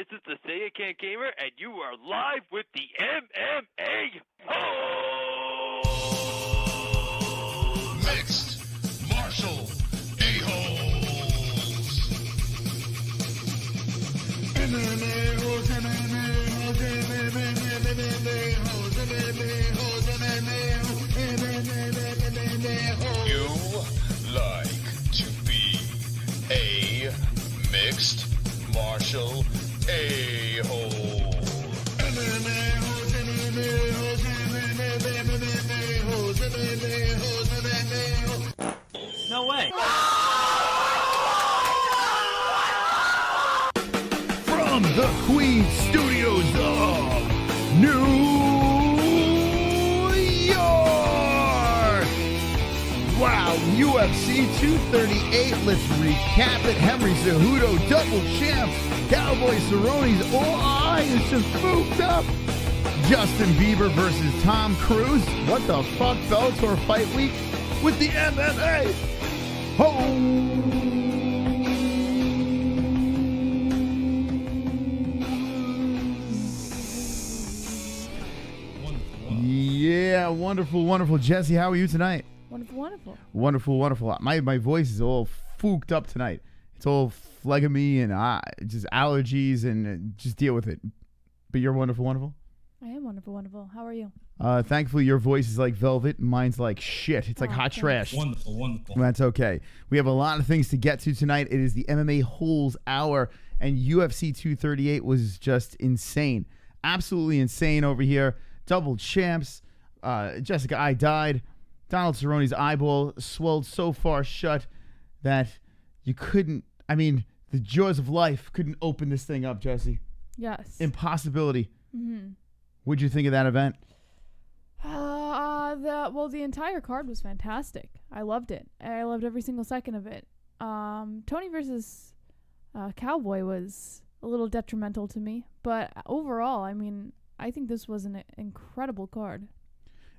This is the Say It Can't Gamer, and you are live with the MMA Holes! Mixed Martial A-Holes! MMA Holes, MMA Holes, MMA Holes, MMA Holes, MMA Holes. You like to be a mixed martial a-hole. MMA holes, MMA holes, MMA holes, MMA holes, MMA holes. No way. From the Queen Studios of New York. Wow, UFC 238. Let's recap it. Henry Cejudo, double champ. Cowboy Cerrone's eye is just spooked up. Justin Bieber versus Tom Cruise. What the fuck? Bellator Fight Week with the MMA. Yeah, wonderful, wonderful. Jesse, how are you tonight? Wonderful, wonderful. Wonderful, wonderful. My voice is all fooked up tonight. It's all phlegmy and just allergies and just deal with it. But you're wonderful, wonderful? I am wonderful, wonderful. How are you? Thankfully, your voice is like velvet. Mine's like shit. It's like hot trash. Wonderful, wonderful. That's okay. We have a lot of things to get to tonight. It is the MMA Holes Hour, and UFC 238 was just insane. Absolutely insane over here. Double champs. Jessica I died. Donald Cerrone's eyeball swelled so far shut that you couldn't, the jaws of life couldn't open this thing up, Jesse. Yes. Impossibility. Mm-hmm. What'd you think of that event? The entire card was fantastic. I loved it. I loved every single second of it. Tony versus Cowboy was a little detrimental to me, but overall, I think this was an incredible card.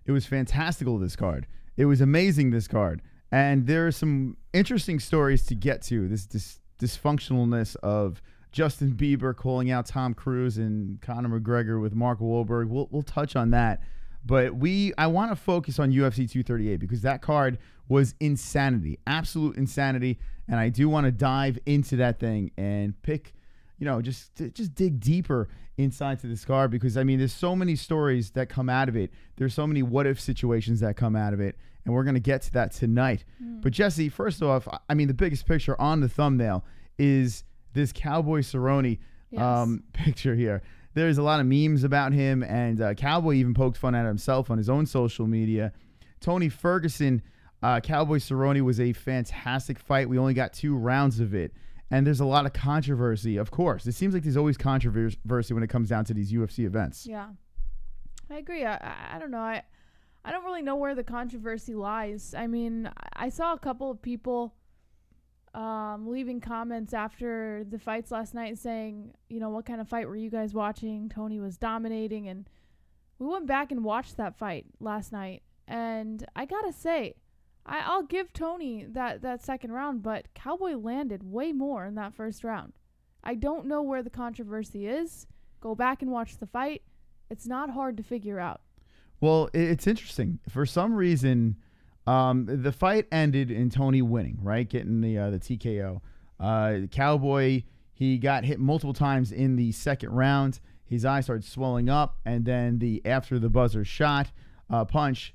It was fantastical, this card. It was amazing, this card. And there are some interesting stories to get to. This dysfunctionalness of Justin Bieber calling out Tom Cruise and Conor McGregor with Mark Wahlberg. We'll touch on that. But I want to focus on UFC 238 because that card was insanity, absolute insanity. And I do want to dive into that thing and pick, just dig deeper inside to this card because, there's so many stories that come out of it. There's so many what-if situations that come out of it. And we're going to get to that tonight. But Jesse, first off, the biggest picture on the thumbnail is this Cowboy Cerrone picture here. There's a lot of memes about him, and Cowboy even poked fun at himself on his own social media. Tony Ferguson, Cowboy Cerrone was a fantastic fight. We only got 2 rounds of it. And there's a lot of controversy, of course. It seems like there's always controversy when it comes down to these UFC events. Yeah. I agree. I don't know. I don't really know where the controversy lies. I saw a couple of people leaving comments after the fights last night saying, what kind of fight were you guys watching? Tony was dominating. And we went back and watched that fight last night. And I got to say, I'll give Tony that second round, but Cowboy landed way more in that first round. I don't know where the controversy is. Go back and watch the fight. It's not hard to figure out. Well, it's interesting. For some reason, the fight ended in Tony winning, right? Getting the TKO. Cowboy, he got hit multiple times in the second round. His eye started swelling up, and then after the buzzer shot, punch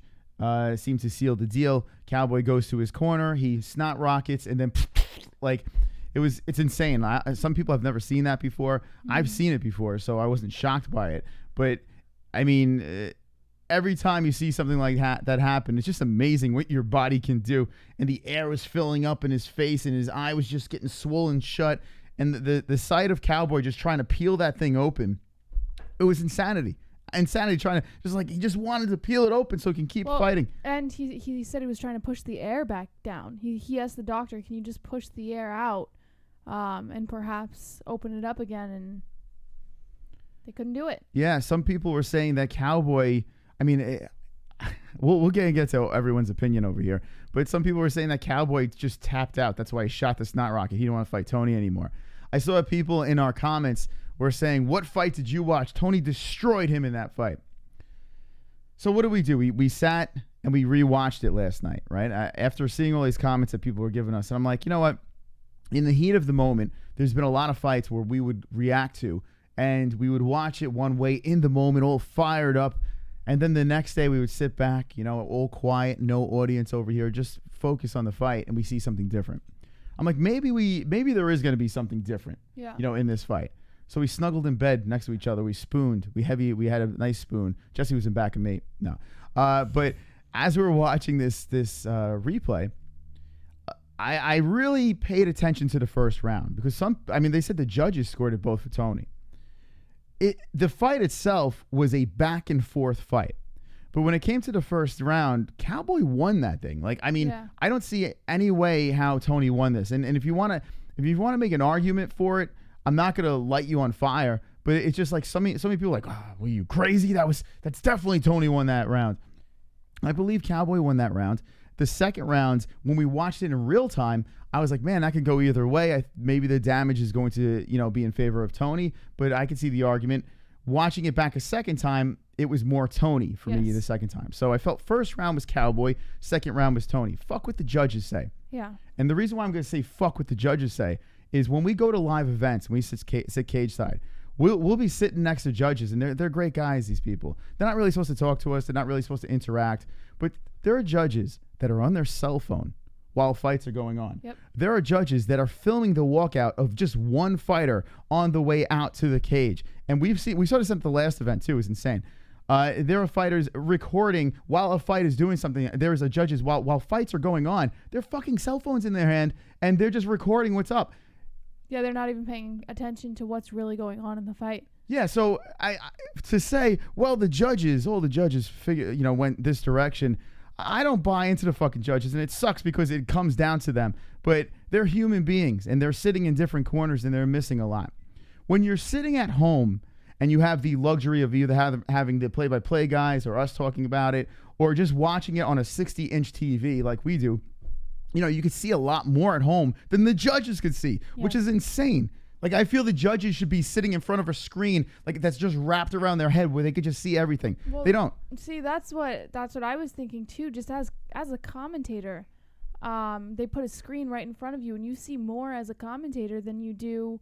seemed to seal the deal. Cowboy goes to his corner. He snot rockets, and then it's insane. Some people have never seen that before. Mm-hmm. I've seen it before, so I wasn't shocked by it. But every time you see something like that happen, it's just amazing what your body can do. And the air was filling up in his face, and his eye was just getting swollen shut. And the sight of Cowboy just trying to peel that thing open, it was insanity. Trying to he just wanted to peel it open so he can keep fighting. And he said he was trying to push the air back down. He asked the doctor, can you just push the air out and perhaps open it up again? And they couldn't do it. Yeah, some people were saying that Cowboy, we'll get to everyone's opinion over here, but some people were saying that Cowboy just tapped out. That's why he shot the snot rocket. He didn't want to fight Tony anymore. I saw people in our comments were saying, what fight did you watch? Tony destroyed him in that fight. So what do? We sat and we rewatched it last night, right? After seeing all these comments that people were giving us, and I'm like, you know what? In the heat of the moment, there's been a lot of fights where we would react to, and we would watch it one way in the moment, all fired up, and then the next day we would sit back, all quiet, no audience over here, just focus on the fight, and we see something different. I'm like, maybe there is going to be something different, in this fight. So we snuggled in bed next to each other. We spooned. We had a nice spoon. Jesse was in back of me. No, but as we were watching this replay, I really paid attention to the first round because they said the judges scored it both for Tony. The fight itself was a back and forth fight. But when it came to the first round, Cowboy won that thing. I don't see any way how Tony won this. And if you want to make an argument for it, I'm not going to light you on fire, but it's just like so many people are like, were you crazy? That's definitely Tony won that round. I believe Cowboy won that round. The second round, when we watched it in real time, I was like, man, that could go either way. Maybe the damage is going to, be in favor of Tony, but I could see the argument. Watching it back a second time, it was more Tony for me the second time. So I felt first round was Cowboy, second round was Tony. Fuck what the judges say. Yeah. And the reason why I'm going to say fuck what the judges say is when we go to live events and we sit cage side, we'll be sitting next to judges, and they're great guys, these people. They're not really supposed to talk to us. They're not really supposed to interact. But there are judges that are on their cell phone while fights are going on. Yep. There are judges that are filming the walkout of just one fighter on the way out to the cage. And we saw this at the last event too. It was insane. There are fighters recording while a fight is doing something. There's a judges while fights are going on. They're fucking cell phones in their hand and they're just recording what's up. Yeah, they're not even paying attention to what's really going on in the fight. Yeah, so I to say, well, all the judges went this direction. I don't buy into the fucking judges, and it sucks because it comes down to them. But they're human beings, and they're sitting in different corners, and they're missing a lot. When you're sitting at home and you have the luxury of either having the play-by-play guys or us talking about it, or just watching it on a 60-inch TV like we do, you could see a lot more at home than the judges could see, which is insane. Like, I feel the judges should be sitting in front of a screen like that's just wrapped around their head where they could just see everything. Well, they don't. See, that's what I was thinking too. Just as a commentator, they put a screen right in front of you, and you see more as a commentator than you do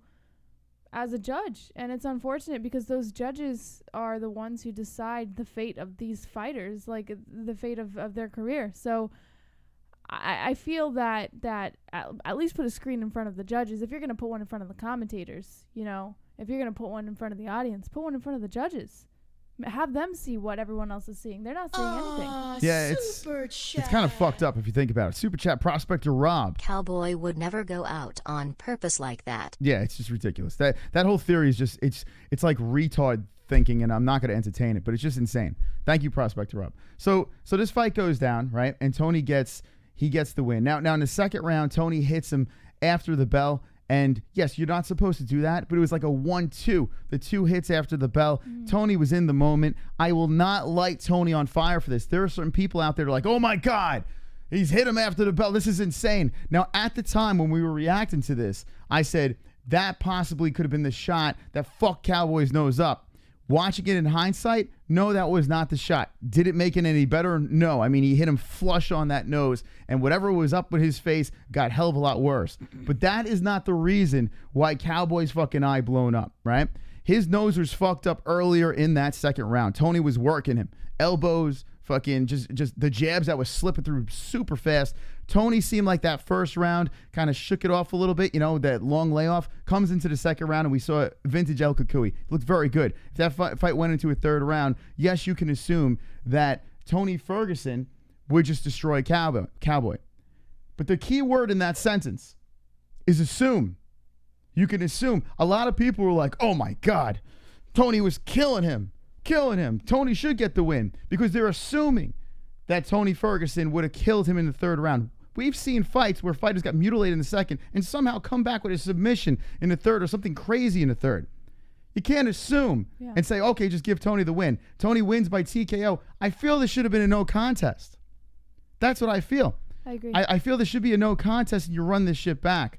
as a judge. And it's unfortunate because those judges are the ones who decide the fate of these fighters, like the fate of their career. So I feel that at least put a screen in front of the judges. If you're going to put one in front of the commentators, if you're going to put one in front of the audience, put one in front of the judges. Have them see what everyone else is seeing. They're not seeing anything. Yeah, it's kind of fucked up if you think about it. Super Chat Prospector Rob. Cowboy would never go out on purpose like that. Yeah, it's just ridiculous. That whole theory is just it's like retard thinking, and I'm not going to entertain it, but it's just insane. Thank you, Prospector Rob. So this fight goes down, right? And Tony gets the win. Now in the second round, Tony hits him after the bell. And yes, you're not supposed to do that, but it was like a 1-2. The 2 hits after the bell. Tony was in the moment. I will not light Tony on fire for this. There are certain people out there like, oh my God, he's hit him after the bell. This is insane. Now, at the time when we were reacting to this, I said that possibly could have been the shot that fucked Cowboy's nose up. Watching it in hindsight, no, that was not the shot. Did it make it any better? No. I mean, he hit him flush on that nose, and whatever was up with his face got hell of a lot worse. But that is not the reason why Cowboy's fucking eye blown up, right? His nose was fucked up earlier in that second round. Tony was working him. Elbows, fucking just the jabs that was slipping through super fast. Tony seemed like that first round kind of shook it off a little bit, that long layoff. Comes into the second round, and we saw vintage El Cucuy. Looked very good. If that fight went into a third round, yes, you can assume that Tony Ferguson would just destroy Cowboy. But the key word in that sentence is assume. You can assume. A lot of people were like, oh my God, Tony was killing him. Tony should get the win because they're assuming that Tony Ferguson would have killed him in the third round. We've seen fights where fighters got mutilated in the second and somehow come back with a submission in the third or something crazy in the third. You can't assume and say, okay, just give Tony the win. Tony wins by TKO. I feel this should have been a no contest. That's what I feel. I agree. I feel there should be a no contest and you run this shit back.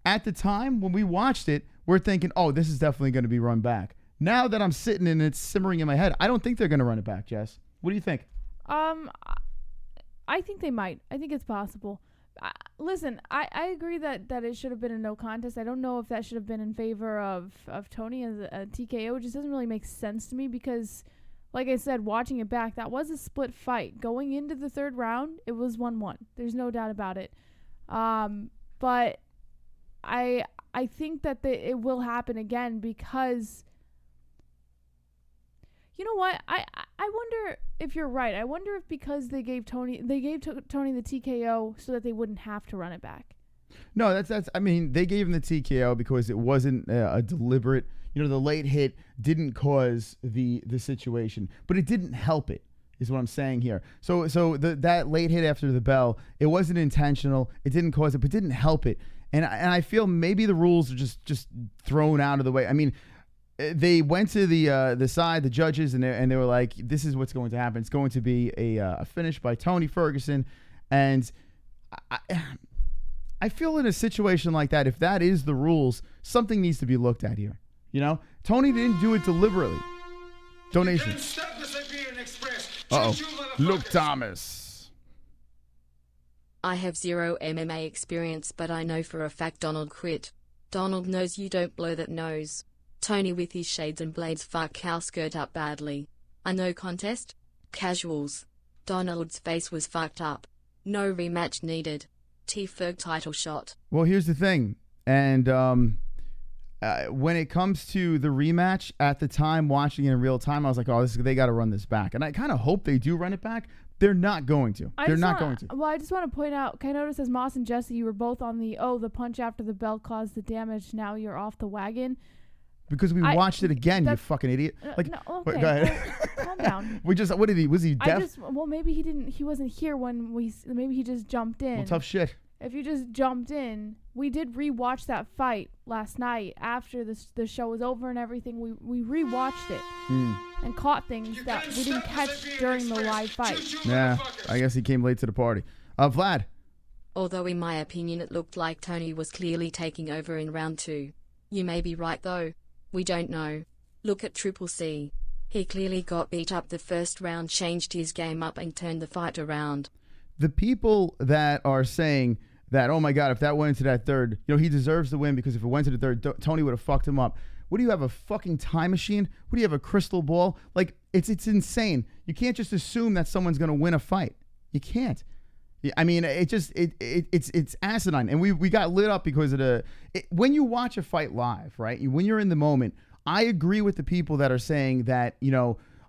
At the time when we watched it, we're thinking, oh, this is definitely going to be run back. Now that I'm sitting and it's simmering in my head, I don't think they're going to run it back, Jess. What do you think? I think they might. I think it's possible. Listen, I agree that it should have been a no contest. I don't know if that should have been in favor of Tony as a TKO. It just doesn't really make sense to me because, like I said, watching it back, that was a split fight. Going into the third round, it was 1-1. There's no doubt about it. But I think that it will happen again because, you know what? I wonder if you're right. I wonder if because they gave Tony the TKO so that they wouldn't have to run it back. No, that's. I mean, they gave him the TKO because it wasn't a deliberate. You know, the late hit didn't cause the situation, but it didn't help it. Is what I'm saying here. So that late hit after the bell, it wasn't intentional. It didn't cause it, but didn't help it. And I feel maybe the rules are just thrown out of the way. I mean, they went to the side, the judges, and they were like, "This is what's going to happen. It's going to be a finish by Tony Ferguson." And I feel in a situation like that, if that is the rules, something needs to be looked at here. You know, Tony didn't do it deliberately. Donation. Luke Thomas. I have zero MMA experience, but I know for a fact Donald quit. Donald knows you don't blow that nose. Tony with his shades and blades fuck cow skirt up badly. A no contest? Casuals. Donald's face was fucked up. No rematch needed. T-Ferg title shot. Well, here's the thing. And when it comes to the rematch, at the time, watching it in real time, I was like, oh, they got to run this back. And I kind of hope they do run it back. They're not going to. They're not going to. Well, I just want to point out, I noticed as Moss and Jesse, you were both on the punch after the bell caused the damage. Now you're off the wagon. Because we watched it again, you fucking idiot. Like, no, okay. Wait, go ahead. Well, calm down. Was he deaf? Maybe he wasn't here when maybe he just jumped in. Well, tough shit. If you just jumped in, we did rewatch that fight last night after the show was over and everything. We rewatched it and caught things that we didn't catch during the live fight. Yeah, I guess he came late to the party. Vlad. Although in my opinion it looked like Tony was clearly taking over in round 2. You may be right though. We don't know. Look at Triple C. He clearly got beat up the first round, changed his game up and turned the fight around. The people that are saying that, oh my God, if that went into that third, he deserves the win because if it went to the third, Tony would have fucked him up. What do you have, a fucking time machine? What do you have, a crystal ball? Like, it's insane. You can't just assume that someone's going to win a fight. You can't. I mean, it's asinine. And we got lit up because of when you watch a fight live, right? When you're in the moment, I agree with the people that are saying that,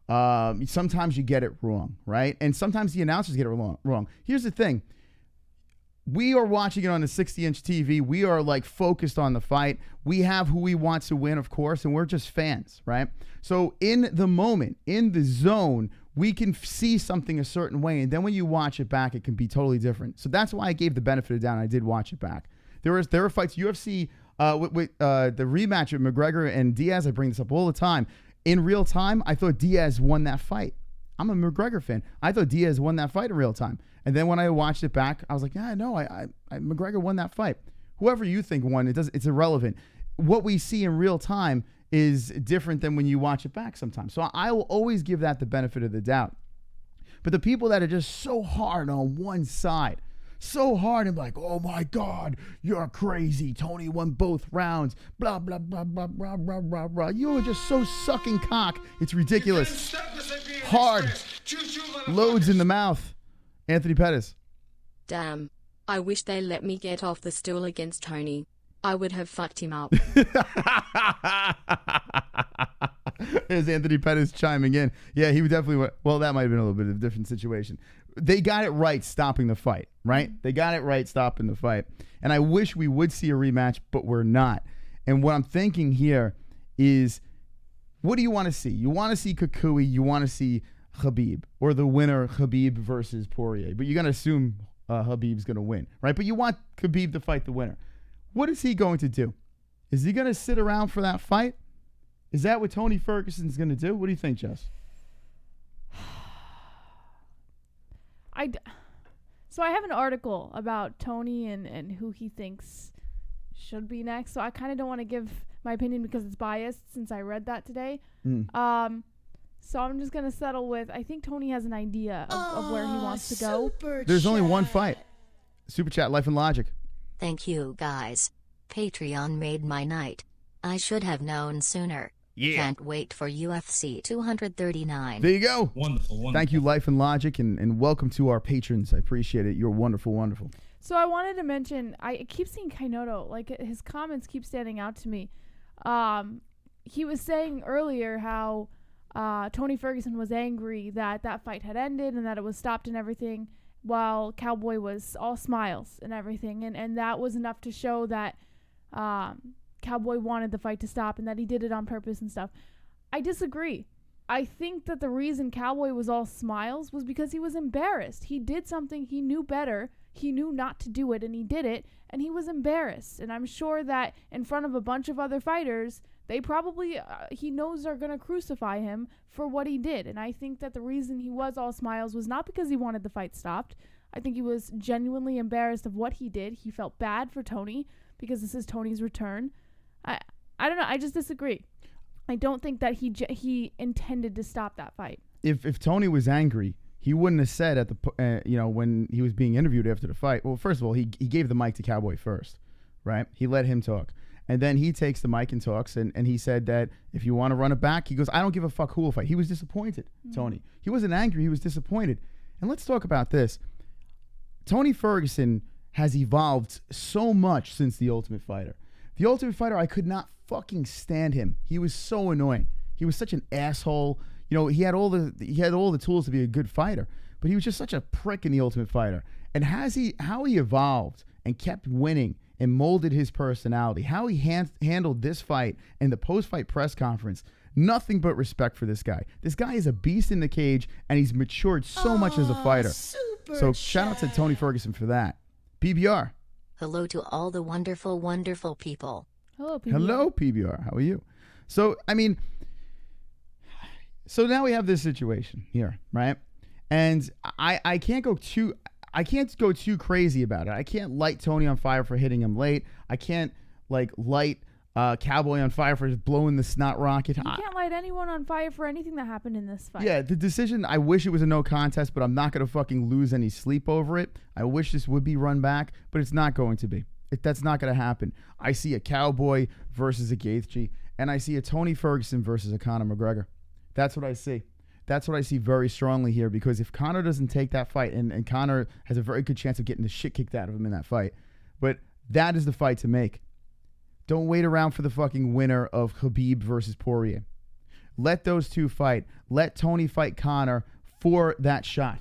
sometimes you get it wrong, right? And sometimes the announcers get it wrong. Here's the thing. We are watching it on the 60-inch TV. We are like focused on the fight. We have who we want to win, of course, and we're just fans, right? So in the moment, in the zone, we can see something a certain way, and then when you watch it back, it can be totally different. So that's why I gave the benefit of the doubt. I did watch it back. There were fights, UFC, with the rematch of McGregor and Diaz. I bring this up all the time. In real time, I thought Diaz won that fight. I'm a McGregor fan. I thought Diaz won that fight in real time. And then when I watched it back, I was like, yeah, no, McGregor won that fight. Whoever you think won, it's irrelevant. What we see in real time is different than when you watch it back sometimes. So I will always give that the benefit of the doubt. But the people that are just so hard on one side, so hard and like, oh my God, you're crazy. Tony won both rounds. Blah, blah, blah, blah, blah, blah, blah, blah. You are just so sucking cock. It's ridiculous. Hard. Loads in the mouth. Anthony Pettis. Damn. I wish they let me get off the stool against Tony. I would have fucked him up. There's Anthony Pettis chiming in. Yeah, he would definitely. Well, that might have been a little bit of a different situation. They got it right stopping the fight, right? They got it right stopping the fight. And I wish we would see a rematch, but we're not. And what I'm thinking here is, what do you want to see? You want to see Kukui, you want to see Khabib, or the winner, Khabib versus Poirier. But you're going to assume Khabib's going to win, right? But you want Khabib to fight the winner. What is he going to do? Is he going to sit around for that fight? Is that what Tony Ferguson's going to do? What do you think, Jess? So I have an article about Tony and who he thinks should be next. So I kind of don't want to give my opinion because it's biased since I read that today. So I'm just gonna settle with I think Tony has an idea of where he wants to go. There's only one fight. Super chat, Life and Logic. Thank you guys. Patreon made my night. I should have known sooner. Yeah. Can't wait for UFC 239. There you go. Wonderful. Thank you, Life and Logic, and welcome to our patrons. I appreciate it. You're wonderful, wonderful. So I wanted to mention, I keep seeing Kainoto, like his comments keep standing out to me. He was saying earlier how Tony Ferguson was angry that that fight had ended and that it was stopped and everything, while Cowboy was all smiles and everything. And that was enough to show that Cowboy wanted the fight to stop and that he did it on purpose and stuff. I disagree. I think that the reason Cowboy was all smiles was because he was embarrassed. He did something he knew better. He knew not to do it, and he did it, and he was embarrassed. And I'm sure that in front of a bunch of other fighters, they probably, he knows are going to crucify him for what he did. And I think that the reason he was all smiles was not because he wanted the fight stopped. I think he was genuinely embarrassed of what he did. He felt bad for Tony because this is Tony's return. I don't know. I just disagree. I don't think that he intended to stop that fight. If Tony was angry, he wouldn't have said at the when he was being interviewed after the fight. Well, first of all, he gave the mic to Cowboy first, right? He let him talk. And then he takes the mic and talks, and he said that if you want to run it back, he goes, I don't give a fuck who will fight. He was disappointed, Tony. He wasn't angry. He was disappointed. And let's talk about this. Tony Ferguson has evolved so much since The Ultimate Fighter. The Ultimate Fighter, I could not fucking stand him. He was so annoying. He was such an asshole. You know, he had all the tools to be a good fighter, but he was just such a prick in The Ultimate Fighter. And how he evolved and kept winning and molded his personality, how he handled this fight and the post-fight press conference, nothing but respect for this guy. This guy is a beast in the cage, and he's matured so much as a fighter. So shout out to Tony Ferguson for that. PBR. Hello to all the wonderful, wonderful people. Hello, PBR. Hello, PBR. How are you? So, I mean, so now we have this situation here, right? And I can't go too crazy about it. I can't light Tony on fire for hitting him late. I can't light Cowboy on fire for just blowing the snot rocket. You can't light anyone on fire for anything that happened in this fight. Yeah, the decision, I wish it was a no contest, but I'm not going to fucking lose any sleep over it. I wish this would be run back, but it's not going to be. That's not going to happen. I see a Cowboy versus a Gaethje, and I see a Tony Ferguson versus a Conor McGregor. That's what I see. That's what I see very strongly here, because if Conor doesn't take that fight, and Conor has a very good chance of getting the shit kicked out of him in that fight, but that is the fight to make. Don't wait around for the fucking winner of Khabib versus Poirier. Let those two fight. Let Tony fight Conor for that shot.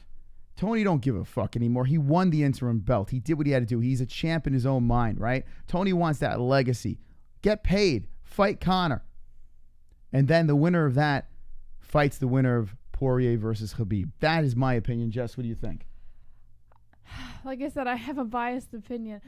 Tony don't give a fuck anymore. He won the interim belt. He did what he had to do. He's a champ in his own mind, right? Tony wants that legacy. Get paid. Fight Conor. And then the winner of that fights the winner of Poirier versus Khabib. That is my opinion. Jess, what do you think? Like I said, I have a biased opinion.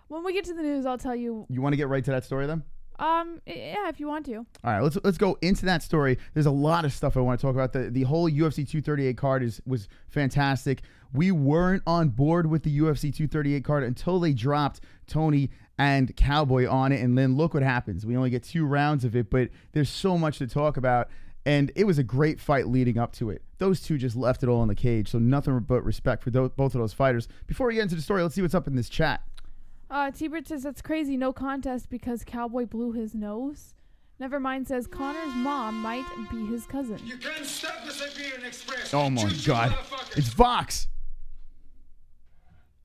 When we get to the news, I'll tell you. You want to get right to that story then? Yeah, if you want to. All right, let's go into that story. There's a lot of stuff I want to talk about. The whole UFC 238 card was fantastic. We weren't on board with the UFC 238 card until they dropped Tony and Cowboy on it, and then look what happens. We only get 2 rounds of it, but there's so much to talk about, and it was a great fight leading up to it. Those two just left it all in the cage, so nothing but respect for both of those fighters. Before we get into the story, let's see what's up in this chat. T-Brit says, that's crazy, no contest because Cowboy blew his nose. Nevermind says, Conor's mom might be his cousin. You can't stop the Siberian Express. Oh my God. It's Vox.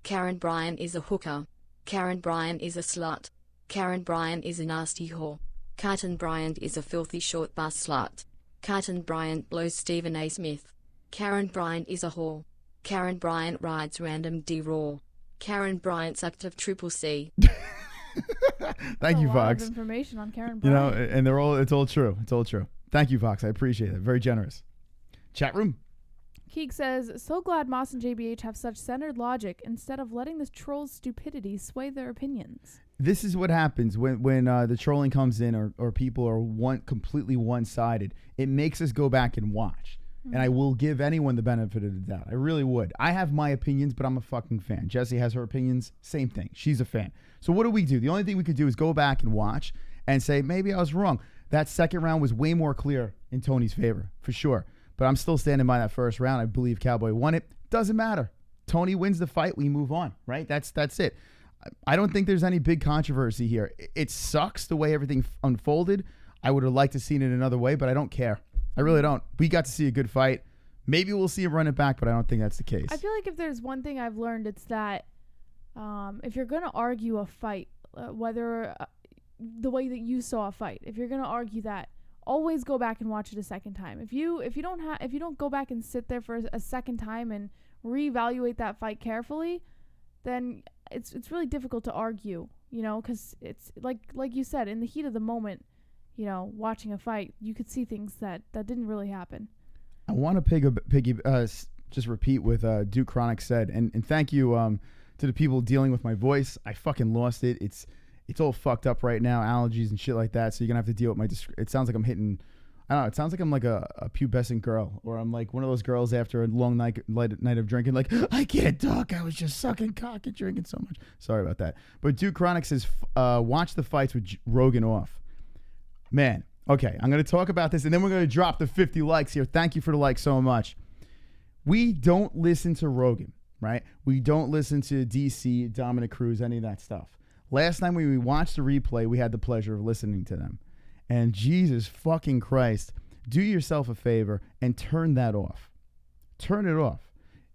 Karen Bryan is a hooker. Karen Bryan is a slut. Karen Bryan is a nasty whore. Karen Bryant is a filthy short bus slut. Karen Bryant blows Stephen A. Smith. Karen Bryant is a whore. Karen Bryant rides random D-Raw. Karen Bryant sucked of Triple C. Thank you, Vox. Of information on Karen You know, Bryant. and it's all true. It's all true. Thank you, Vox. I appreciate it. Very generous. Chat room. Keek says, so glad Moss and JBH have such centered logic instead of letting the trolls' stupidity sway their opinions. This is what happens when the trolling comes in or people are completely one-sided. It makes us go back and watch. And I will give anyone the benefit of the doubt. I really would. I have my opinions, but I'm a fucking fan. Jessie has her opinions. Same thing. She's a fan. So what do? The only thing we could do is go back and watch and say, maybe I was wrong. That second round was way more clear in Tony's favor, for sure. But I'm still standing by that first round. I believe Cowboy won it. Doesn't matter. Tony wins the fight. We move on, right? That's it. I don't think there's any big controversy here. It sucks the way everything unfolded. I would have liked to seen it another way, but I don't care. I really don't. We got to see a good fight. Maybe we'll see him run it back, but I don't think that's the case. I feel like if there's one thing I've learned, it's that if you're going to argue a fight, whether the way that you saw a fight, if you're going to argue that, always go back and watch it a second time. If you don't go back and sit there for a second time and reevaluate that fight carefully, then it's really difficult to argue, because it's like you said, in the heat of the moment, watching a fight, you could see things that didn't really happen. I want to just repeat what Duke Chronic said, and thank you to the people dealing with my voice. I fucking lost it. It's all fucked up right now, allergies and shit like that. So you're gonna have to deal with my. It sounds like I'm hitting. I don't know. It sounds like I'm like a pubescent girl, or I'm like one of those girls after a long night of drinking. Like, I can't talk. I was just sucking cock and drinking so much. Sorry about that. But Duke Chronic says, watch the fights with Rogan off. Man, okay. I'm gonna talk about this, and then we're gonna drop the 50 likes here. Thank you for the likes so much. We don't listen to Rogan, right? We don't listen to DC, Dominic Cruz, any of that stuff. Last time we watched the replay, we had the pleasure of listening to them. And Jesus fucking Christ, do yourself a favor and turn that off. Turn it off.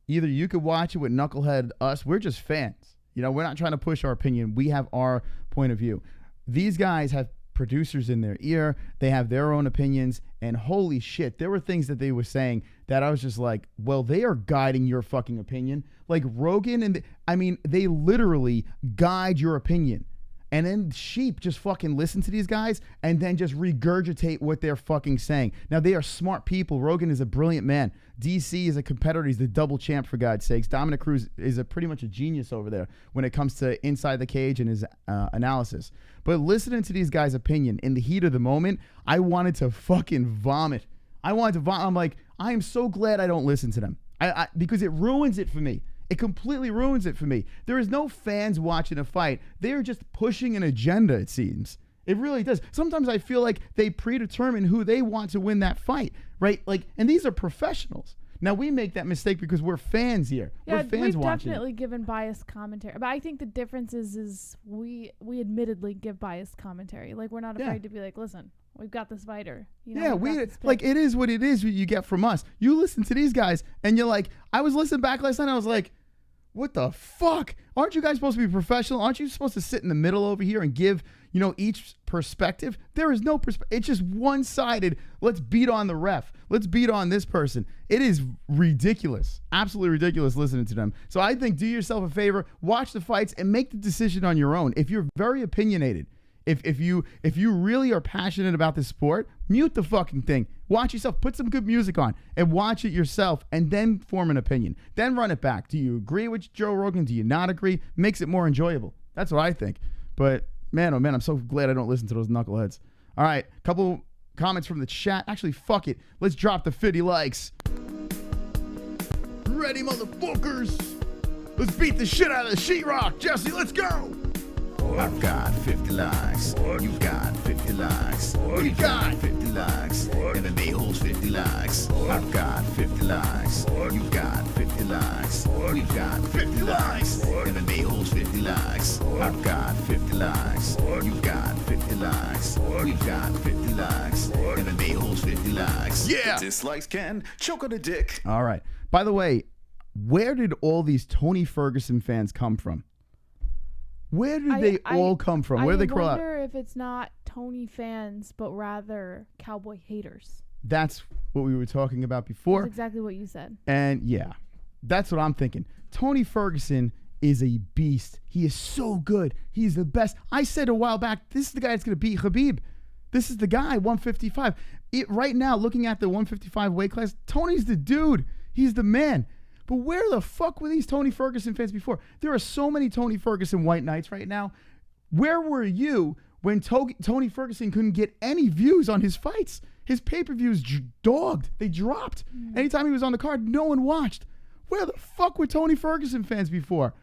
Either you could watch it with Knucklehead us. We're just fans. We're not trying to push our opinion. We have our point of view. These guys have producers in their ear. They have their own opinions. And holy shit, there were things that they were saying that I was just like, well, they are guiding your fucking opinion. Like Rogan they literally guide your opinion. And then sheep just fucking listen to these guys and then just regurgitate what they're fucking saying. Now, they are smart people. Rogan is a brilliant man. DC is a competitor. He's the double champ, for God's sakes. Dominic Cruz is pretty much a genius over there when it comes to inside the cage and his analysis. But listening to these guys' opinion in the heat of the moment, I wanted to fucking vomit. I'm like, I am so glad I don't listen to them because it ruins it for me. It completely ruins it for me. There is no fans watching a fight. They are just pushing an agenda, it seems. It really does. Sometimes I feel like they predetermine who they want to win that fight, right? And these are professionals. Now, we make that mistake because we're fans here. Yeah, we're fans we've watching. Definitely given biased commentary. But I think the difference is we admittedly give biased commentary. We're not afraid to be like, listen, we've got this fighter. It is what it is. What you get from us. You listen to these guys, and you're like, I was listening back last night. And I was like, what the fuck? Aren't you guys supposed to be professional? Aren't you supposed to sit in the middle over here and give, each perspective? There is no perspective. It's just one-sided. Let's beat on the ref. Let's beat on this person. It is ridiculous. Absolutely ridiculous listening to them. So I think do yourself a favor, watch the fights, and make the decision on your own. If you're very opinionated, if you really are passionate about this sport, mute the fucking thing. Watch yourself. Put some good music on and watch it yourself and then form an opinion. Then run it back. Do you agree with Joe Rogan? Do you not agree? Makes it more enjoyable. That's what I think. But man, oh man, I'm so glad I don't listen to those knuckleheads. All right, couple comments from the chat. Actually, fuck it. Let's drop the 50 likes. Ready, motherfuckers. Let's beat the shit out of the sheetrock. Jesse, let's go. I've got 50 likes. You've got 50 likes. You got 50 likes. MMA holds 50 likes. I've got 50 likes. You've got 50 likes. We've got 50 likes. MMA holds 50 likes. I've got 50 likes. You've got 50 likes. We've got 50 likes. MMA holds 50 likes. Yeah. Dislikes can choke on a dick. All right. By the way, where did all these Tony Ferguson fans come from? Where did they all come from? Where did they crawl out? I wonder if it's not Tony fans, but rather Cowboy haters. That's what we were talking about before. That's exactly what you said. And yeah, that's what I'm thinking. Tony Ferguson is a beast. He is so good. He's the best. I said a while back, this is the guy that's going to beat Khabib. This is the guy, 155. Right now, looking at the 155 weight class, Tony's the dude. He's the man. But where the fuck were these Tony Ferguson fans before? There are so many Tony Ferguson white knights right now. Where were you when Tony Ferguson couldn't get any views on his fights? His pay-per-views dogged. They dropped. Anytime he was on the card, no one watched. Where the fuck were Tony Ferguson fans before?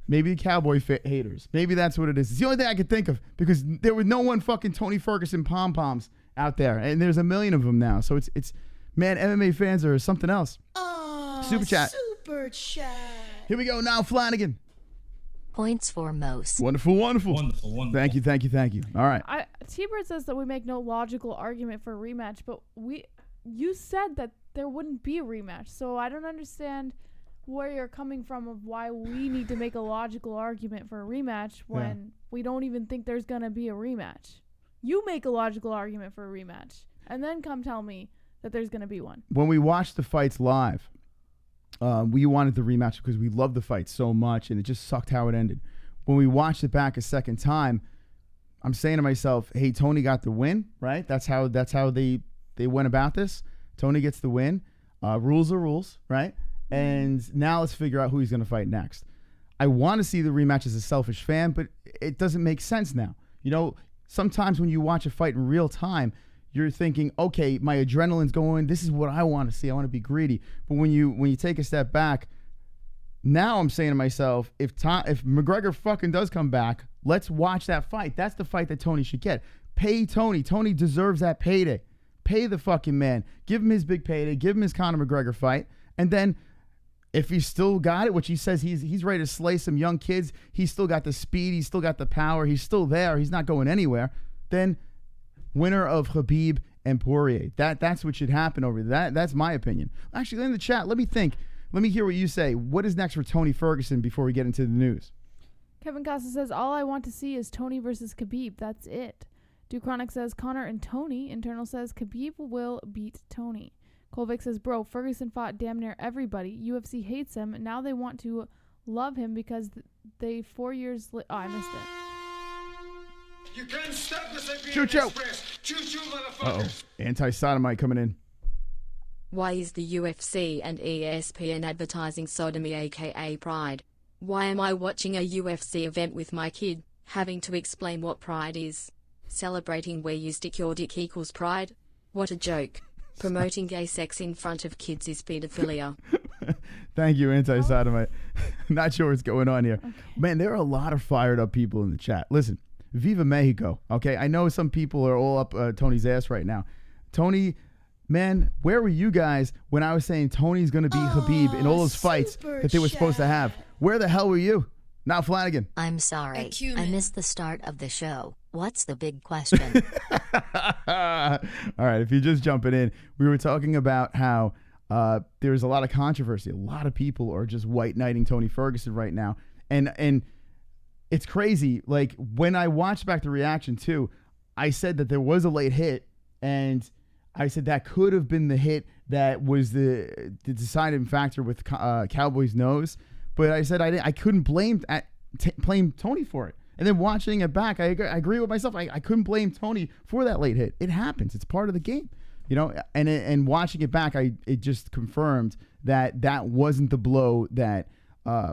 Maybe the Cowboy haters. Maybe that's what it is. It's the only thing I could think of because there was no one fucking Tony Ferguson pom-poms out there. And there's a million of them now. So it's man, MMA fans are something else. Oh, Super chat. Super chat. Here we go. Now Flanagan. Points for most. Wonderful. Wonderful. Thank you. All right. T-Bird says that we make no logical argument for a rematch, but you said that there wouldn't be a rematch. So I don't understand where you're coming from of why we need to make a logical argument for a rematch when we don't even think there's going to be a rematch. You make a logical argument for a rematch and then come tell me that there's going to be one. When we watched the fights live, we wanted the rematch because we loved the fight so much and it just sucked how it ended. When we watched it back a second time, I'm saying to myself, hey, Tony got the win, right? That's how they went about this. Tony gets the win. Rules are rules, right? And now let's figure out who he's going to fight next. I want to see the rematch as a selfish fan, but it doesn't make sense now. You know, sometimes when you watch a fight in real time, you're thinking, okay, my adrenaline's going. This is what I want to see. I want to be greedy. But when you take a step back, now I'm saying to myself, if McGregor fucking does come back, let's watch that fight. That's the fight that Tony should get. Pay Tony. Tony deserves that payday. Pay the fucking man. Give him his big payday. Give him his Conor McGregor fight. And then if he's still got it, which he says he's ready to slay some young kids, he's still got the speed, he's still got the power, he's still there, he's not going anywhere, then winner of Khabib and Poirier. That's what should happen over there. That's my opinion. Actually, in the chat, let me think. Let me hear what you say. What is next for Tony Ferguson before we get into the news? Kevin Costa says, all I want to see is Tony versus Khabib. That's it. Duchronic says, Conor and Tony. Internal says, Khabib will beat Tony. Kolvik says, bro, Ferguson fought damn near everybody. UFC hates him. And now they want to love him because they 4 years... oh, I missed it. You can't stop the Siberian Choo-choo. Express. Choo-choo, motherfuckers. Anti-sodomite coming in. Why is the UFC and ESPN advertising sodomy aka Pride? Why am I watching a UFC event with my kid, having to explain what Pride is? Celebrating where you stick your dick equals Pride? What a joke. Promoting gay sex in front of kids is pedophilia. Thank you, anti-sodomite. Not sure what's going on here. Okay. Man, there are a lot of fired up people in the chat. Listen, Viva Mexico, okay? I know some people are all up Tony's ass right now. Tony, man, where were you guys when I was saying Tony's going to beat Khabib in all those fights that they were supposed to have? Where the hell were you? Now Flanagan. I'm sorry. I missed the start of the show. What's the big question? All right, if you're just jumping in, we were talking about how there's a lot of controversy. A lot of people are just white knighting Tony Ferguson right now. And it's crazy. Like, when I watched back the reaction, too, I said that there was a late hit, and I said that could have been the hit that was the deciding factor with Cowboy's nose. But I said I couldn't blame Tony for it. And then watching it back, I agree with myself. I couldn't blame Tony for that late hit. It happens. It's part of the game, you know. And watching it back, it just confirmed that wasn't the blow that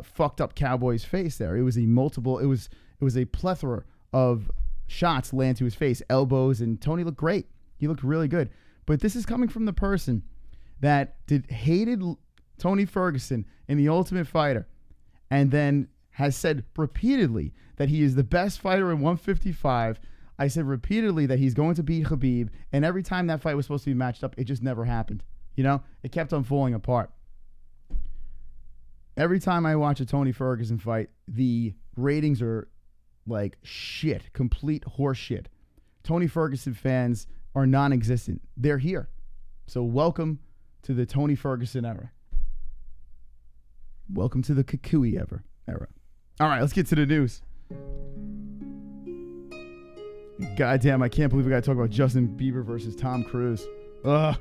fucked up Cowboy's face. There, it was a plethora of shots land to his face, elbows, and Tony looked great. He looked really good. But this is coming from the person that hated Tony Ferguson in The Ultimate Fighter, and then has said repeatedly that he is the best fighter in 155. I said repeatedly that he's going to beat Khabib, and every time that fight was supposed to be matched up, it just never happened. You know, it kept on falling apart. Every time I watch a Tony Ferguson fight, the ratings are like shit, complete horse shit. Tony Ferguson fans are non-existent. They're here. So welcome to the Tony Ferguson era. Welcome to the Kukui era. All right, let's get to the news. Goddamn, I can't believe we got to talk about Justin Bieber versus Tom Cruise. Ugh.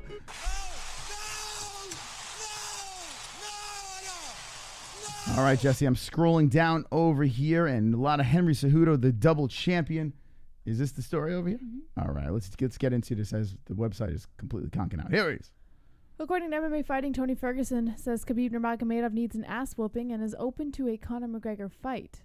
All right, Jesse, I'm scrolling down over here, and a lot of Henry Cejudo, the double champion. Is this the story over here? All right, let's get into this as the website is completely conking out. Here it is. According to MMA Fighting, Tony Ferguson says Khabib Nurmagomedov needs an ass whooping and is open to a Conor McGregor fight.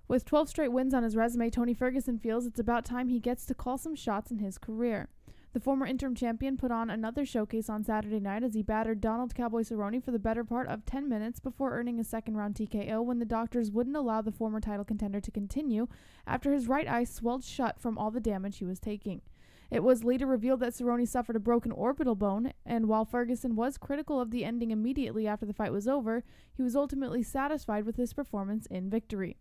With 12 straight wins on his resume, Tony Ferguson feels it's about time he gets to call some shots in his career. The former interim champion put on another showcase on Saturday night as he battered Donald Cowboy Cerrone for the better part of 10 minutes before earning a second-round TKO when the doctors wouldn't allow the former title contender to continue after his right eye swelled shut from all the damage he was taking. It was later revealed that Cerrone suffered a broken orbital bone, and while Ferguson was critical of the ending immediately after the fight was over, he was ultimately satisfied with his performance in victory.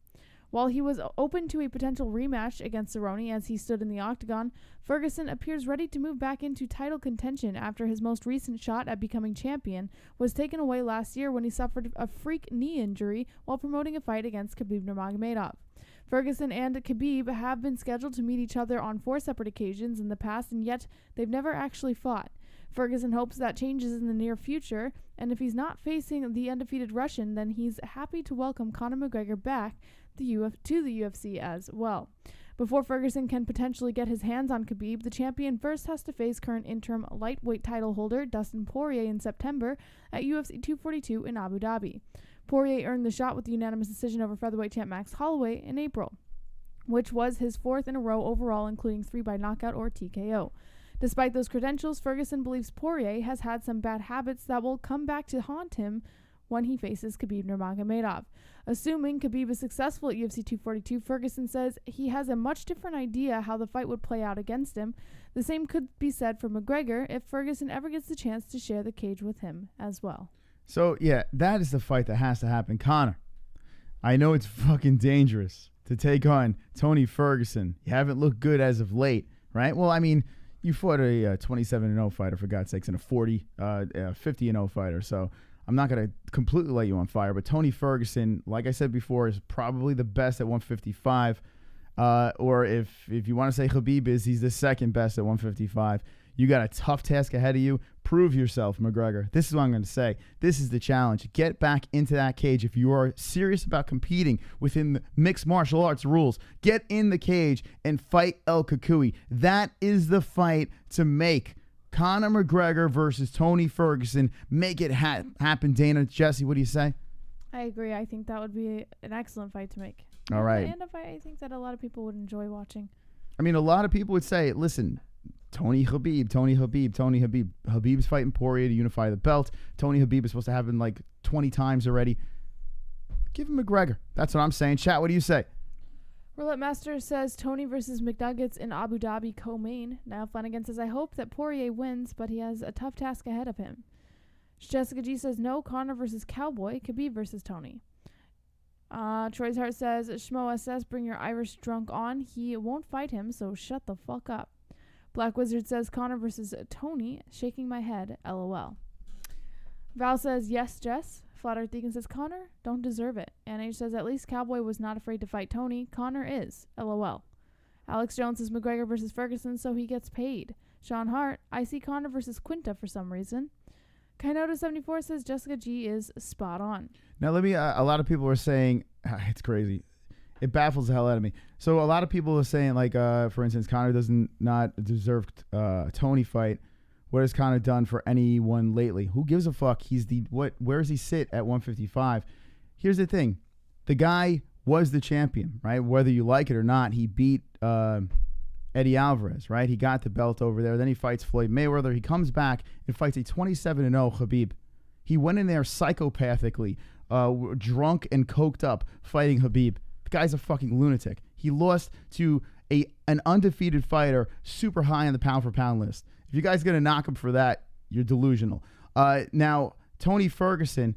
While he was open to a potential rematch against Cerrone as he stood in the octagon, Ferguson appears ready to move back into title contention after his most recent shot at becoming champion was taken away last year when he suffered a freak knee injury while promoting a fight against Khabib Nurmagomedov. Ferguson and Khabib have been scheduled to meet each other on 4 separate occasions in the past, and yet they've never actually fought. Ferguson hopes that changes in the near future, and if he's not facing the undefeated Russian, then he's happy to welcome Conor McGregor back to the UFC as well. Before Ferguson can potentially get his hands on Khabib, the champion first has to face current interim lightweight title holder Dustin Poirier in September at UFC 242 in Abu Dhabi. Poirier earned the shot with the unanimous decision over featherweight champ Max Holloway in April, which was his 4th in a row overall, including 3 by knockout or TKO. Despite those credentials, Ferguson believes Poirier has had some bad habits that will come back to haunt him when he faces Khabib Nurmagomedov. Assuming Khabib is successful at UFC 242, Ferguson says he has a much different idea how the fight would play out against him. The same could be said for McGregor if Ferguson ever gets the chance to share the cage with him as well. So, yeah, that is the fight that has to happen. Conor, I know it's fucking dangerous to take on Tony Ferguson. You haven't looked good as of late, right? Well, I mean, you fought a 27-0 fighter, for God's sakes, and a 50-0 fighter. So I'm not going to completely light you on fire. But Tony Ferguson, like I said before, is probably the best at 155. Or if you want to say Khabib is, he's the second best at 155. You got a tough task ahead of you. Prove yourself, McGregor. This is what I'm going to say. This is the challenge. Get back into that cage if you are serious about competing within the mixed martial arts rules. Get in the cage and fight El Cucuy. That is the fight to make. Conor McGregor versus Tony Ferguson. Make it happen, Dana. Jesse, what do you say? I agree. I think that would be an excellent fight to make. All right. And a fight I think that a lot of people would enjoy watching. I mean, a lot of people would say, listen, Tony Habib. Habib's fighting Poirier to unify the belt. Tony Habib is supposed to have him like 20 times already. Give him McGregor. That's what I'm saying. Chat, what do you say? Roulette Master says Tony versus McNuggets in Abu Dhabi co-main. Now Flanagan says, I hope that Poirier wins, but he has a tough task ahead of him. Jessica G says, no, Conor versus Cowboy, Khabib versus Tony. Troy's Heart says, Schmo SS, bring your Irish drunk on. He won't fight him, so shut the fuck up. Black Wizard says, Conor versus Tony, shaking my head, LOL. Val says, yes, Jess. Flat Earth Deacon says, Conor, don't deserve it. NH says, at least Cowboy was not afraid to fight Tony. Conor is, LOL. Alex Jones says, McGregor versus Ferguson, so he gets paid. Sean Hart, I see Conor versus Quinta for some reason. Kainoda74 says, Jessica G is spot on. Now, let me, a lot of people are saying, it's crazy. It baffles the hell out of me. So a lot of people are saying, like, for instance, Conor doesn't not deserve a Tony fight. What has Conor done for anyone lately? Who gives a fuck? Where does he sit at 155? Here's the thing. The guy was the champion, right? Whether you like it or not, he beat Eddie Alvarez, right? He got the belt over there. Then he fights Floyd Mayweather. He comes back and fights a 27-0 Khabib. He went in there psychopathically, drunk and coked up, fighting Khabib. The guy's a fucking lunatic. He lost to an undefeated fighter super high on the pound-for-pound list. If you guys are going to knock him for that, you're delusional. Now, Tony Ferguson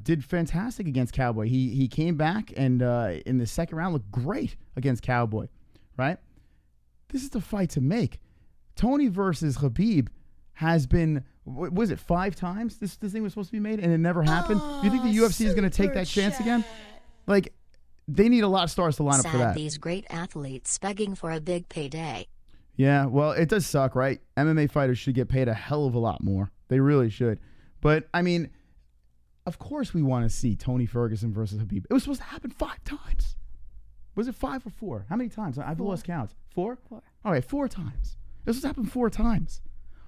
did fantastic against Cowboy. He came back and in the second round looked great against Cowboy, right? This is the fight to make. Tony versus Khabib has been, what was it, 5 times this thing was supposed to be made and it never happened? Do you think the UFC is going to take that chance again? Like, they need a lot of stars to line up for that. These great athletes begging for a big payday. Yeah, well, it does suck, right? MMA fighters should get paid a hell of a lot more. They really should. But, I mean, of course we want to see Tony Ferguson versus Khabib. It was supposed to happen 5 times. Was it 5 or 4? How many times? I've lost count. 4? 4. All right, 4 times. It was supposed to happen 4 times.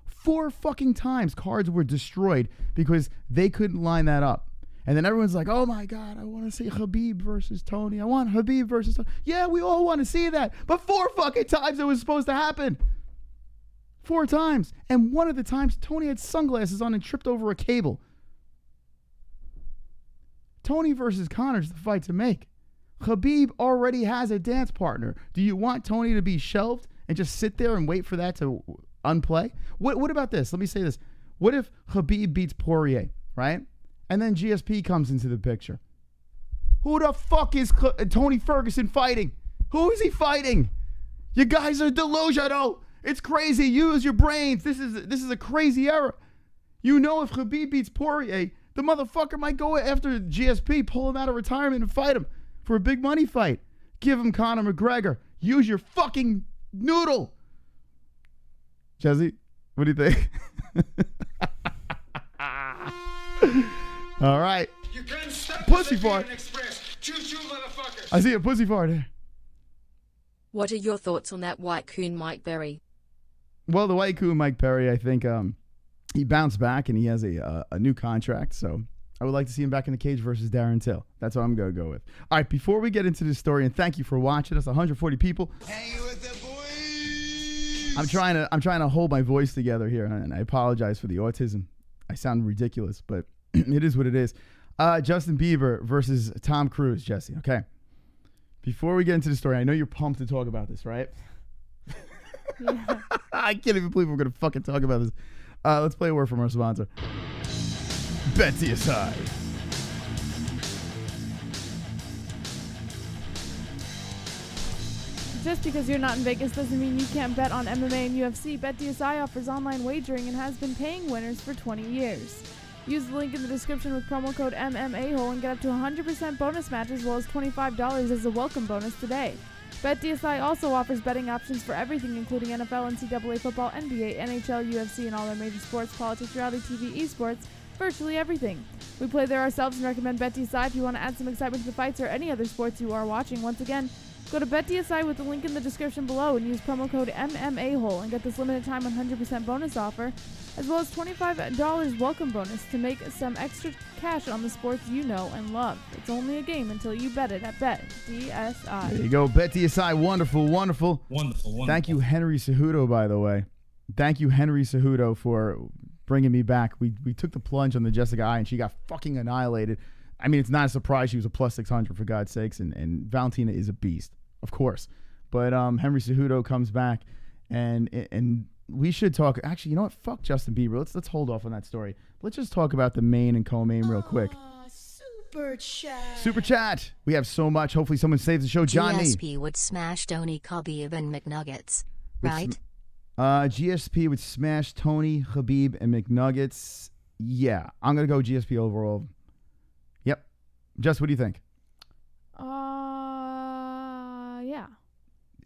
4 fucking times cards were destroyed because they couldn't line that up. And then everyone's like, oh my God, I want to see Khabib versus Tony. I want Khabib versus Tony. Yeah, we all want to see that. But 4 fucking times it was supposed to happen. 4 times. And one of the times, Tony had sunglasses on and tripped over a cable. Tony versus Conor is the fight to make. Khabib already has a dance partner. Do you want Tony to be shelved and just sit there and wait for that to unplay? What about this? Let me say this. What if Khabib beats Poirier, right? And then GSP comes into the picture. Who the fuck is Tony Ferguson fighting? Who is he fighting? You guys are delusional. It's crazy. Use your brains. This is a crazy era. You know if Khabib beats Poirier, the motherfucker might go after GSP, pull him out of retirement and fight him for a big money fight. Give him Conor McGregor. Use your fucking noodle. Jesse, what do you think? All right. You can't stop Pussy the fart. Express. Choo-choo, motherfuckers. I see a pussy fart here. What are your thoughts on that white coon Mike Berry? Well, the white coon Mike Perry, I think he bounced back and he has a new contract. So I would like to see him back in the cage versus Darren Till. That's what I'm going to go with. All right, before we get into this story, and thank you for watching us, 140 people. Hang with the boys. I'm trying to hold my voice together here, and I apologize for the autism. I sound ridiculous, but it is what it is. Justin Bieber versus Tom Cruise, Jesse. Okay. Before we get into the story, I know you're pumped to talk about this, right? Yeah. I can't even believe we're going to fucking talk about this. Let's play a word from our sponsor. BetDSI. Just because you're not in Vegas doesn't mean you can't bet on MMA and UFC. BetDSI offers online wagering and has been paying winners for 20 years. Use the link in the description with promo code MMAHOLE and get up to 100% bonus match as well as $25 as a welcome bonus today. BetDSI also offers betting options for everything including NFL, NCAA football, NBA, NHL, UFC, and all their major sports, politics, reality TV, esports, virtually everything. We play there ourselves and recommend BetDSI if you want to add some excitement to the fights or any other sports you are watching. Once again, go to BetDSI with the link in the description below and use promo code MMAHOLE and get this limited time 100% bonus offer, as well as $25 welcome bonus to make some extra cash on the sports you know and love. It's only a game until you bet it at BetDSI. There you go, BetDSI. Wonderful, wonderful. Wonderful. Thank you, Henry Cejudo, by the way. Thank you, Henry Cejudo, for bringing me back. We took the plunge on the Jessica I, and she got fucking annihilated. I mean, it's not a surprise she was a plus 600, for God's sakes, and Valentina is a beast, of course. But Henry Cejudo comes back, and we should talk. Actually, you know what? Fuck Justin Bieber. Let's hold off on that story. Let's just talk about the main and co-main real quick. Super chat. Super chat. We have so much. Hopefully someone saves the show. Johnny. GSP would smash Tony, Khabib, and McNuggets, right? GSP would smash Tony, Khabib, and McNuggets. Yeah, I'm going to go GSP overall. Yep. Jess, what do you think? Yeah.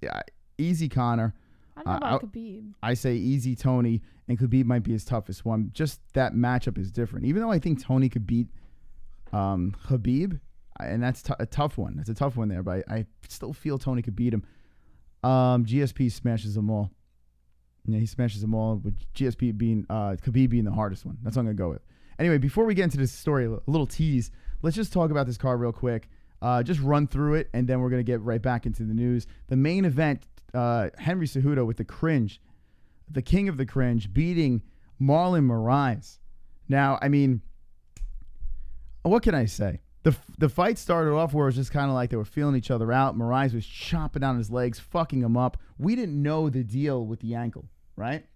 Yeah, easy Conor. I don't know about Khabib. I say easy Tony, and Khabib might be his toughest one. Just that matchup is different. Even though I think Tony could beat Khabib, and that's a tough one. That's a tough one there, but I still feel Tony could beat him. GSP smashes them all. Yeah, he smashes them all, with GSP being Khabib being the hardest one. That's what I'm going to go with. Anyway, before we get into this story, a little tease. Let's just talk about this card real quick. Just run through it, and then we're going to get right back into the news. The main event, Henry Cejudo with the cringe, the king of the cringe, beating Marlon Moraes. Now, I mean, what can I say? The fight started off where it was just kind of like they were feeling each other out. Moraes was chopping down his legs, fucking him up. We didn't know the deal with the ankle, right?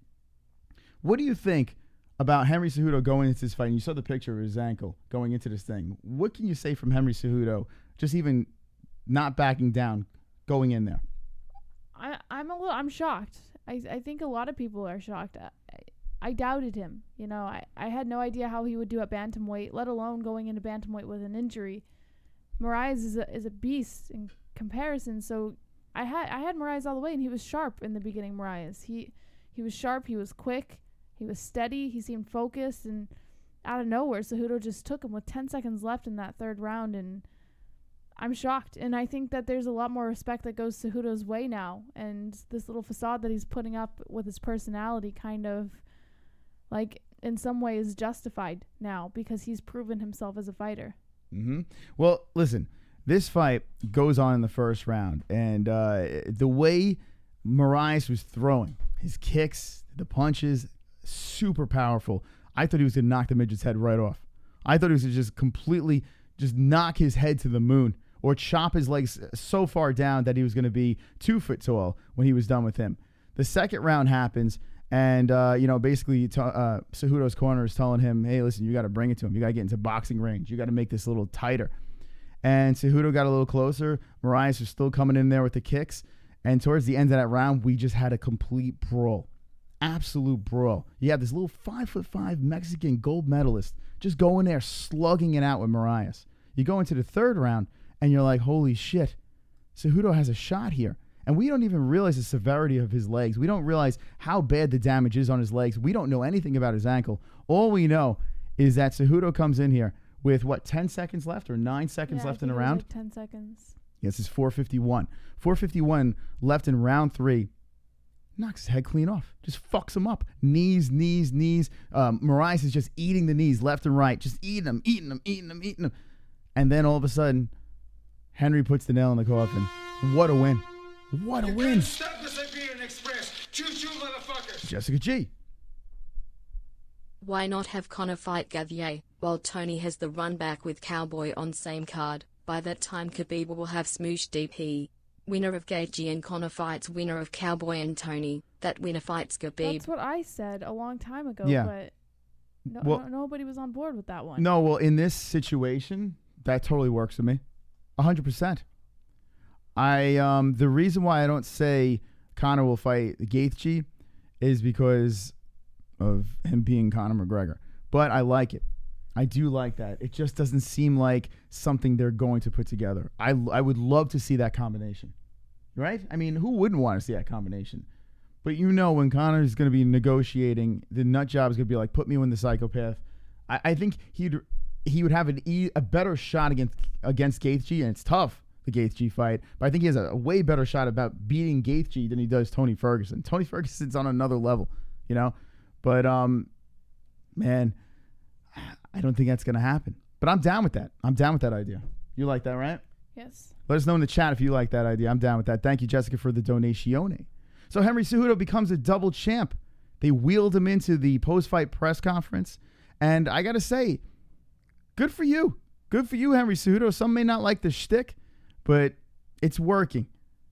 What do you think about Henry Cejudo going into this fight? And you saw the picture of his ankle going into this thing. What can you say from Henry Cejudo, just even not backing down, going in there? I'm shocked. I think a lot of people are shocked. I doubted him. You know, I had no idea how he would do at bantamweight, let alone going into bantamweight with an injury. Moraes is a beast in comparison. So I had Moraes all the way, and he was sharp in the beginning. Moraes, he was sharp. He was quick. He was steady. He seemed focused, and out of nowhere, Cejudo just took him with 10 seconds left in that third round, and I'm shocked. And I think that there's a lot more respect that goes Cejudo's way now, and this little facade that he's putting up with his personality kind of, like, in some ways justified now because he's proven himself as a fighter. Mm-hmm. Well, listen, this fight goes on in the first round, and the way Moraes was throwing, his kicks, the punches, super powerful. I thought he was going to knock the midget's head right off. I thought he was going to just completely just knock his head to the moon or chop his legs so far down that he was going to be 2 foot tall when he was done with him. The second round happens, and, basically Cejudo's corner is telling him, hey, listen, you got to bring it to him. You got to get into boxing range. You got to make this a little tighter. And Cejudo got a little closer. Moraes was still coming in there with the kicks. And towards the end of that round, we just had a complete brawl. Absolute brawl. You have this little 5'5" Mexican gold medalist just going there, slugging it out with Moraes. You go into the third round, and you're like, holy shit, Cejudo has a shot here. And we don't even realize the severity of his legs. We don't realize how bad the damage is on his legs. We don't know anything about his ankle. All we know is that Cejudo comes in here with, 10 seconds left or 9 seconds left in the round? Like 10 seconds. Yes, it's 4:51. 4:51 left in round 3. Knocks his head clean off. Just fucks him up. Knees. Moraes is just eating the knees left and right. Just eating them. And then all of a sudden, Henry puts the nail in the coffin. What a win. What a win. Stop the Siberian Express. Choo-choo, motherfuckers. Jessica G. Why not have Conor fight Gauthier, while Tony has the run back with Cowboy on same card? By that time Khabib will have smooshed DP. Winner of Gaethje and Conor fights winner of Cowboy and Tony. That winner fights Khabib. That's what I said a long time ago, Yeah. but nobody was on board with that one. No, well, in this situation, that totally works for me. 100%. The reason why I don't say Conor will fight Gaethje is because of him being Conor McGregor. But I like it. I do like that. It just doesn't seem like something they're going to put together. I would love to see that combination. Right? I mean, who wouldn't want to see that combination? But when Conor is going to be negotiating, the nut job is going to be like, put me in the psychopath. I think he would have a better shot against Gaethje, and it's tough, the Gaethje fight. But I think he has a way better shot about beating Gaethje than he does Tony Ferguson. Tony Ferguson's on another level, But, man, I don't think that's going to happen. But I'm down with that. I'm down with that idea. You like that, right? Yes. Let us know in the chat if you like that idea. I'm down with that. Thank you, Jessica, for the donation. So Henry Cejudo becomes a double champ. They wheeled him into the post-fight press conference. And I got to say, good for you. Good for you, Henry Cejudo. Some may not like the shtick, but it's working.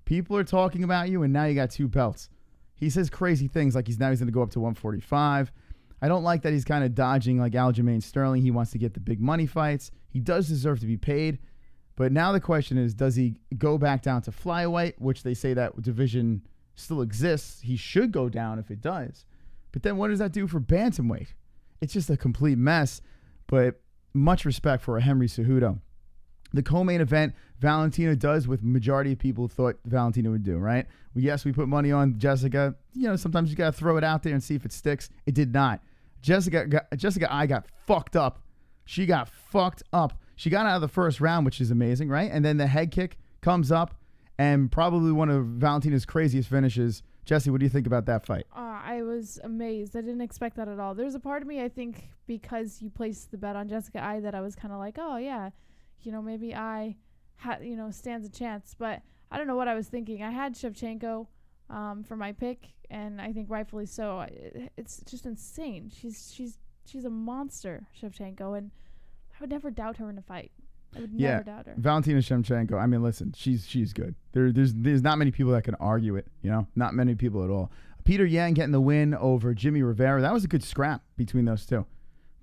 People are talking about you, and now you got 2 belts. He says crazy things like he's going to go up to 145. I don't like that he's kind of dodging like Aljamain Sterling. He wants to get the big money fights. He does deserve to be paid. But now the question is, does he go back down to flyweight, which they say that division still exists. He should go down if it does. But then what does that do for bantamweight? It's just a complete mess. But much respect for a Henry Cejudo. The co-main event, Valentina does what majority of people thought Valentina would do, right? Well, yes, we put money on Jessica. Sometimes you got to throw it out there and see if it sticks. It did not. Jessica I got fucked up. She got fucked up. She got out of the first round, which is amazing, right? And then the head kick comes up, and probably one of Valentina's craziest finishes. Jesse, what do you think about that fight? I was amazed. I didn't expect that at all. There's a part of me, I think, because you placed the bet on Jessica I, that I was kind of like, oh, yeah, maybe I stands a chance. But I don't know what I was thinking. I had Shevchenko for my pick, and I think rightfully so. It's just insane. She's a monster, Shevchenko, and I would never doubt her in a fight. I would never doubt her. Valentina Shevchenko, I mean, listen, she's good. There's not many people that can argue it, not many people at all. Petr Yan getting the win over Jimmie Rivera. That was a good scrap between those two.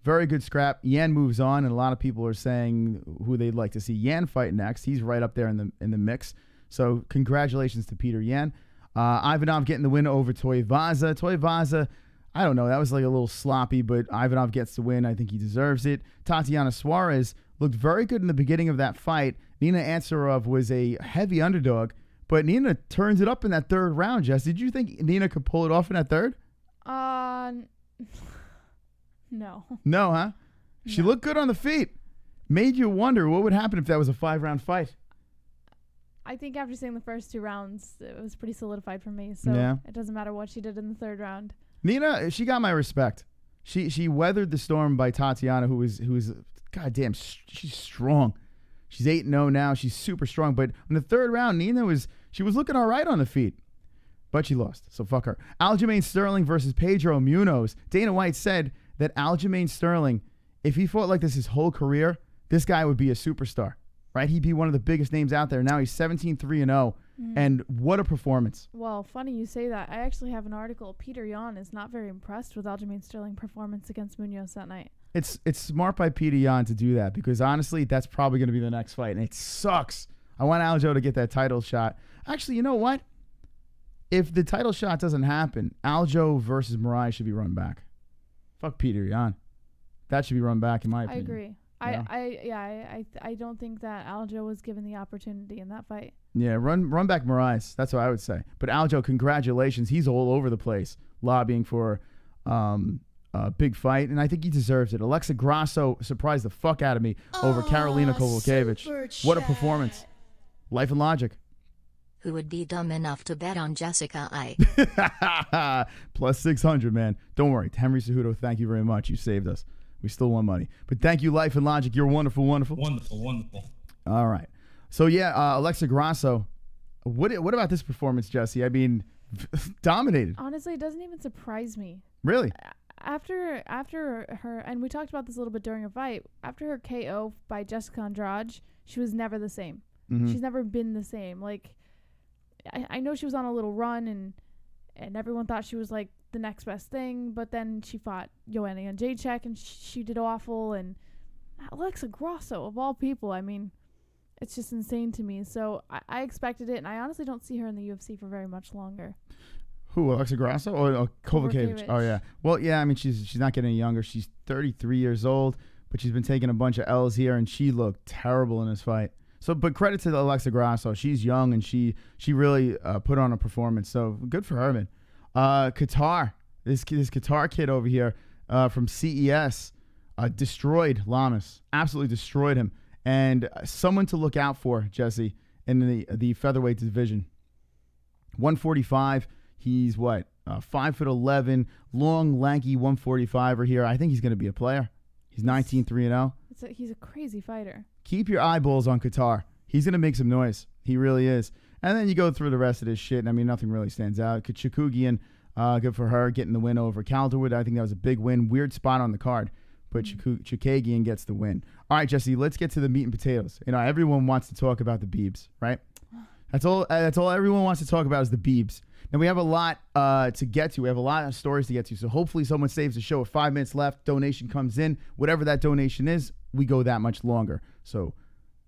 Very good scrap. Yan moves on, and a lot of people are saying who they'd like to see Yan fight next. He's right up there in the mix. So congratulations to Petr Yan. Ivanov getting the win over Tuivasa. Tuivasa, I don't know. That was like a little sloppy, but Ivanov gets the win. I think he deserves it. Tatiana Suarez looked very good in the beginning of that fight. Nina Ansaroff was a heavy underdog, but Nina turns it up in that third round, Jess. Did you think Nina could pull it off in that third? No. No, huh? She looked good on the feet. Made you wonder what would happen if that was a 5-round fight. I think after seeing the first 2 rounds, it was pretty solidified for me. So It doesn't matter what she did in the third round. Nina, she got my respect. She weathered the storm by Tatiana, who was goddamn, she's strong. She's 8-0 now. She's super strong. But in the third round, Nina was looking all right on the feet. But she lost, so fuck her. Aljamain Sterling versus Pedro Munhoz. Dana White said that Aljamain Sterling, if he fought like this his whole career, this guy would be a superstar, right? He'd be one of the biggest names out there. Now he's 17-3-0, and what a performance. Well, funny you say that. I actually have an article. Peter Yan is not very impressed with Aljamain Sterling's performance against Munhoz that night. It's smart by Peter Yan to do that because, honestly, that's probably going to be the next fight, and it sucks. I want Aljo to get that title shot. Actually, you know what? If the title shot doesn't happen, Aljo versus Moraes should be run back. Fuck Peter Yan. That should be run back, in my opinion. I agree. Yeah. I don't think that Aljo was given the opportunity in that fight. Yeah, run back Moraes. That's what I would say. But Aljo, congratulations. He's all over the place lobbying for a big fight, and I think he deserves it. Alexa Grasso surprised the fuck out of me over Karolina Kowalkiewicz. What a performance. Life and logic. Who would be dumb enough to bet on Jessica Plus 600, man. Don't worry. Henry Cejudo, thank you very much. You saved us. We still won money. But thank you, Life and Logic. You're wonderful, wonderful. Wonderful. All right. So, yeah, Alexa Grasso. What about this performance, Jesse? I mean, dominated. Honestly, it doesn't even surprise me. Really? After her, and we talked about this a little bit during her fight, after her KO by Jessica Andrade, she was never the same. Mm-hmm. She's never been the same. Like, I know she was on a little run, and everyone thought she was, like, the next best thing, but then she fought Joanna Jędrzejczyk, and she did awful, and Alexa Grasso, of all people, I mean, it's just insane to me. So I expected it, and I honestly don't see her in the UFC for very much longer. Who, Alexa Grasso or Kowalkiewicz? Oh, yeah. Well, yeah, I mean, she's not getting any younger. She's 33 years old, but she's been taking a bunch of L's here, and she looked terrible in this fight. So, but credit to Alexa Grasso. She's young, and she really put on a performance. So, good for her, man. Qatar, this Qatar kid over here from CES destroyed Lamas. Absolutely destroyed him. And someone to look out for, Jesse, in the featherweight division. 145. He's what? 5'11", long, lanky 145er here. I think he's going to be a player. He's 19-3-0. He's a crazy fighter. Keep your eyeballs on Qatar. He's going to make some noise. He really is. And then you go through the rest of this shit, and I mean, nothing really stands out. Chukugian, good for her, getting the win over Calderwood. I think that was a big win. Weird spot on the card, but Chukagian gets the win. All right, Jesse, let's get to the meat and potatoes. You know, everyone wants to talk about the Biebs, right? That's all everyone wants to talk about is the Biebs. Now, we have a lot to get to. We have a lot of stories to get to. So hopefully someone saves the show with 5 minutes left. Donation comes in. Whatever that donation is, we go that much longer. So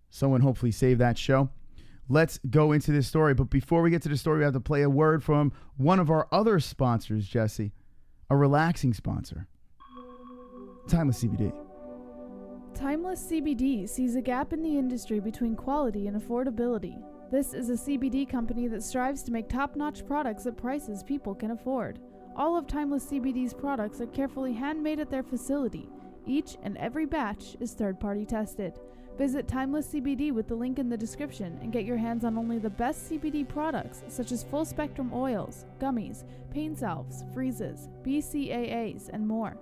someone hopefully save that show. Let's go into this story. But before we get to the story, we have to play a word from one of our other sponsors, Jesse. A relaxing sponsor. Timeless CBD. Timeless CBD sees a gap in the industry between quality and affordability. This is a CBD company that strives to make top-notch products at prices people can afford. All of Timeless CBD's products are carefully handmade at their facility. Each and every batch is third-party tested. Visit Timeless CBD with the link in the description and get your hands on only the best CBD products such as full-spectrum oils, gummies, pain salves, freezes, BCAAs, and more.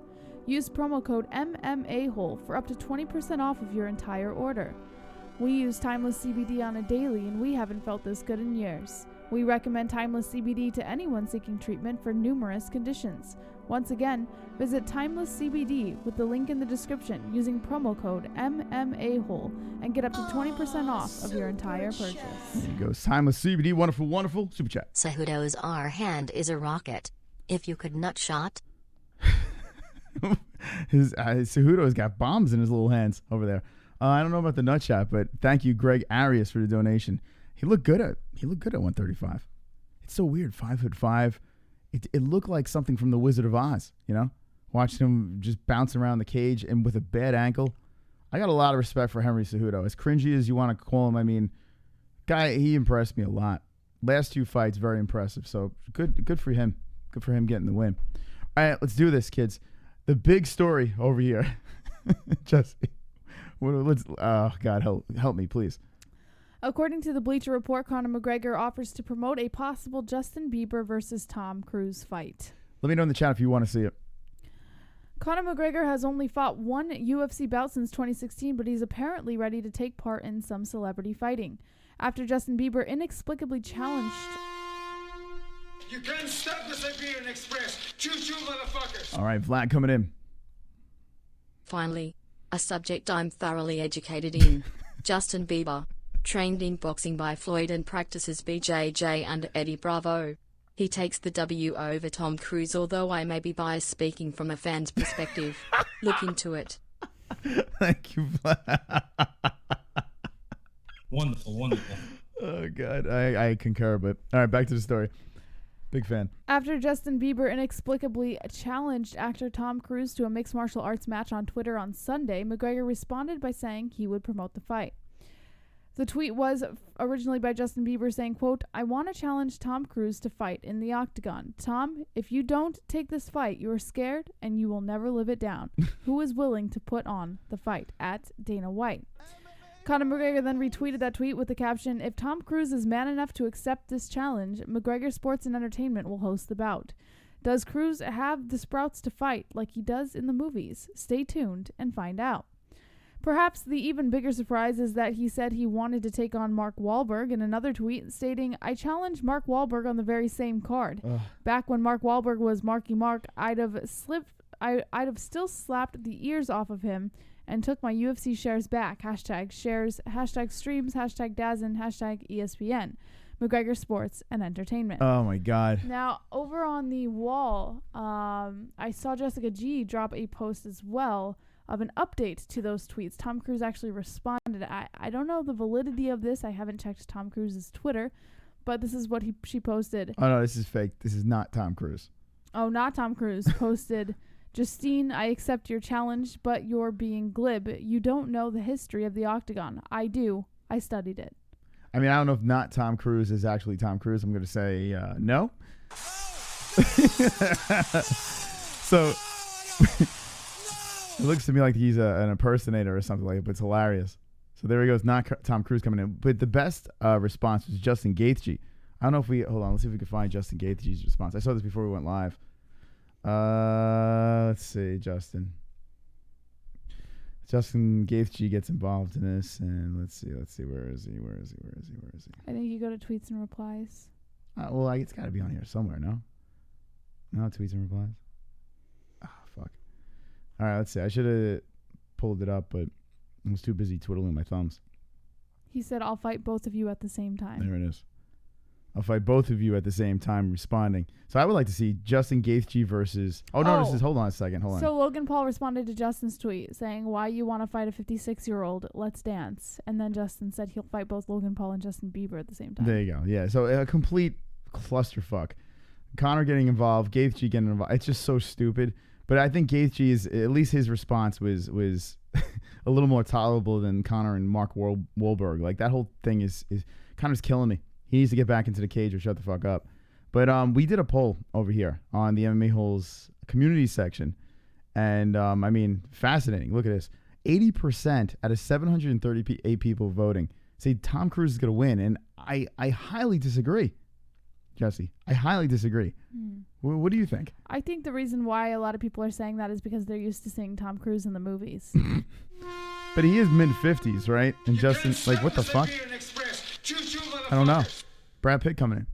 Use promo code MMAHOLE for up to 20% off of your entire order. We use Timeless CBD on a daily, and we haven't felt this good in years. We recommend Timeless CBD to anyone seeking treatment for numerous conditions. Once again, visit Timeless CBD with the link in the description using promo code MMAHOLE and get up to 20% off of your entire purchase. There you go. Timeless CBD. Wonderful, wonderful. Super chat. Cejudo's R hand is a rocket. If you could nut shot. Cejudo's got bombs in his little hands over there. I don't know about the nut shot, but thank you, Greg Arias, for the donation. He looked good at 135. It's so weird, 5'5". It looked like something from The Wizard of Oz, you know? Watching him just bounce around the cage and with a bad ankle. I got a lot of respect for Henry Cejudo. As cringy as you want to call him, I mean, he impressed me a lot. Last 2 fights, very impressive. So good for him. Good for him getting the win. All right, let's do this, kids. The big story over here. Jesse. Oh, God, help me, please. According to the Bleacher Report, Conor McGregor offers to promote a possible Justin Bieber versus Tom Cruise fight. Let me know in the chat if you want to see it. Conor McGregor has only fought one UFC bout since 2016, but he's apparently ready to take part in some celebrity fighting. After Justin Bieber inexplicably challenged You can't stop the Siberian Express. Choo-choo, motherfuckers. All right, Vlad coming in. Finally, a subject I'm thoroughly educated in. Justin Bieber. Trained in boxing by Floyd and practices BJJ under Eddie Bravo. He takes the W over Tom Cruise, although I may be biased speaking from a fan's perspective. Look into it. Thank you, Vlad. Wonderful. Oh, God. I concur, but all right, back to the story. Big fan. After Justin Bieber inexplicably challenged actor Tom Cruise to a mixed martial arts match on Twitter on Sunday, Mcgregor responded by saying he would promote the fight. The tweet was originally by Justin Bieber saying, quote, "I want to challenge Tom Cruise to fight in the octagon. Tom, if you don't take this fight, you are scared and you will never live it down. Who is willing to put on the fight?" At Dana White. Conor McGregor then retweeted that tweet with the caption, "If Tom Cruise is man enough to accept this challenge, McGregor Sports and Entertainment will host the bout. Does Cruise have the sprouts to fight like he does in the movies? Stay tuned and find out." Perhaps the even bigger surprise is that he said he wanted to take on Mark Wahlberg in another tweet, stating, "I challenged Mark Wahlberg on the very same card. Back when Mark Wahlberg was Marky Mark, I'd have still slapped the ears off of him and took my UFC shares back. Hashtag shares, hashtag streams, hashtag Dazen, hashtag ESPN. McGregor Sports and Entertainment." Oh, my God. Now, over on the wall, I saw Jessica G drop a post as well of an update to those tweets. Tom Cruise actually responded. I don't know the validity of this. I haven't checked Tom Cruise's Twitter, but this is what she posted. Oh, no, this is fake. This is not Tom Cruise. Oh, not Tom Cruise. Posted, "Justine, I accept your challenge, but you're being glib. You don't know the history of the octagon. I do. I studied it." I mean, I don't know if not Tom Cruise is actually Tom Cruise. I'm going to say no. So it looks to me like he's an impersonator or something like that, but it's hilarious. So there he goes, not Tom Cruise coming in. But the best response was Justin Gaethje. I don't know if hold on, let's see if we can find Justin Gaethje's response. I saw this before we went live. Let's see, Justin Gaethje gets involved in this, and let's see, where is he? I think you go to tweets and replies. Well, it's got to be on here somewhere, no? No, tweets and replies. Fuck. All right, let's see. I should have pulled it up, but I was too busy twiddling my thumbs. He said, "I'll fight both of you at the same time." There it is. I'll fight both of you at the same time responding. So I would like to see Justin Gaethje versus... hold on a second. Hold on. So Logan Paul responded to Justin's tweet saying, "Why you want to fight a 56-year-old? Let's dance." And then Justin said he'll fight both Logan Paul and Justin Bieber at the same time. There you go. Yeah, so a complete clusterfuck. Conor getting involved, Gaethje getting involved. It's just so stupid. But I think Gaethje's, at least his response was a little more tolerable than Conor and Mark Wahlberg. Like, that whole thing is Conor's killing me. He needs to get back into the cage or shut the fuck up. But we did a poll over here on the MMA Holes community section. And, I mean, fascinating. Look at this. 80% out of 738 people voting say Tom Cruise is going to win. And I highly disagree, Jesse. I highly disagree. What do you think? I think the reason why a lot of people are saying that is because they're used to seeing Tom Cruise in the movies. But he is mid-50s, right? And Justin, like, what the fuck? I don't know. Brad Pitt coming in.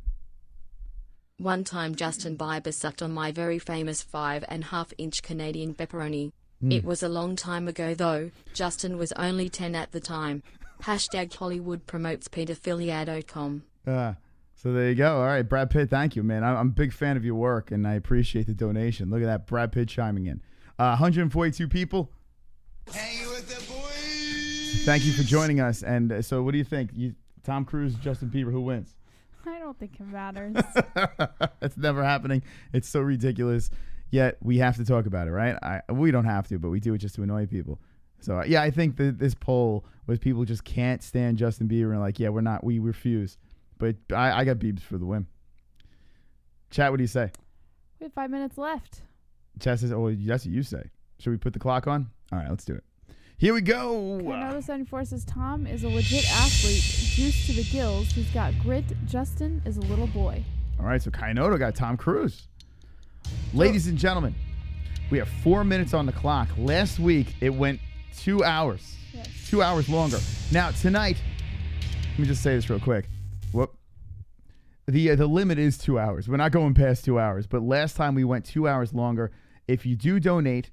One time Justin Bieber sucked on my very famous 5.5-inch Canadian pepperoni. It was a long time ago though. Justin was only 10 at the time. Hashtag Hollywood promotes pedophilia.com. So there you go. All right, Brad Pitt, thank you, man. I'm a big fan of your work, and I appreciate the donation. Look at that, Brad Pitt chiming in. 142 people. Hanging with the boys. Thank you for joining us. And so what do you think? Tom Cruise, Justin Bieber, who wins? I don't think it matters. That's never happening. It's so ridiculous. Yet we have to talk about it, right? We don't have to, but we do it just to annoy people. So, yeah, I think that this poll was people just can't stand Justin Bieber and like, yeah, we refuse. But I got Biebs for the win. Chat, what do you say? We have 5 minutes left. Chat says, oh, that's what you say. Should we put the clock on? All right, let's do it. Here we go. Canelo 74 says, Tom is a legit athlete, juiced to the gills. He's got grit. Justin is a little boy. All right, so Kainoto got Tom Cruise. Ladies and gentlemen, we have 4 minutes on the clock. Last week, it went 2 hours. Yes. 2 hours longer. Now, tonight, let me just say this real quick. Whoop. the limit is 2 hours. We're not going past 2 hours. But last time we went 2 hours longer. If you do donate,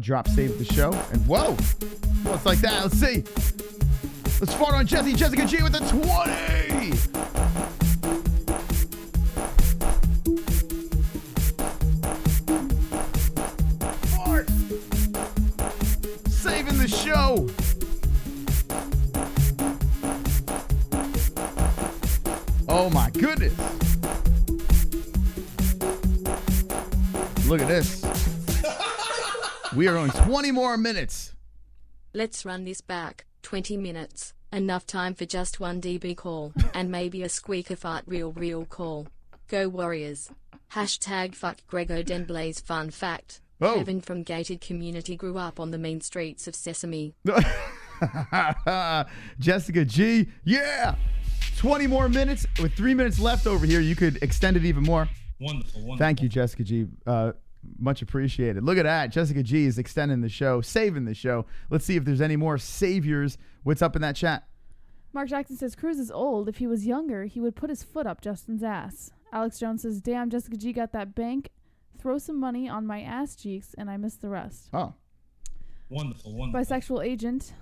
drop save the show. And whoa, it's like that. Let's see. Let's fart on Jesse. Jessica G with the 20. Fart. Saving the show. Oh my goodness. Look at this. We are going 20 more minutes. Let's run this back. 20 minutes. Enough time for just one DB call, and maybe a squeaker fart real call. Go Warriors. Hashtag fuck Grego Den Blaze. Fun fact. Oh. Kevin from gated community grew up on the main streets of Sesame. Jessica G. Yeah. 20 more minutes. With 3 minutes left over here, you could extend it even more. Wonderful. Thank you, Jessica G. Much appreciated. Look at that. Jessica G is extending the show, saving the show. Let's see if there's any more saviors. What's up in that chat? Mark Jackson says, Cruz is old. If he was younger, he would put his foot up Justin's ass. Alex Jones says, damn, Jessica G got that bank. Throw some money on my ass cheeks, and I missed the rest. Oh. Wonderful. Bisexual agent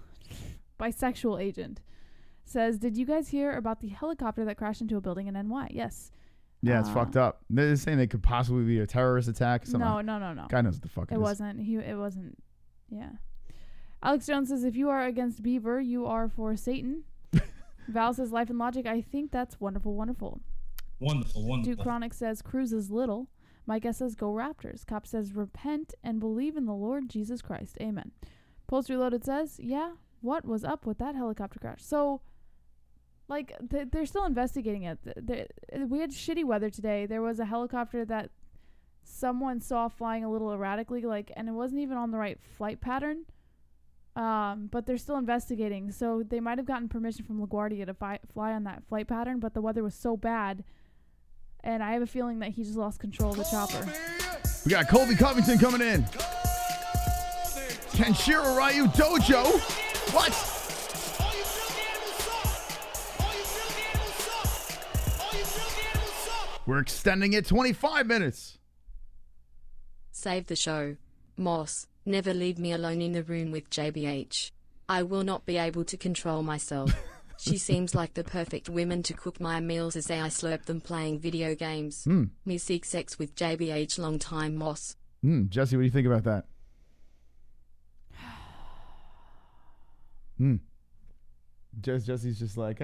says, did you guys hear about the helicopter that crashed into a building in NY? Yes. Yeah, it's fucked up. They're saying they could possibly be a terrorist attack. No. God knows what the fuck it is. It wasn't. Yeah. Alex Jones says, if you are against Bieber, you are for Satan. Val says, life and logic. I think that's wonderful. Wonderful. Duke Chronic says, Cruz is little. Micah says, go Raptors. Cop says, repent and believe in the Lord Jesus Christ. Amen. Post Reloaded says, yeah, what was up with that helicopter crash? So, like, they're still investigating it. We had shitty weather today. There was a helicopter that someone saw flying a little erratically, and it wasn't even on the right flight pattern. But they're still investigating. So they might have gotten permission from LaGuardia to fly on that flight pattern, but the weather was so bad. And I have a feeling that he just lost control of the chopper. We got Colby Covington coming in. Kenshiro Ryu Dojo. What? We're extending it 25 minutes. Save the show. Moss, never leave me alone in the room with JBH. I will not be able to control myself. She seems like the perfect woman to cook my meals as I slurp them playing video games. Me seek sex with JBH long time Moss. Jesse, what do you think about that? Jesse's just like,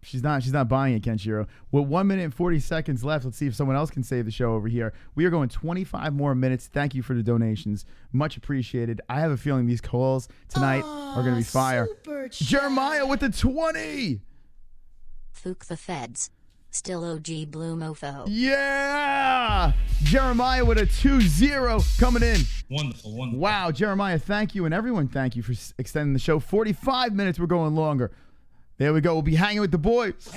She's not buying it, Kenshiro. With 1 minute and 40 seconds left, let's see if someone else can save the show over here. We are going 25 more minutes. Thank you for the donations. Much appreciated. I have a feeling these calls tonight are going to be fire. Jeremiah with the 20. Fook the feds. Still OG Blue Mofo. Yeah! Jeremiah with a 2-0 coming in. Wonderful. Wow, Jeremiah, thank you. And everyone, thank you for extending the show. 45 minutes, we're going longer. There we go. We'll be hanging with the boys.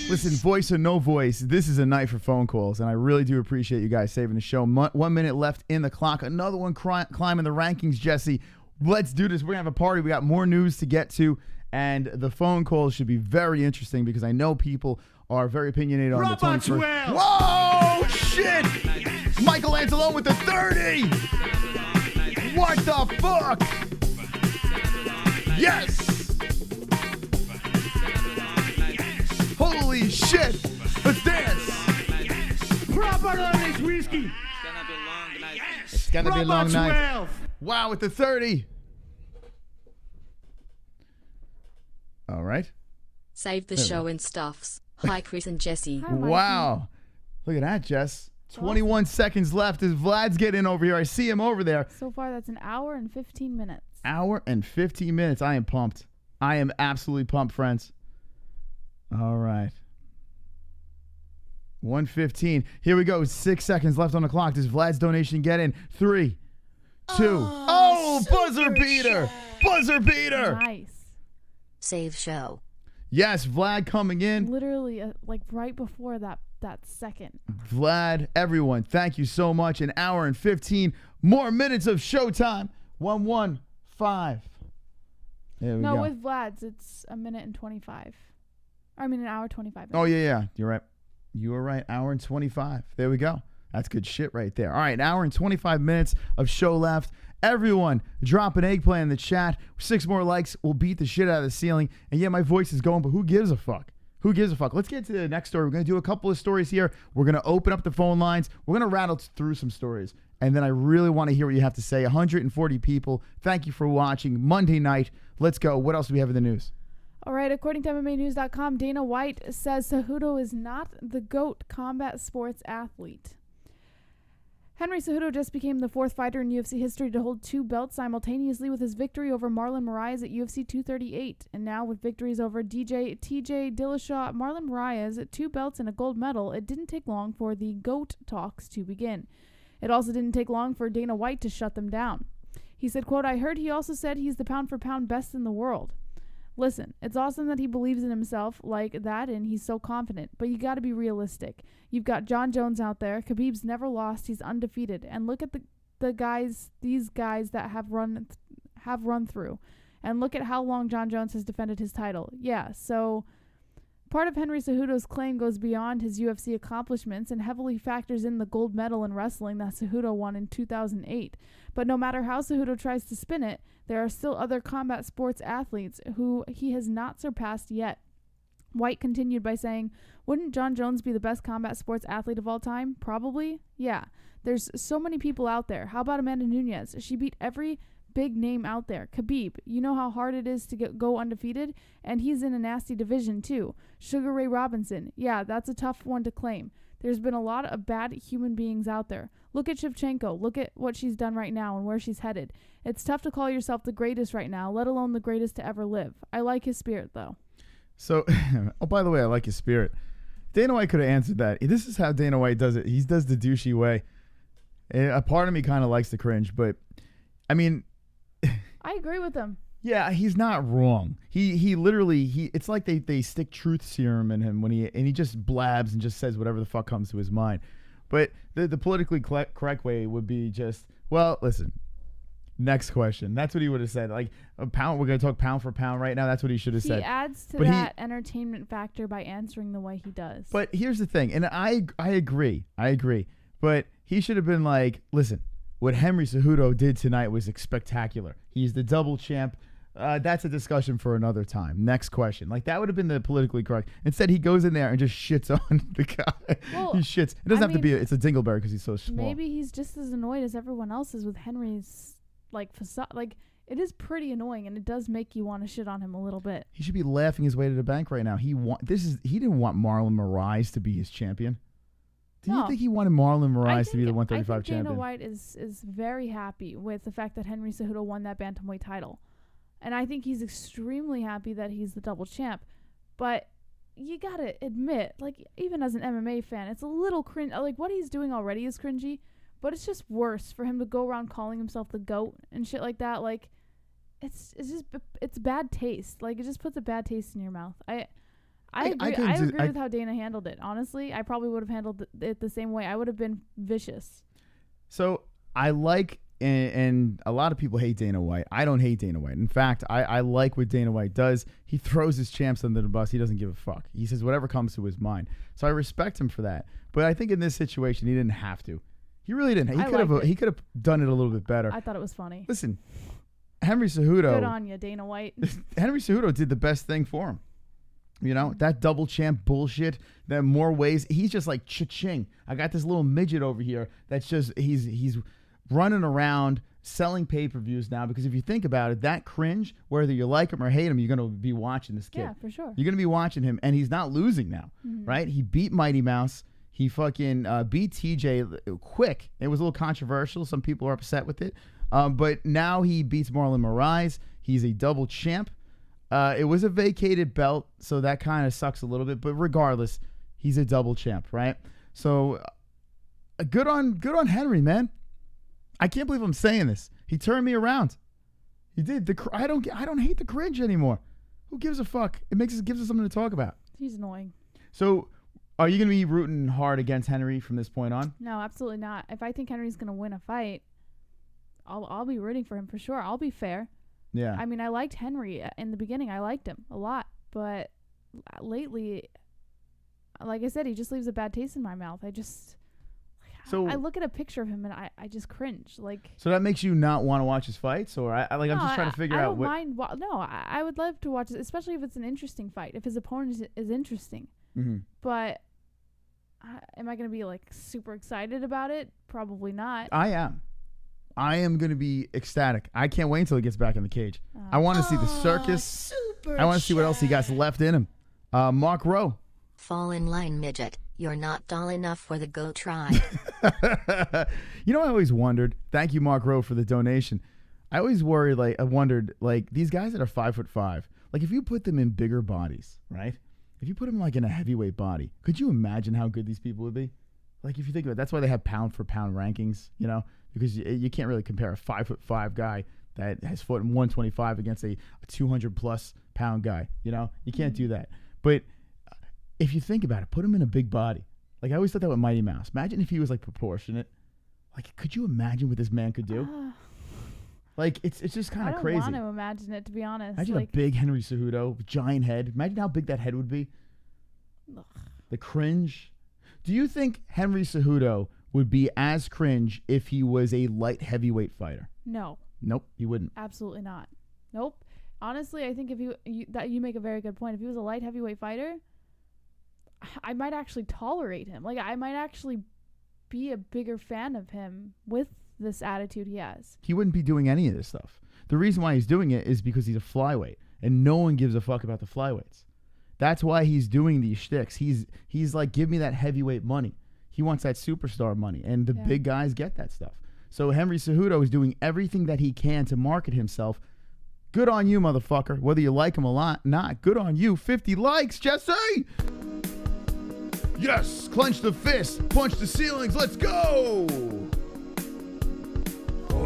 Listen, voice or no voice, this is a night for phone calls, and I really do appreciate you guys saving the show. 1 minute left in the clock. Another one climbing the rankings, Jesse. Let's do this. We're going to have a party. We got more news to get to, and the phone calls should be very interesting because I know people are very opinionated on the 21st. Whoa, shit! Michael Anzalone with the 30! What the fuck? Yes! Holy shit! Let's dance! Proper on this whiskey. It's gonna be a long night. 12. Wow, with the 30. All right. Save the show and stuffs. Hi, Chris and Jesse. Hi, Mikey. Wow. Look at that, Jess. 21 seconds left as Vlad's getting over here. I see him over there. So far, that's an hour and 15 minutes. Hour and 15 minutes. I am pumped. I am absolutely pumped, friends. All right. 1:15. Here we go. 6 seconds left on the clock. Does Vlad's donation get in? 3, 2. Oh, buzzer beater. Buzzer beater. Nice. Save show. Yes, Vlad coming in. Literally, right before that second. Vlad, everyone, thank you so much. An hour and 15 more minutes of showtime. 1:15. There we No, go. with Vlad's, it's 1 minute and 25. I mean, an hour 25 minutes. Oh, yeah. You're right. You were right. Hour and 25. There we go. That's good shit right there. All right, an hour and 25 minutes of show left. Everyone, drop an eggplant in the chat. 6 more likes will beat the shit out of the ceiling. And yeah, my voice is going, but who gives a fuck? Who gives a fuck? Let's get to the next story. We're going to do a couple of stories here. We're going to open up the phone lines. We're going to rattle through some stories. And then I really want to hear what you have to say. 140 people. Thank you for watching. Monday night. Let's go. What else do we have in the news? All right, according to MMAnews.com, Dana White says Cejudo is not the GOAT combat sports athlete. Henry Cejudo just became the 4th fighter in UFC history to hold 2 belts simultaneously with his victory over Marlon Moraes at UFC 238. And now with victories over TJ Dillashaw, Marlon Moraes, 2 belts and a gold medal, it didn't take long for the GOAT talks to begin. It also didn't take long for Dana White to shut them down. He said, quote, "I heard he also said he's the pound-for-pound best in the world. Listen, it's awesome that he believes in himself like that and he's so confident, but you got to be realistic. You've got John Jones out there. Khabib's never lost. He's undefeated. And look at these guys that have run through. And look at how long John Jones has defended his title. Yeah, so part of Henry Cejudo's claim goes beyond his UFC accomplishments and heavily factors in the gold medal in wrestling that Cejudo won in 2008. But no matter how Cejudo tries to spin it, there are still other combat sports athletes who he has not surpassed yet." White continued by saying, "Wouldn't John Jones be the best combat sports athlete of all time? Probably. Yeah. There's so many people out there. How about Amanda Nunes? She beat every big name out there. Khabib, you know how hard it is to go undefeated? And he's in a nasty division too. Sugar Ray Robinson. Yeah, that's a tough one to claim. There's been a lot of bad human beings out there. Look at Shevchenko. Look at what she's done right now and where she's headed. It's tough to call yourself the greatest right now, let alone the greatest to ever live. I like his spirit, though." So, oh, by the way, I like his spirit. Dana White could have answered that. This is how Dana White does it. He does the douchey way. A part of me kind of likes the cringe, but, I mean... I agree with him. Yeah, he's not wrong. He literally it's like they stick truth serum in him when he just blabs and just says whatever the fuck comes to his mind. But the politically correct way would be just, well, listen, next question. That's what he would have said. Like a pound, we're gonna talk pound for pound right now. That's what he should have said. He adds to that entertainment factor by answering the way he does. But here's the thing, and I agree. But he should have been like, listen, what Henry Cejudo did tonight was spectacular. He's the double champ. That's a discussion for another time. Next question. Like, that would have been the politically correct. Instead, he goes in there and just shits on the guy. Well, he shits. It doesn't have to be, it's a dingleberry because he's so small. Maybe he's just as annoyed as everyone else is with Henry's, facade. Like, it is pretty annoying, and it does make you want to shit on him a little bit. He should be laughing his way to the bank right now. He didn't want Marlon Moraes to be his champion. Do you think he wanted Marlon Moraes to be the 135 champion? Dana White is very happy with the fact that Henry Cejudo won that bantamweight title. And I think he's extremely happy that he's the double champ. But you got to admit, like, even as an MMA fan, it's a little cringe. Like, what he's doing already is cringy. But it's just worse for him to go around calling himself the GOAT and shit like that. Like, it's bad taste. Like, it just puts a bad taste in your mouth. I agree with how Dana handled it. Honestly, I probably would have handled it the same way. I would have been vicious. So I like, and a lot of people hate Dana White. I don't hate Dana White. In fact, I like what Dana White does. He throws his champs under the bus. He doesn't give a fuck. He says whatever comes to his mind. So I respect him for that. But I think in this situation, he didn't have to. He really didn't. He could have done it a little bit better. I thought it was funny. Listen, Henry Cejudo. Good on you, Dana White. Henry Cejudo did the best thing for him. You know, that double champ bullshit, that more ways. He's just like, cha-ching. I got this little midget over here that's just, he's running around selling pay-per-views now, because if you think about it, that cringe, whether you like him or hate him, you're going to be watching this kid. Yeah, for sure. You're going to be watching him, and he's not losing now, right? He beat Mighty Mouse. He fucking beat TJ quick. It was a little controversial. Some people are upset with it. But now he beats Marlon Moraes. He's a double champ. It was a vacated belt, so that kind of sucks a little bit. But regardless, he's a double champ, right? So good on Henry, man. I can't believe I'm saying this. He turned me around. He did. I don't hate the cringe anymore. Who gives a fuck? Gives us something to talk about. He's annoying. So, are you going to be rooting hard against Henry from this point on? No, absolutely not. If I think Henry's going to win a fight, I'll be rooting for him for sure. I'll be fair. Yeah. I mean, I liked Henry in the beginning. I liked him a lot, but lately, like I said, he just leaves a bad taste in my mouth. So I look at a picture of him and I just cringe. Like, so that makes you not want to watch his fights, or I'm just trying to figure I out don't what. mind. I would love to watch it, especially if it's an interesting fight. If his opponent is interesting, but am I going to be like super excited about it? Probably not. I am going to be ecstatic. I can't wait until he gets back in the cage. I want to see the circus. I want to see what else he got left in him. Mark Rowe. Fall in line, midget. You're not tall enough for the go try. I always wondered. Thank you, Mark Rowe, for the donation. I wondered, these guys that are 5'5", like if you put them in bigger bodies, right? If you put them like in a heavyweight body, could you imagine how good these people would be? Like if you think about it, that's why they have pound for pound rankings, because you can't really compare a 5'5" guy that has fought in 125 against a 200+ pound guy. You can't do that. But if you think about it, put him in a big body. Like I always thought that with Mighty Mouse. Imagine if he was like proportionate. Like, could you imagine what this man could do? Like it's just kind of crazy. I don't want to imagine it, to be honest. Imagine a big Henry Cejudo, giant head. Imagine how big that head would be. Ugh. The cringe. Do you think Henry Cejudo would be as cringe if he was a light heavyweight fighter? No. Nope, he wouldn't. Absolutely not. Nope. Honestly, I think if you make a very good point. If he was a light heavyweight fighter, I might actually tolerate him. Like I might actually be a bigger fan of him with this attitude he has. He wouldn't be doing any of this stuff. The reason why he's doing it is because he's a flyweight, and no one gives a fuck about the flyweights. That's why he's doing these shticks. He's like, give me that heavyweight money. He wants that superstar money, and the big guys get that stuff. So Henry Cejudo is doing everything that he can to market himself. Good on you, motherfucker. Whether you like him a lot, not. Good on you. 50 likes, Jesse! Yes! Clench the fist. Punch the ceilings. Let's go!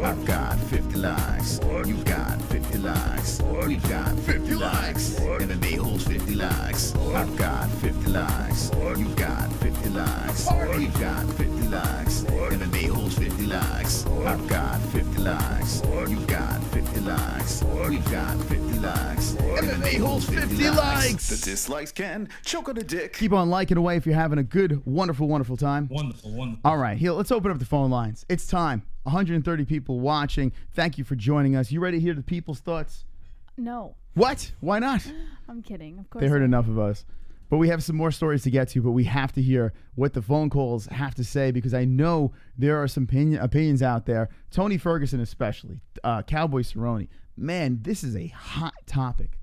I've got 50 likes. You've got 50 likes. We've got 50 likes. MMA holds 50 likes. I've got 50 likes. You've got 50 likes. We've got 50 likes. MMA holds 50 likes. I've got 50 likes. You've got 50 likes. We've got 50 likes. MMA holds 50 likes. The dislikes can choke on a dick. Keep on liking away if you're having a good, wonderful, wonderful time. Wonderful. All right, here, let's open up the phone lines. It's time. 130 people watching. Thank you for joining us. You ready to hear the people's thoughts? No. What? Why not? I'm kidding. Of course. They heard enough of us. But we have some more stories to get to, but we have to hear what the phone calls have to say because I know there are some opinions out there. Tony Ferguson especially. Cowboy Cerrone. Man, this is a hot topic.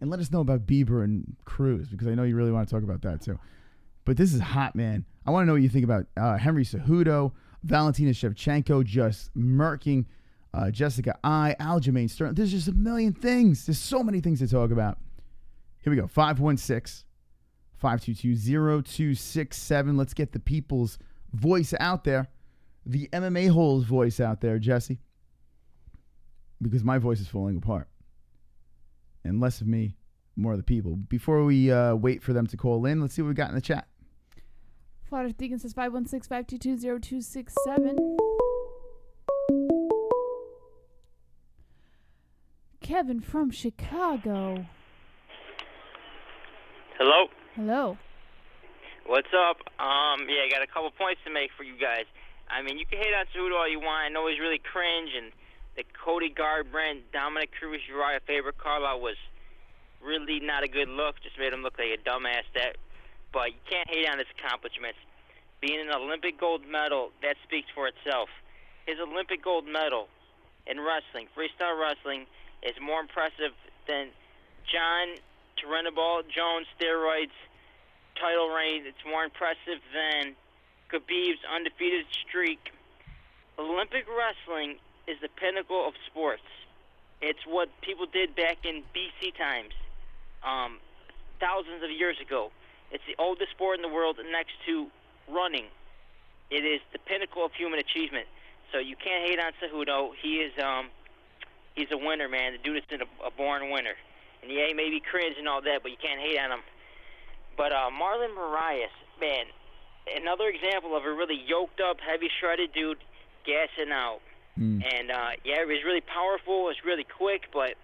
And let us know about Bieber and Cruz because I know you really want to talk about that too. But this is hot, man. I want to know what you think about Henry Cejudo, Valentina Shevchenko just murking Jessica I, Aljamain Sterling. There's just a million things. There's so many things to talk about. Here we go. 516-522-0267. Let's get the people's voice out there. The MMA hole's voice out there, Jesse. Because my voice is falling apart. And less of me, more of the people. Before we wait for them to call in, let's see what we got in the chat. Florida Deacon says 516-522-0267. Kevin from Chicago. Hello? Hello. What's up? I got a couple points to make for you guys. I mean, you can hate on Cejudo all you want. I know he's really cringe, and the Cody Garbrandt, Dominic Cruz, Uriah Faber, Carlisle was really not a good look. Just made him look like a dumbass. But you can't hate on his accomplishments. Being an Olympic gold medal, that speaks for itself. His Olympic gold medal in wrestling, freestyle wrestling, is more impressive than John Turinabol Jones steroids title reign. It's more impressive than Khabib's undefeated streak. Olympic wrestling is the pinnacle of sports. It's what people did back in BC times, thousands of years ago. It's the oldest sport in the world next to running. It is the pinnacle of human achievement. So you can't hate on Cejudo. He's a winner, man. The dude is a born winner. And yeah, he may be cringe and all that, but you can't hate on him. But Marlon Moraes, man, another example of a really yoked up, heavy shredded dude gassing out. And he was really powerful, was really quick, but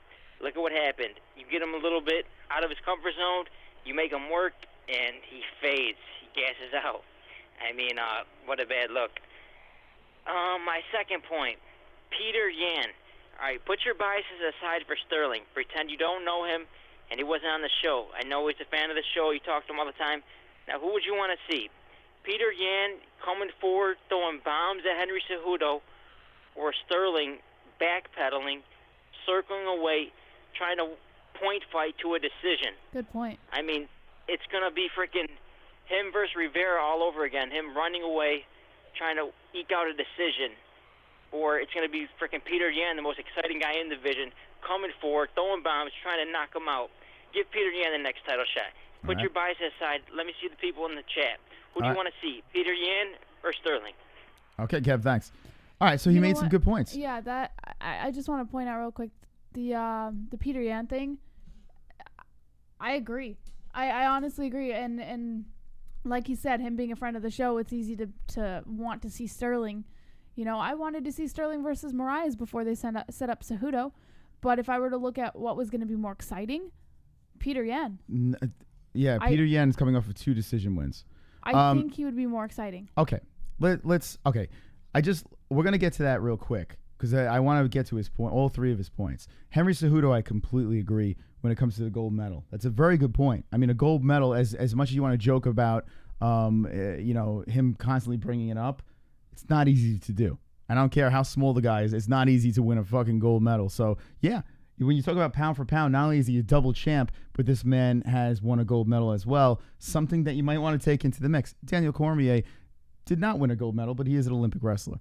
look at what happened. You get him a little bit out of his comfort zone, You make him work, and he fades. He gasses out. I mean, what a bad look. My second point, Petr Yan. All right, put your biases aside for Sterling. Pretend you don't know him, and he wasn't on the show. I know he's a fan of the show. You talk to him all the time. Now, who would you want to see? Petr Yan coming forward, throwing bombs at Henry Cejudo, or Sterling backpedaling, circling away, trying to point fight to a decision? Good point. I mean, it's going to be freaking him versus Rivera all over again, him running away, trying to eke out a decision. Or it's going to be freaking Petr Yan, the most exciting guy in the division, coming forward, throwing bombs, trying to knock him out. Give Petr Yan the next title shot. Put your bias aside. Let me see the people in the chat. Who do you want to see, Petr Yan or Sterling? Okay, Kev, thanks. All right, so he made some good points. Yeah, that I just want to point out real quick the Petr Yan thing. I agree. I honestly agree, and like he said, him being a friend of the show, it's easy to want to see Sterling. You know, I wanted to see Sterling versus Moraes before they set up Cejudo, but if I were to look at what was going to be more exciting, Petr Yan. Petr Yan is coming off of 2 decision wins. I think he would be more exciting. Okay, let's. Okay, we're gonna get to that real quick because I want to get to his point, all 3 of his points. Henry Cejudo, I completely agree when it comes to the gold medal. That's a very good point. I mean, a gold medal, as much as you want to joke about, him constantly bringing it up, it's not easy to do. I don't care how small the guy is. It's not easy to win a fucking gold medal. So, yeah, when you talk about pound for pound, not only is he a double champ, but this man has won a gold medal as well, something that you might want to take into the mix. Daniel Cormier did not win a gold medal, but he is an Olympic wrestler.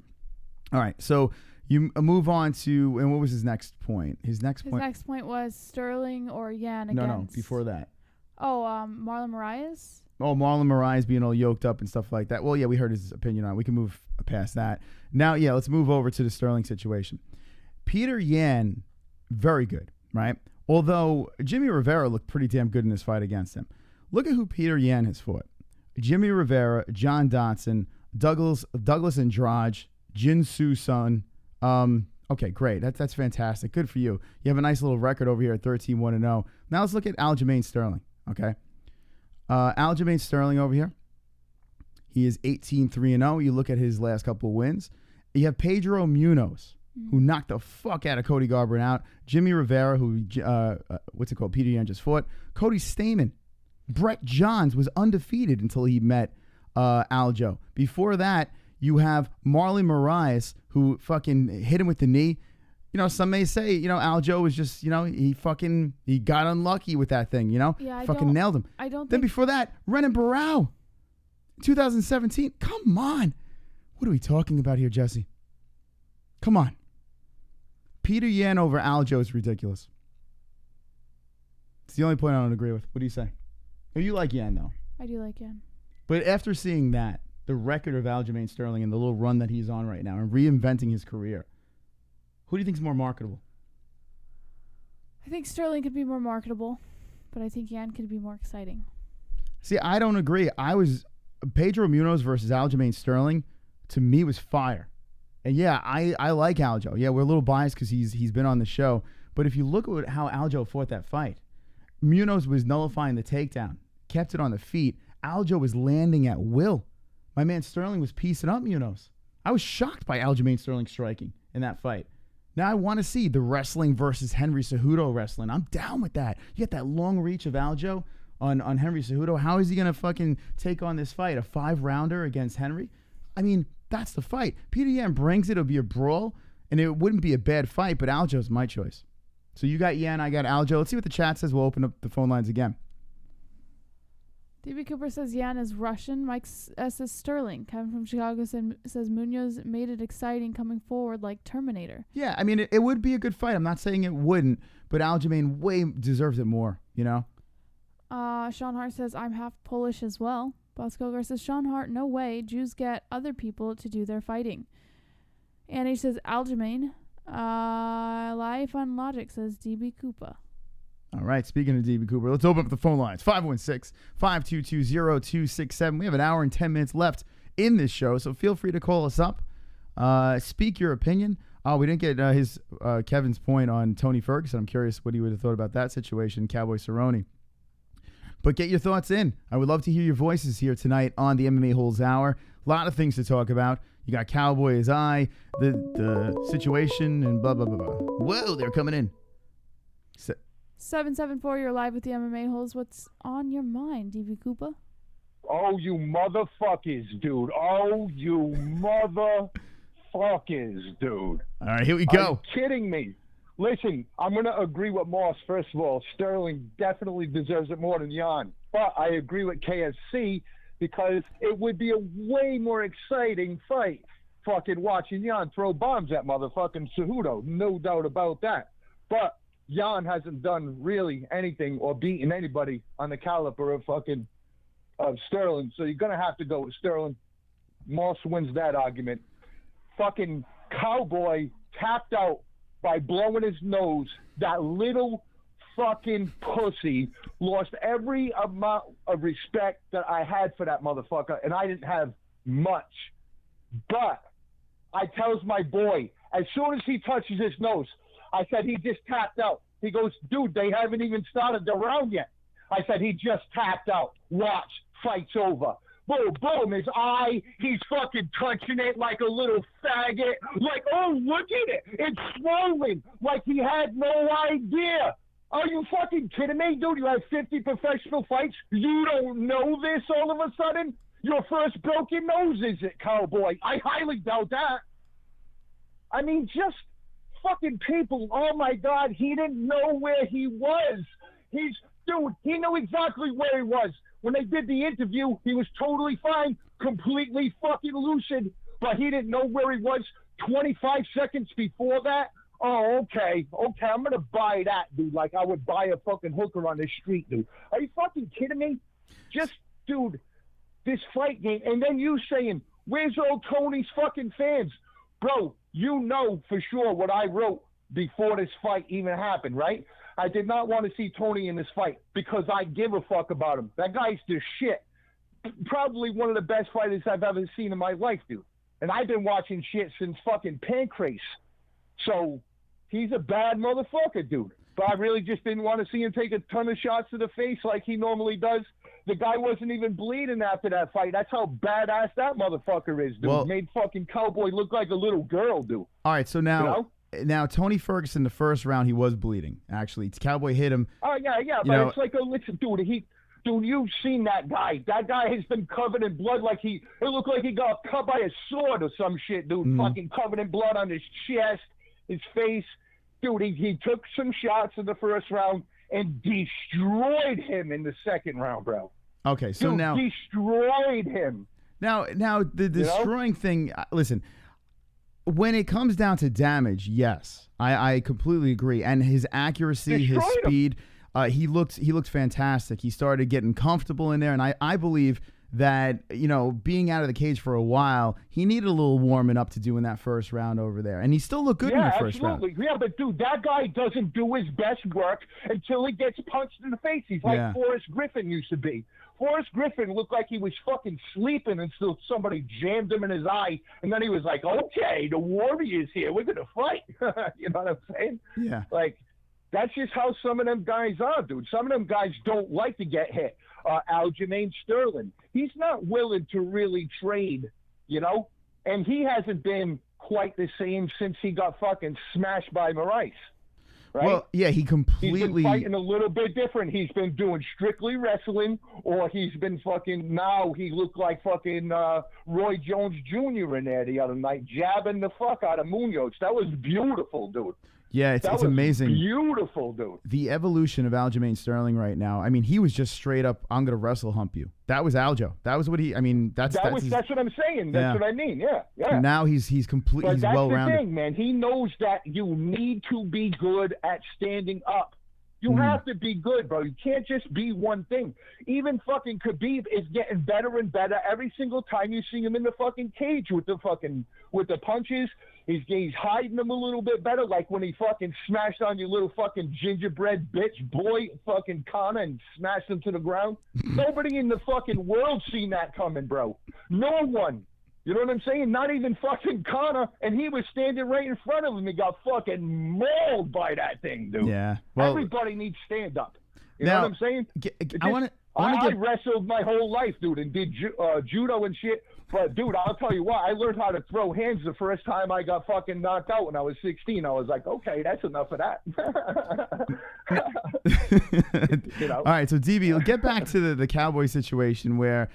All right, so you move on to, and what was his next point? His next point was Sterling or Yan against. No, before that. Oh, Marlon Moraes? Oh, Marlon Moraes being all yoked up and stuff like that. Well, yeah, we heard his opinion on it. We can move past that. Now, yeah, let's move over to the Sterling situation. Petr Yan, very good, right? Although Jimmie Rivera looked pretty damn good in this fight against him. Look at who Petr Yan has fought. Jimmie Rivera, John Dodson, Douglas Andrade, Jin Soo Sun. Okay, great. That's fantastic. Good for you. You have a nice little record over here at 13-1-0. Now let's look at Aljamain Sterling, okay? Aljamain Sterling over here. He is 18-3-0. You look at his last couple of wins. You have Pedro Munhoz, who knocked the fuck out of Cody Garbrandt out. Jimmie Rivera, who, Petr Yan just fought. Cody Stamann. Brett Johns was undefeated until he met Aljo. Before that, you have Marlon Moraes, who fucking hit him with the knee. You know, some may say, Aljo was just, he got unlucky with that thing, Yeah, nailed him. Then before that, Renan Barao, 2017. Come on. What are we talking about here, Jesse? Come on. Petr Yan over Aljo is ridiculous. It's the only point I don't agree with. What do you say? Oh, you like Yan, though. I do like Yan. But after seeing that, the record of Aljamain Sterling and the little run that he's on right now and reinventing his career, who do you think is more marketable? I think Sterling could be more marketable, but I think Yan could be more exciting. See, I don't agree. Pedro Munhoz versus Aljamain Sterling, to me, was fire. And yeah, I like Aljo. Yeah, we're a little biased because he's been on the show. But if you look at how Aljo fought that fight, Munhoz was nullifying the takedown, kept it on the feet. Aljo was landing at will. My man Sterling was piecing up Munhoz. I was shocked by Aljamain Sterling striking in that fight. Now I want to see the wrestling versus Henry Cejudo wrestling. I'm down with that. You get that long reach of Aljo on Henry Cejudo. How is he going to fucking take on this fight? A 5-rounder against Henry? I mean, that's the fight. Petr Yan brings it. It'll be a brawl, and it wouldn't be a bad fight, but Aljo's my choice. So you got Yan, I got Aljo. Let's see what the chat says. We'll open up the phone lines again. DB Cooper says Yan is Russian. Mike says Sterling. Kevin from Chicago says Munhoz made it exciting coming forward like Terminator. Yeah, I mean, it would be a good fight. I'm not saying it wouldn't, but Aljamain way deserves it more, Sean Hart says, I'm half Polish as well. Boss Gogar says, Sean Hart, no way. Jews get other people to do their fighting. And he says, Aljamain. Life on Logic says DB Cooper. All right, speaking of DB Cooper, let's open up the phone lines. 516-522-0267. We have an hour and 10 minutes left in this show, so feel free to call us up. Speak your opinion. We didn't get Kevin's point on Tony Ferguson. I'm curious what he would have thought about that situation, Cowboy Cerrone. But get your thoughts in. I would love to hear your voices here tonight on the MMA Holes Hour. A lot of things to talk about. You got Cowboy's eye, the situation, and blah, blah, blah, blah. Whoa, they're coming in. 774, you're live with the MMA Holes. What's on your mind, DV Koopa? Oh, you motherfuckers, dude. Oh, you motherfuckers, dude. All right, here we go. Are you kidding me? Listen, I'm going to agree with Moss. First of all, Sterling definitely deserves it more than Jan. But I agree with KFC because it would be a way more exciting fight fucking watching Jan throw bombs at motherfucking Cejudo. No doubt about that. But Jan hasn't done really anything or beaten anybody on the caliber of fucking Sterling. So you're going to have to go with Sterling. Moss wins that argument. Fucking Cowboy tapped out by blowing his nose. That little fucking pussy lost every amount of respect that I had for that motherfucker, and I didn't have much. But I tells my boy, as soon as he touches his nose, I said, he just tapped out. He goes, dude, they haven't even started the round yet. I said, he just tapped out. Watch, fight's over. Boom, boom, his eye, he's fucking touching it like a little faggot. Like, oh, look at it. It's swollen like he had no idea. Are you fucking kidding me, dude? You have 50 professional fights. You don't know this all of a sudden? Your first broken nose, is it, Cowboy? I highly doubt that. I mean, just fucking people. Oh, my God, he didn't know where he was. Dude, he knew exactly where he was. When they did the interview, he was totally fine, completely fucking lucid, but he didn't know where he was 25 seconds before that. Oh, okay, I'm going to buy that, dude, like I would buy a fucking hooker on the street, dude. Are you fucking kidding me? Just, dude, this fight game, and then you saying, where's all Tony's fucking fans? Bro, you know for sure what I wrote before this fight even happened, right? I did not want to see Tony in this fight because I give a fuck about him. That guy's the shit. Probably one of the best fighters I've ever seen in my life, dude. And I've been watching shit since fucking Pancrase. So he's a bad motherfucker, dude. But I really just didn't want to see him take a ton of shots to the face like he normally does. The guy wasn't even bleeding after that fight. That's how badass that motherfucker is, dude. Well, made fucking Cowboy look like a little girl, dude. All right, so now... You know? Now, Tony Ferguson, the first round, he was bleeding, actually. Cowboy hit him. Oh, yeah, but it's like, listen, dude, you've seen that guy. That guy has been covered in blood like it looked like he got cut by a sword or some shit, dude. Mm-hmm. Fucking covered in blood on his chest, his face. Dude, he took some shots in the first round and destroyed him in the second round, bro. Okay, so dude, now... destroyed him. Now the destroying thing, listen... When it comes down to damage, yes, I completely agree. And his accuracy, his speed, he looked fantastic. He started getting comfortable in there, and I believe that, you know, being out of the cage for a while, he needed a little warming up to do in that first round over there. And he still looked good in the first round. Yeah, but dude, that guy doesn't do his best work until he gets punched in the face. He's like Forrest Griffin used to be. Forrest Griffin looked like he was fucking sleeping until somebody jammed him in his eye, and then he was like, okay, the Warrior's here. We're going to fight. You know what I'm saying? Yeah. Like, that's just how some of them guys are, dude. Some of them guys don't like to get hit. Aljamain Sterling, he's not willing to really trade, you know? And he hasn't been quite the same since he got fucking smashed by Moraes. Right? Well, yeah, he completely... He's been fighting a little bit different. He's been doing strictly wrestling, or he's been fucking... Now he looked like fucking Roy Jones Jr. in there the other night, jabbing the fuck out of Munhoz. That was beautiful, dude. Yeah, it's amazing. Beautiful, dude. The evolution of Aljamain Sterling right now. I mean, he was just straight up, I'm going to wrestle hump you. That was Aljo. That was what he, I mean, that's what I'm saying. That's what I mean. Yeah. And now he's completely, he's well-rounded. That's the thing, man. He knows that you need to be good at standing up. You have to be good, bro. You can't just be one thing. Even fucking Khabib is getting better and better every single time you see him in the fucking cage with the punches. He's hiding them a little bit better, like when he fucking smashed on your little fucking gingerbread bitch boy, fucking Conor, and smashed him to the ground. Nobody in the fucking world seen that coming, bro. No one. You know what I'm saying? Not even fucking Conor, and he was standing right in front of him. He got fucking mauled by that thing, dude. Yeah. Well, everybody needs stand-up. You know what I'm saying? I wrestled my whole life, dude, and did judo and shit. But, dude, I'll tell you what, I learned how to throw hands the first time I got fucking knocked out when I was 16. I was like, okay, that's enough of that. You know? All right, so DB, get back to the Cowboy situation where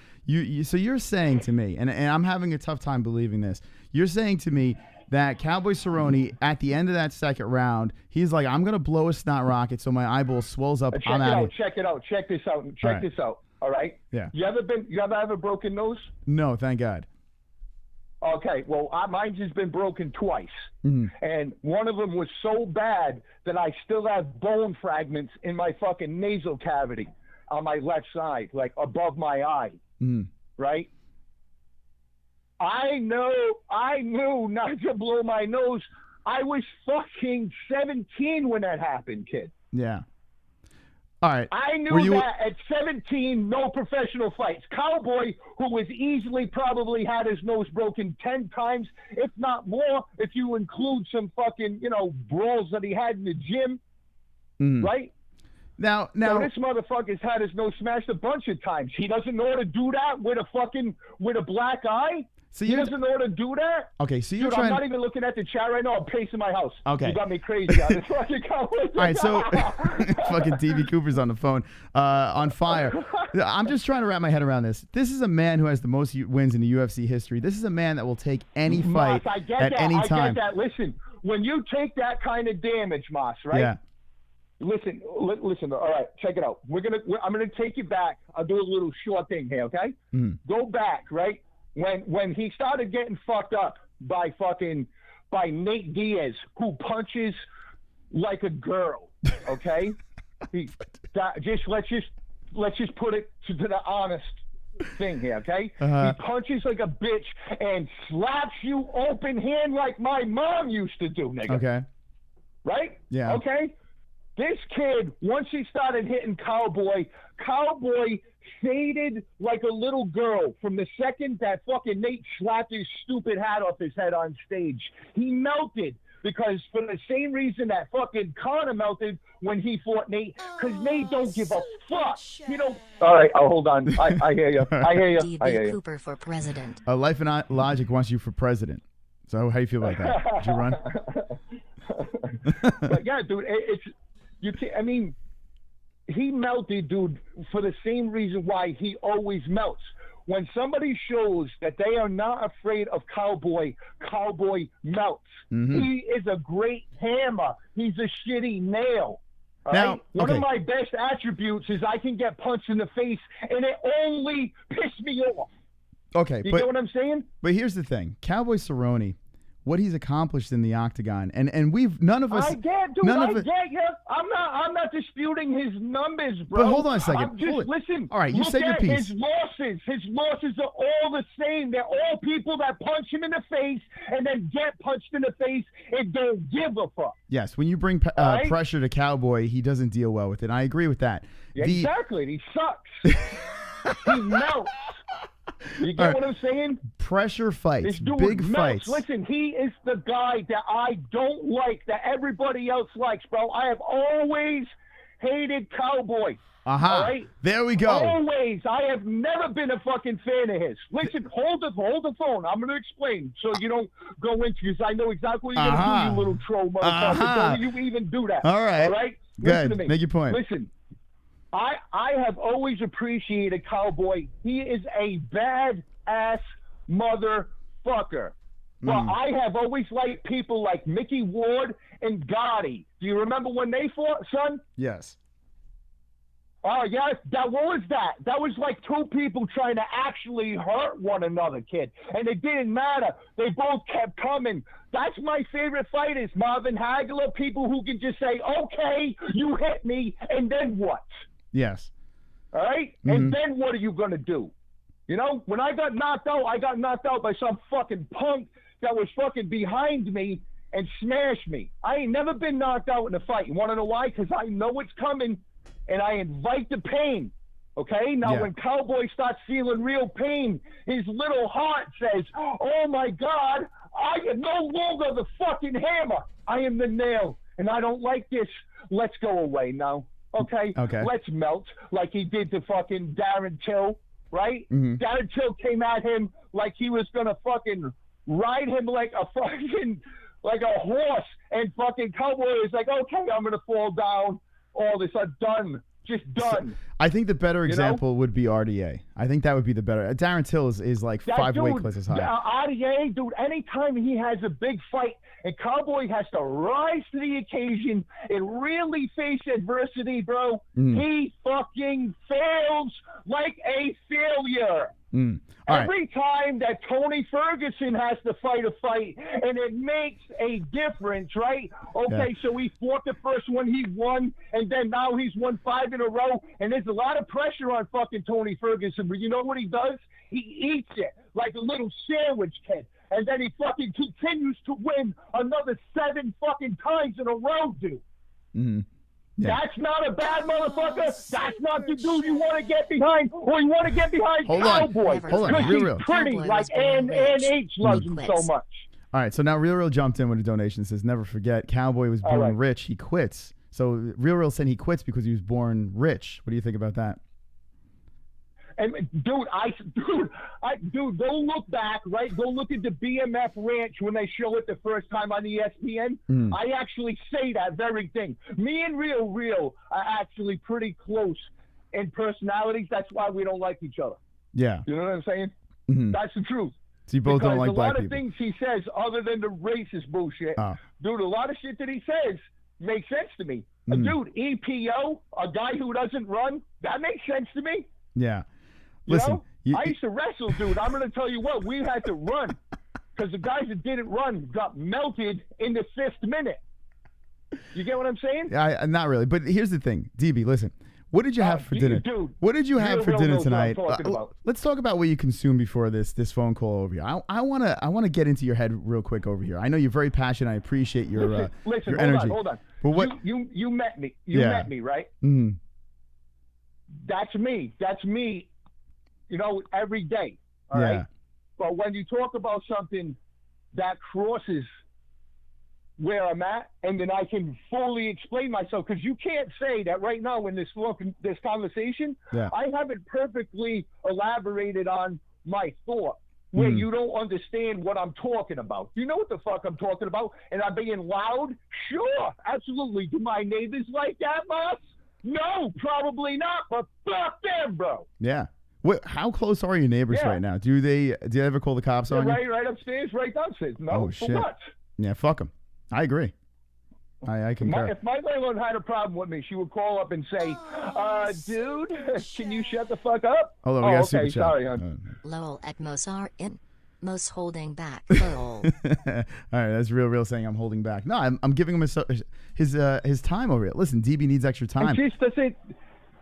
so you're saying to me, and I'm having a tough time believing this, you're saying to me that Cowboy Cerrone, at the end of that second round, he's like, I'm going to blow a snot rocket so my eyeball swells up. Check it out. Check this out. All right? Yeah. You ever have a broken nose? No, thank God. Okay, well, mine's has been broken twice. Mm-hmm. And one of them was so bad that I still have bone fragments in my fucking nasal cavity on my left side, like above my eye. Mm-hmm. Right? I knew not to blow my nose. I was fucking 17 when that happened, kid. Yeah. All right. I knew that at 17, no professional fights. Cowboy, who was easily probably had his nose broken 10 times, if not more, if you include some fucking, brawls that he had in the gym, right? Now, so this motherfucker's had his nose smashed a bunch of times. He doesn't know how to do that with a black eye. So he doesn't know how to do that? Okay, so you're Dude, trying... I'm not even looking at the chat right now. I'm pacing my house. Okay. You got me crazy on this fucking Cowboy. All right, so fucking TV Cooper's on the phone, on fire. I'm just trying to wrap my head around this. This is a man who has the most wins in the UFC history. This is a man that will take any fight at any time. I get that. Listen, when you take that kind of damage, Moss, right? Yeah. Listen. All right, check it out. I'm gonna take you back. I'll do a little short thing here, okay? Go back, right? When he started getting fucked up by Nate Diaz, who punches like a girl, okay? Let's just put it to the honest thing here, okay? Uh-huh. He punches like a bitch and slaps you open hand like my mom used to do, nigga. Okay. Right? Yeah. Okay? This kid, once he started hitting Cowboy faded like a little girl from the second that fucking Nate slapped his stupid hat off his head on stage. He melted because for the same reason that fucking Conor melted when he fought Nate, because Nate don't give a fuck. You know. All right, hold on. I hear you. I hear you. DB Cooper for president. Life and Logic wants you for president. So how do you feel about that? Did you run? But yeah, dude, he melted, dude, for the same reason why he always melts. When somebody shows that they are not afraid of Cowboy melts. Mm-hmm. He is a great hammer. He's a shitty nail. Now, One of my best attributes is I can get punched in the face, and it only pissed me off. Okay, you get what I'm saying? But here's the thing. Cowboy Cerrone, what he's accomplished in the octagon, and none of us. I get, dude. I get you. I'm not disputing his numbers, bro. But hold on a second. Listen. All right, you said your piece. His losses are all the same. They're all people that punch him in the face and then get punched in the face and don't give a fuck. Yes, when you bring pressure to Cowboy, he doesn't deal well with it. I agree with that. Exactly. He sucks. He melts. You get what I'm saying? Pressure fights, this dude big melts. fights. Listen, he is the guy that I don't like, that everybody else likes, bro. I have always hated Cowboy. Aha. All right? There we go. Always. I have never been a fucking fan of his. Listen, hold the phone. I'm going to explain so you don't go into because I know exactly what you're going to do, you little troll motherfucker. Don't you even do that. All right. All right? Good. Listen to me. Make your point. Listen. I have always appreciated Cowboy. He is a badass motherfucker. But I have always liked people like Mickey Ward and Gotti. Do you remember when they fought, son? Yes. Oh, yes. What was that? That was like two people trying to actually hurt one another, kid. And it didn't matter. They both kept coming. That's my favorite fighters, Marvin Hagler, people who can just say, okay, you hit me, and then what? Yes. All right? And then what are you going to do? You know, when I got knocked out by some fucking punk that was fucking behind me and smashed me. I ain't never been knocked out in a fight. You want to know why? Because I know it's coming, and I invite the pain. Okay? Now, when Cowboy starts feeling real pain, his little heart says, oh, my God, I am no longer the fucking hammer. I am the nail, and I don't like this. Let's go away now. Okay? Okay. Let's melt like he did to fucking Darren Till, right? Mhm. Darren Till came at him like he was going to fucking ride him like a horse, and fucking Cowboy is like, okay, I'm going to fall down. All this, I'm done. Just done. I think the better example would be RDA. I think that would be the better. Darren Till is like That 5 weight dude, classes high. RDA, dude, anytime he has a big fight and Cowboy has to rise to the occasion and really face adversity, bro, he fucking fails like a failure. Every time that Tony Ferguson has to fight a fight, and it makes a difference, right? Okay, so he fought the first one, he won, and then now he's won 5 in a row, and there's a lot of pressure on fucking Tony Ferguson, but you know what he does? He eats it like a little sandwich kid, and then he fucking continues to win another 7 fucking times in a row, dude. Yeah. That's not a bad motherfucker. That's not the dude you want to get behind, or you want to get behind Cowboy. Hold on, real. He's pretty, like, and H loves him so much. All right, so now Real jumped in with a donation. Says, never forget, Cowboy was born rich. He quits. So Real saying he quits because he was born rich. What do you think about that? And dude, go look back, right? Go look at the BMF Ranch when they show it the first time on ESPN. I actually say that very thing. Me and Real are actually pretty close in personalities. That's why we don't like each other. Yeah. You know what I'm saying? That's the truth. So you both don't like a black lot of people. things he says, other than the racist bullshit, dude, a lot of shit that he says makes sense to me. Dude, EPO, a guy who doesn't run, that makes sense to me. Yeah. Listen, I used to wrestle, dude. I'm going to tell you what, we had to run because the guys that didn't run got melted in the 5th minute. You get what I'm saying? Yeah, not really. But here's the thing, DB. Listen, what did you have for dinner? Dude, what did you have for dinner tonight? About. Let's talk about what you consumed before this phone call over here. I wanna get into your head real quick over here. I know you're very passionate. I appreciate your listen, your energy. Hold on. But what you met me? You met me, right? That's me. That's me. You know, every day. All right. But when you talk about something that crosses where I'm at, and then I can fully explain myself, because you can't say that right now in this conversation, I haven't perfectly elaborated on my thought, where you don't understand what I'm talking about. You know what the fuck I'm talking about? And I'm being loud? Sure, absolutely. Do my neighbors like that, boss? No, probably not, but fuck them, bro. Yeah. How close are your neighbors right now? Do they ever call the cops on you? Right upstairs, right downstairs. No, oh, shit. For what? Yeah, fuck them. I agree. I concur. If my landlord had a problem with me, she would call up and say, dude, can you shut the fuck up? Hold on, we got super chat. Sorry, hon. Lol at Mos in. Mos holding back. Lol. All right, that's Real saying I'm holding back. No, I'm giving him his time over here. Listen, DB needs extra time.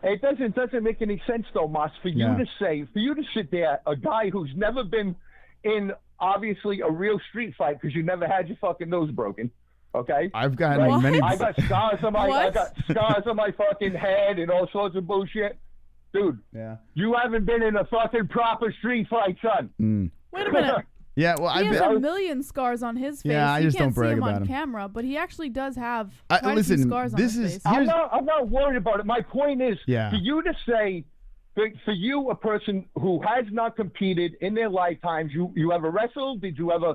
It doesn't make any sense though, Moss, for you to sit there, a guy who's never been in obviously a real street fight because you never had your fucking nose broken. Okay, I've got many. I got scars on my fucking head and all sorts of bullshit, dude. Yeah, you haven't been in a fucking proper street fight, son. Wait a minute. Yeah, well, he has a million scars on his face. Yeah, I just don't brag about him on camera, but he actually does have quite a few scars on his face. I'm not worried about it. My point is, for you to say, for you, a person who has not competed in their lifetimes, you ever wrestled? Did you ever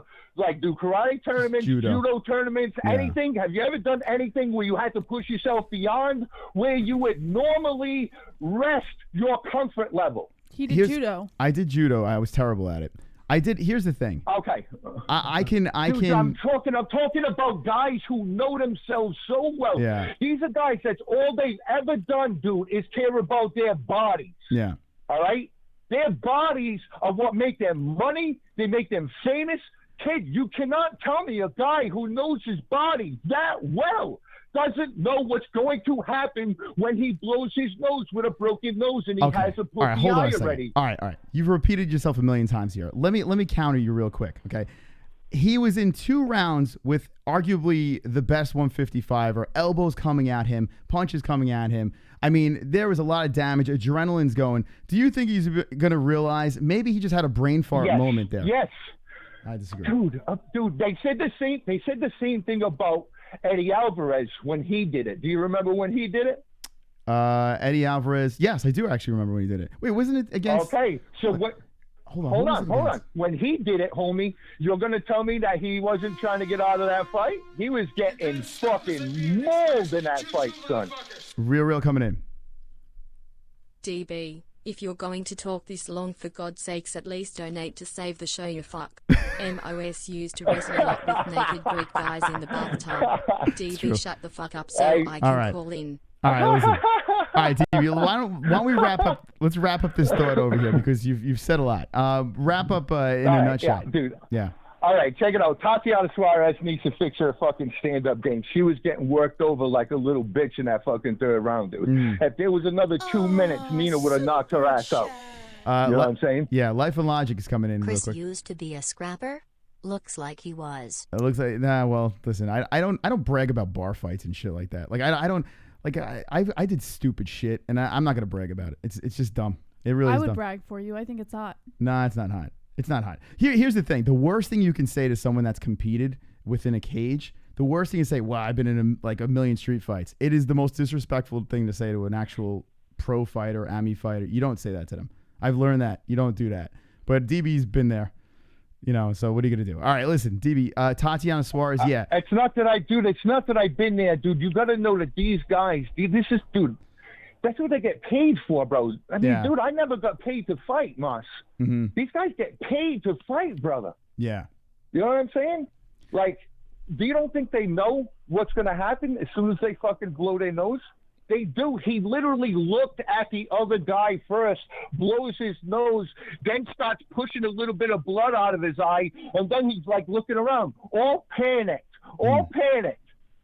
do karate tournaments, judo tournaments, anything? Have you ever done anything where you had to push yourself beyond where you would normally rest your comfort level? He did judo. I did judo. I was terrible at it. I did. Here's the thing. Okay. I can. I'm talking about guys who know themselves so well. Yeah. These are guys that's all they've ever done, dude, is care about their bodies. Yeah. All right. Their bodies are what make them money. They make them famous. Kid, you cannot tell me a guy who knows his body that well doesn't know what's going to happen when he blows his nose with a broken nose and he has a pussy eye already. All right. You've repeated yourself a million times here. Let me counter you real quick, okay? He was in 2 rounds with arguably the best 155er, elbows coming at him, punches coming at him. I mean, there was a lot of damage. Adrenaline's going. Do you think he's going to realize maybe he just had a brain fart moment there? Yes. I disagree. Dude, they said the same thing about Eddie Alvarez when he did it. Do you remember when he did it? Eddie Alvarez. Yes, I do actually remember when he did it. Wait, wasn't it against? Okay, so what? Hold on. When he did it, homie, you're gonna tell me that he wasn't trying to get out of that fight? He was getting fucking mauled in that fight, son. Real coming in. DB, if you're going to talk this long, for God's sakes, at least donate to save the show, you fuck. MOS used to wrestle a lot with naked Greek guys in the bathtub. DB, shut the fuck up so I can call in. All right, listen. All right, DB, why don't we wrap up? Let's wrap up this thought over here because you've said a lot. Wrap up in a nutshell. Yeah, dude. Yeah. All right, check it out. Tatiana Suarez needs to fix her fucking stand-up game. She was getting worked over like a little bitch in that fucking third round, dude. If there was another 2 minutes, Nina would have knocked her ass out. You know what I'm saying? Yeah, Life and Logic is coming in Chris real quick. used to be a scrapper. Looks like he was. It looks like well, listen, I don't brag about bar fights and shit like that. Like I don't like I did stupid shit and I'm not gonna brag about it. It's just dumb. It really is dumb. I would brag for you. I think it's hot. Nah, it's not hot. It's not hot. Here's the thing. The worst thing you can say to someone that's competed within a cage, the worst thing is say, "Well, I've been in a million street fights." It is the most disrespectful thing to say to an actual pro fighter, AMI fighter. You don't say that to them. I've learned that. You don't do that. But DB's been there. You know, so what are you going to do? All right, listen, DB, Tatiana Suarez, yeah. It's not that I do. It's not that I've been there, dude. You got to know that these guys, this is, dude, that's what they get paid for, bro. I mean, dude, I never got paid to fight, Moss. Mm-hmm. These guys get paid to fight, brother. Yeah. You know what I'm saying? Like, do you don't think they know what's going to happen as soon as they fucking blow their nose? They do. He literally looked at the other guy first, blows his nose, then starts pushing a little bit of blood out of his eye, and then he's like looking around, all panicked.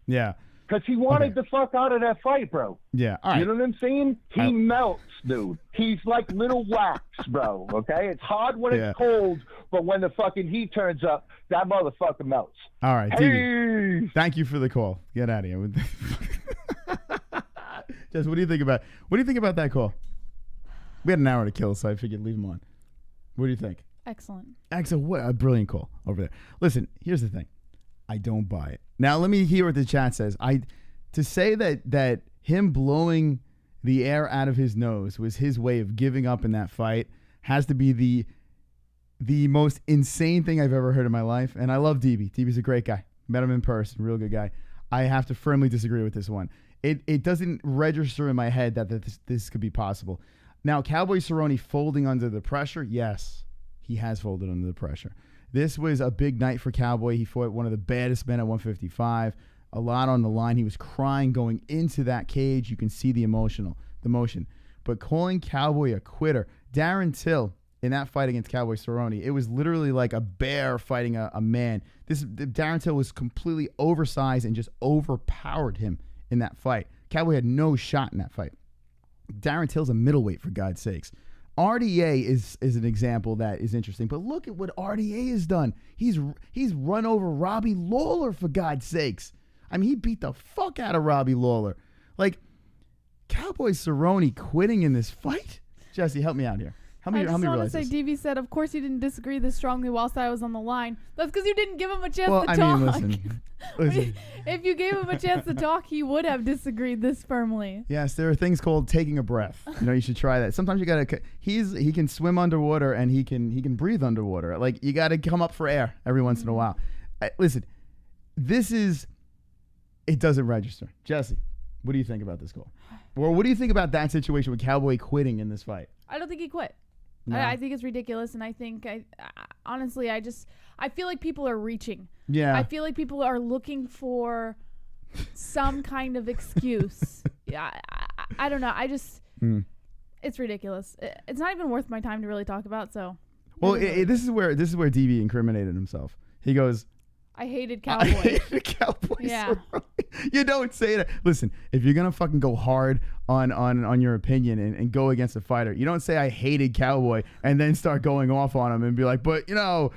Yeah. Because he wanted the fuck out of that fight, bro. Yeah. All right. You know what I'm saying? He melts, dude. He's like little wax, bro. Okay? It's hard when it's cold, but when the fucking heat turns up, that motherfucker melts. All right, hey! DB. Thank you for the call. Get out of here. Jess, what do you think about that call? We had an hour to kill, so I figured leave him on. What do you think? Excellent. What a brilliant call over there. Listen, here's the thing. I don't buy it. Now let me hear what the chat says. To say that him blowing the air out of his nose was his way of giving up in that fight has to be the most insane thing I've ever heard in my life. And I love DB. DB's a great guy. Met him in person, real good guy. I have to firmly disagree with this one. It doesn't register in my head that this could be possible. Now, Cowboy Cerrone folding under the pressure, yes, he has folded under the pressure. This was a big night for Cowboy. He fought one of the baddest men at 155. A lot on the line. He was crying going into that cage. You can see the motion. But calling Cowboy a quitter, Darren Till in that fight against Cowboy Cerrone, it was literally like a bear fighting a man. Darren Till was completely oversized and just overpowered him in that fight. Cowboy had no shot in that fight. Darren Till's a middleweight, for God's sakes. RDA is an example that is interesting, but look at what RDA has done. He's run over Robbie Lawler, for God's sakes. I mean, he beat the fuck out of Robbie Lawler. Like, Cowboy Cerrone quitting in this fight? Jesse, help me out here. I just want to say, DV said, of course you didn't disagree this strongly whilst I was on the line. That's because you didn't give him a chance to talk. Well, I mean, listen. If you gave him a chance to talk, he would have disagreed this firmly. Yes, there are things called taking a breath. You know, you should try that. Sometimes you got to, he can swim underwater and he can breathe underwater. Like, you got to come up for air every once in a while. Listen, it doesn't register. Jesse, what do you think about this call? Or what do you think about that situation with Cowboy quitting in this fight? I don't think he quit. No. I think it's ridiculous, and I think, honestly, I feel like people are reaching. Yeah. I feel like people are looking for some kind of excuse. Yeah, I don't know. It's ridiculous. It's not even worth my time to really talk about. So. Well, this is where DB incriminated himself. He goes, I hated Cowboy. I hated Cowboy. Yeah. You don't say that. Listen, if you're gonna fucking go hard on your opinion and go against a fighter, you don't say I hated Cowboy and then start going off on him and be like, but you know,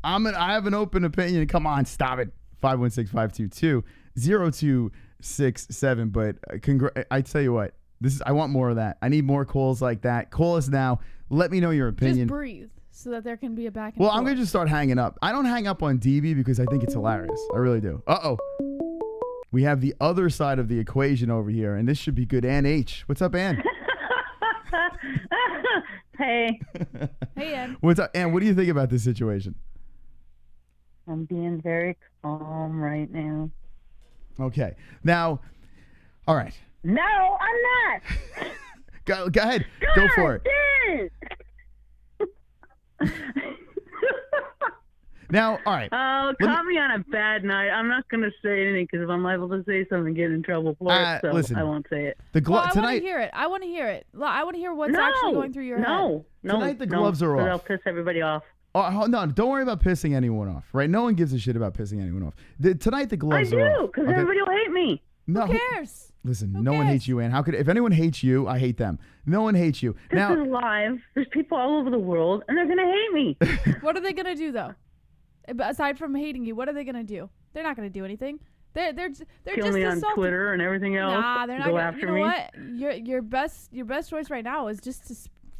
I have an open opinion. Come on, stop it. 516-522-0267. But I tell you what, I want more of that. I need more calls like that. Call us now. Let me know your opinion. Just breathe so that there can be a back and forth. forth. I'm gonna just start hanging up. I don't hang up on DB because I think it's hilarious. I really do. Uh-oh. we have the other side of the equation over here, and this should be good. Ann H. What's up, Ann? Hey. Hey, Ann. What's up, Ann? What do you think about this situation? I'm being very calm right now. Okay. Now, all right. No, I'm not. Go ahead. Go for it. Now, all right. Oh, caught me on a bad night. I'm not going to say anything because if I'm liable to say something, get in trouble for it, so listen, I won't say it. The Well, I want to tonight. hear it. I want to hear it. I want to hear what's actually going through your head. No, Tonight the gloves are off. I'll piss everybody off. Oh, no, don't worry about pissing anyone off, right? No one gives a shit about pissing anyone off. Tonight the gloves are off. I do, because everybody will hate me. No, Who cares? Listen, Who no one cares? hates you, Ann. How could if anyone hates you? I hate them. No one hates you. This Now, is live. There's people all over the world, and they're going to hate me. What are they gonna do though? Aside from hating you, what are they gonna do? They're not gonna do anything. They're Kill just me on assaulting. Twitter and everything else. Nah, they're not Go gonna. after You know me. what? Your best choice right now is just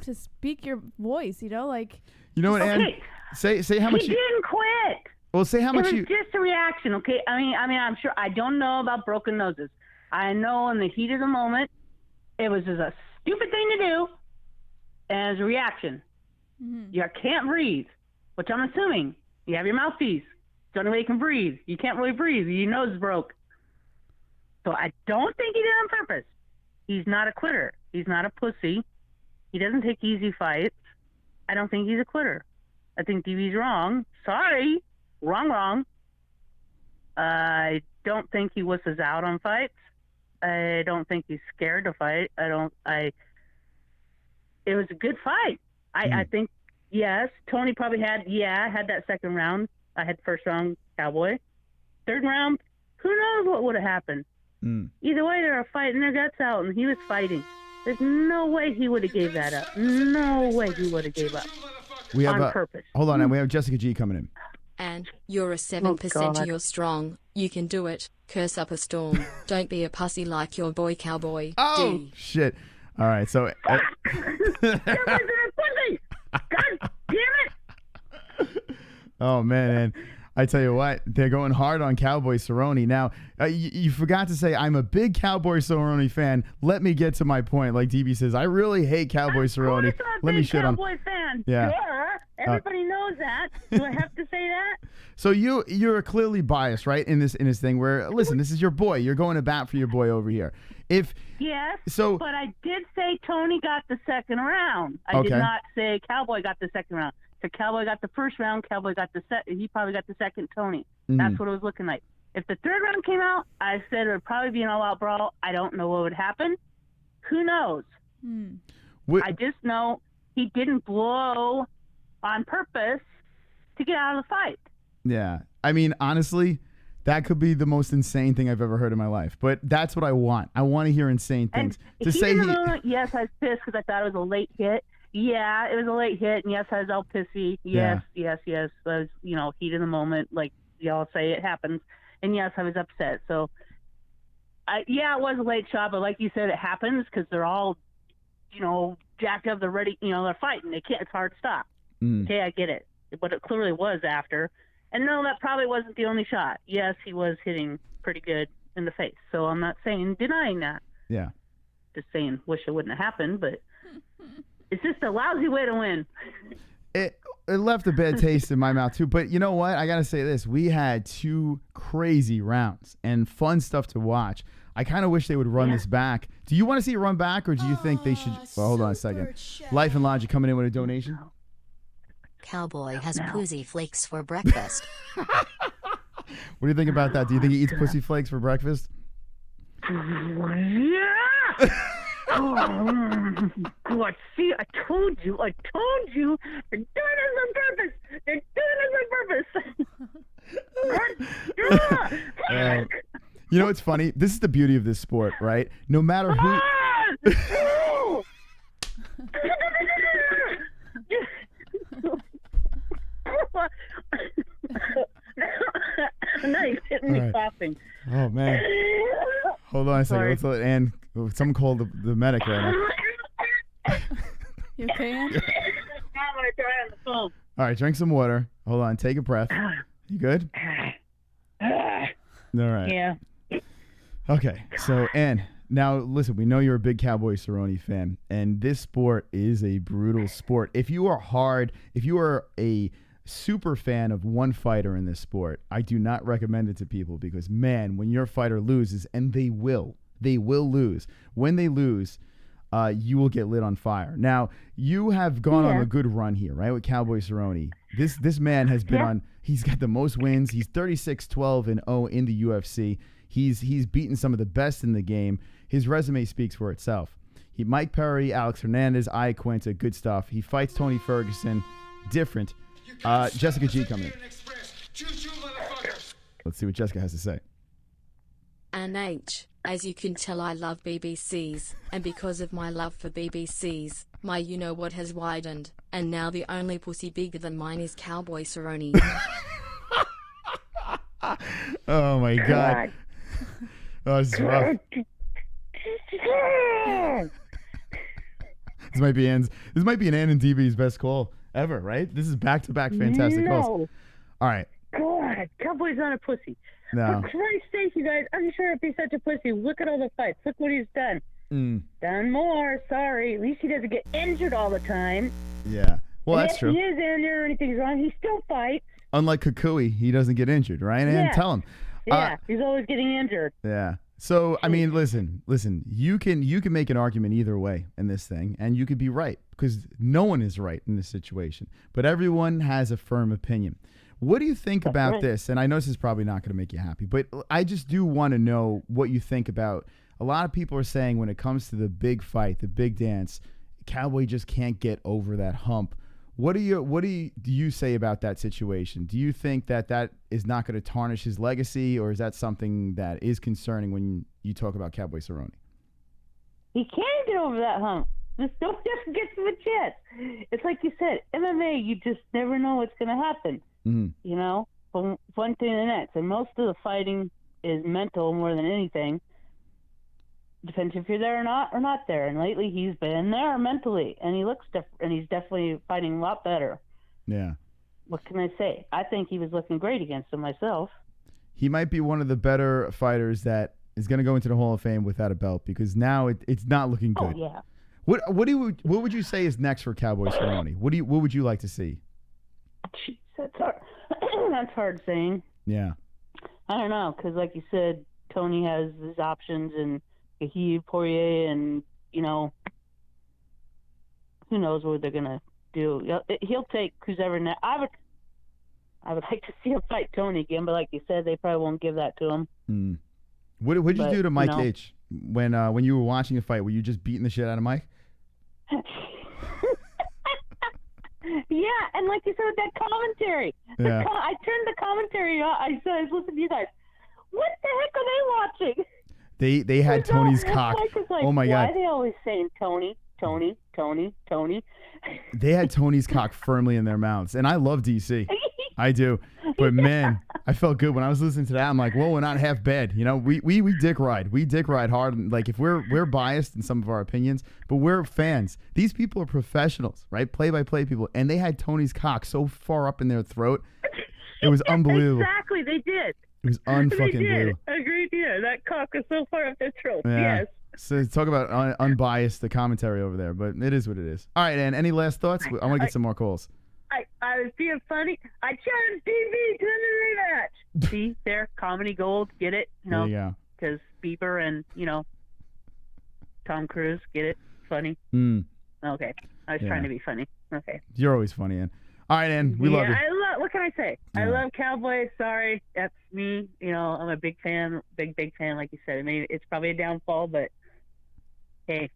to speak your voice. You know, like. you know what, Ann? Okay. Say how much He you. didn't quit. Well, say how It much was you. just a reaction, okay? I mean, I'm sure I don't know about broken noses. I know in the heat of the moment, it was just a stupid thing to do, and as a reaction, you can't breathe, which I'm assuming you have your mouthpiece. It's the only way you can breathe. You can't really breathe. Your nose is broke. So I don't think he did it on purpose. He's not a quitter. He's not a pussy. He doesn't take easy fights. I don't think he's a quitter. I think DB's wrong. Sorry. Wrong. I don't think he wusses out on fights. I don't think he's scared to fight. It was a good fight. I think, yes, Tony probably had that second round. I had first round Cowboy. Third round, who knows what would have happened. Either way, they were fighting their guts out, and he was fighting. There's no way he would have gave that up. No way he would have gave up. We have on purpose. Hold on, and we have Jessica G coming in. And you're a 7%. God. You're strong. You can do it. Curse up a storm. Don't be a pussy like your boy Cowboy. Oh D. shit! All right, so. That wasn't a pussy! God damn it! Oh man, and I tell you what, they're going hard on Cowboy Cerrone. Now, you forgot to say I'm a big Cowboy Cerrone fan. Let me get to my point. Like DB says, I really hate Cowboy Cerrone. Let me shit on. Cowboy fan. Yeah. Duh. Everybody knows that. Do I have to say that? So you're clearly biased, right? In this thing where listen, this is your boy. You're going to bat for your boy over here. Yes. So, but I did say Tony got the second round. I did not say Cowboy got the second round. So Cowboy got the first round. Cowboy got the he probably got the second. Tony. That's what it was looking like. If the third round came out, I said it would probably be an all-out brawl. I don't know what would happen. Who knows? I just know he didn't blow on purpose to get out of the fight. Yeah. I mean, honestly, that could be the most insane thing I've ever heard in my life. But that's what I want. I want to hear insane things. And yes, I was pissed because I thought it was a late hit. Yeah, it was a late hit, and yes, I was all pissy. Yes. I was, heat of the moment, like y'all say, it happens. And yes, I was upset. So, it was a late shot, but like you said, it happens because they're all, jacked up. They're ready. They're fighting. They can't. It's hard to stop. Okay, I get it. But it clearly was after. And no, that probably wasn't the only shot. Yes, he was hitting pretty good in the face. So I'm not denying that. Yeah. Just saying, wish it wouldn't have happened, but it's just a lousy way to win. It left a bad taste in my mouth too. But you know what? I gotta say this: we had 2 crazy rounds and fun stuff to watch. I kind of wish they would run this back. Do you want to see it run back, or do you think they should? Well, hold on a second. Life and Logic coming in with a donation. Cowboy has pussy flakes for breakfast. What do you think about that? Do you think he eats pussy flakes for breakfast? Yeah. Oh, God, see, I told you. They're doing this on purpose. You know what's funny? This is the beauty of this sport, right? No matter who. Now he's hitting me coughing. Oh, man. Hold on a second. Let's let Ann. Someone called the medic right now. You okay, Ann? I'm going to try on the phone. All right, drink some water. Hold on. Take a breath. You good? All right. Yeah. Okay, so Ann, now listen, we know you're a big Cowboy Cerrone fan, and this sport is a brutal sport. If you are a super fan of one fighter in this sport, I do not recommend it to people because, man, when your fighter loses, and they will lose. When they lose, you will get lit on fire. Now, you have gone on a good run here, right, with Cowboy Cerrone. This man has been on. He's got the most wins. He's 36-12-0 in the UFC. He's beaten some of the best in the game. His resume speaks for itself. Mike Perry, Alex Hernandez, Quinta, good stuff. He fights Tony Ferguson, different. Jessica G coming in. Let's see what Jessica has to say. As you can tell, I love BBCs, and because of my love for BBCs, my you-know-what has widened, and now the only pussy bigger than mine is Cowboy Cerrone. Oh, my God. Oh, this is rough. This might be an Ann and DB's best call ever, right? This is back-to-back fantastic calls. All right. God, Cowboy's not a pussy. No. For Christ's sake, you guys, I'm sure if he's such a pussy, look at all the fights. Look what he's done. Done more. Sorry. At least he doesn't get injured all the time. Yeah. Well, and that's true. If he is injured or anything's wrong, he still fights. Unlike Kukui, he doesn't get injured, right? And tell him. Yeah, he's always getting injured. Yeah. So, I mean, listen, you can make an argument either way in this thing, and you could be right, because no one is right in this situation. But everyone has a firm opinion. What do you think about this? And I know this is probably not going to make you happy, but I just do want to know what you think about. A lot of people are saying when it comes to the big fight, the big dance, Cowboy just can't get over that hump. What do you say about that situation? Do you think that is not going to tarnish his legacy, or is that something that is concerning when you talk about Cowboy Cerrone? He can get over that hump. Just don't get to the chance. It's like you said, MMA, you just never know what's going to happen. Mm-hmm. You know, from one thing to the next. And most of the fighting is mental more than anything. Depends if you're there or not there. And lately he's been there mentally, and he looks different, and he's definitely fighting a lot better. Yeah. What can I say? I think he was looking great against him myself. He might be one of the better fighters that is going to go into the Hall of Fame without a belt, because now it's not looking good. Oh yeah. What would you say is next for Cowboy Cerrone? What would you like to see? Jeez, that's hard. That's hard saying. Yeah. I don't know, because like you said, Tony has his options, and he, Poirier, and, you know, who knows what they're going to do. He'll take who's ever next. I would like to see him fight Tony again, but like you said, they probably won't give that to him. What did you do to Mike H when you were watching the fight? Were you just beating the shit out of Mike? Yeah, and like you said with that commentary. Yeah. I turned the commentary on. I said, listen to you guys. What the heck are they watching? They had Tony's cock. Like, oh my God! Why are they always saying Tony? They had Tony's cock firmly in their mouths, and I love DC. I do, but man, I felt good when I was listening to that. I'm like, whoa, we're not half bad. You know, we dick ride. We dick ride hard. And like, if we're biased in some of our opinions, but we're fans. These people are professionals, right? Play-by-play people, and they had Tony's cock so far up in their throat. It was unbelievable. Exactly, they did. It was unfucking believable. Agreed. Yeah, that cock was so far up their throat. Yeah. Yes. So talk about unbiased, the commentary over there, but it is what it is. All right, Ann, any last thoughts? I want to get some more calls. I was being funny. I challenged TV to the rematch. See, there, comedy gold. Get it? No, there you go. Because Bieber and, Tom Cruise. Get it? Funny. Okay. I was trying to be funny. Okay. You're always funny, Ann. All right, Ann, we love you. What can I say? I love Cowboy. Sorry, that's me. I'm a big fan, big fan, like you said. I mean, it's probably a downfall, but hey,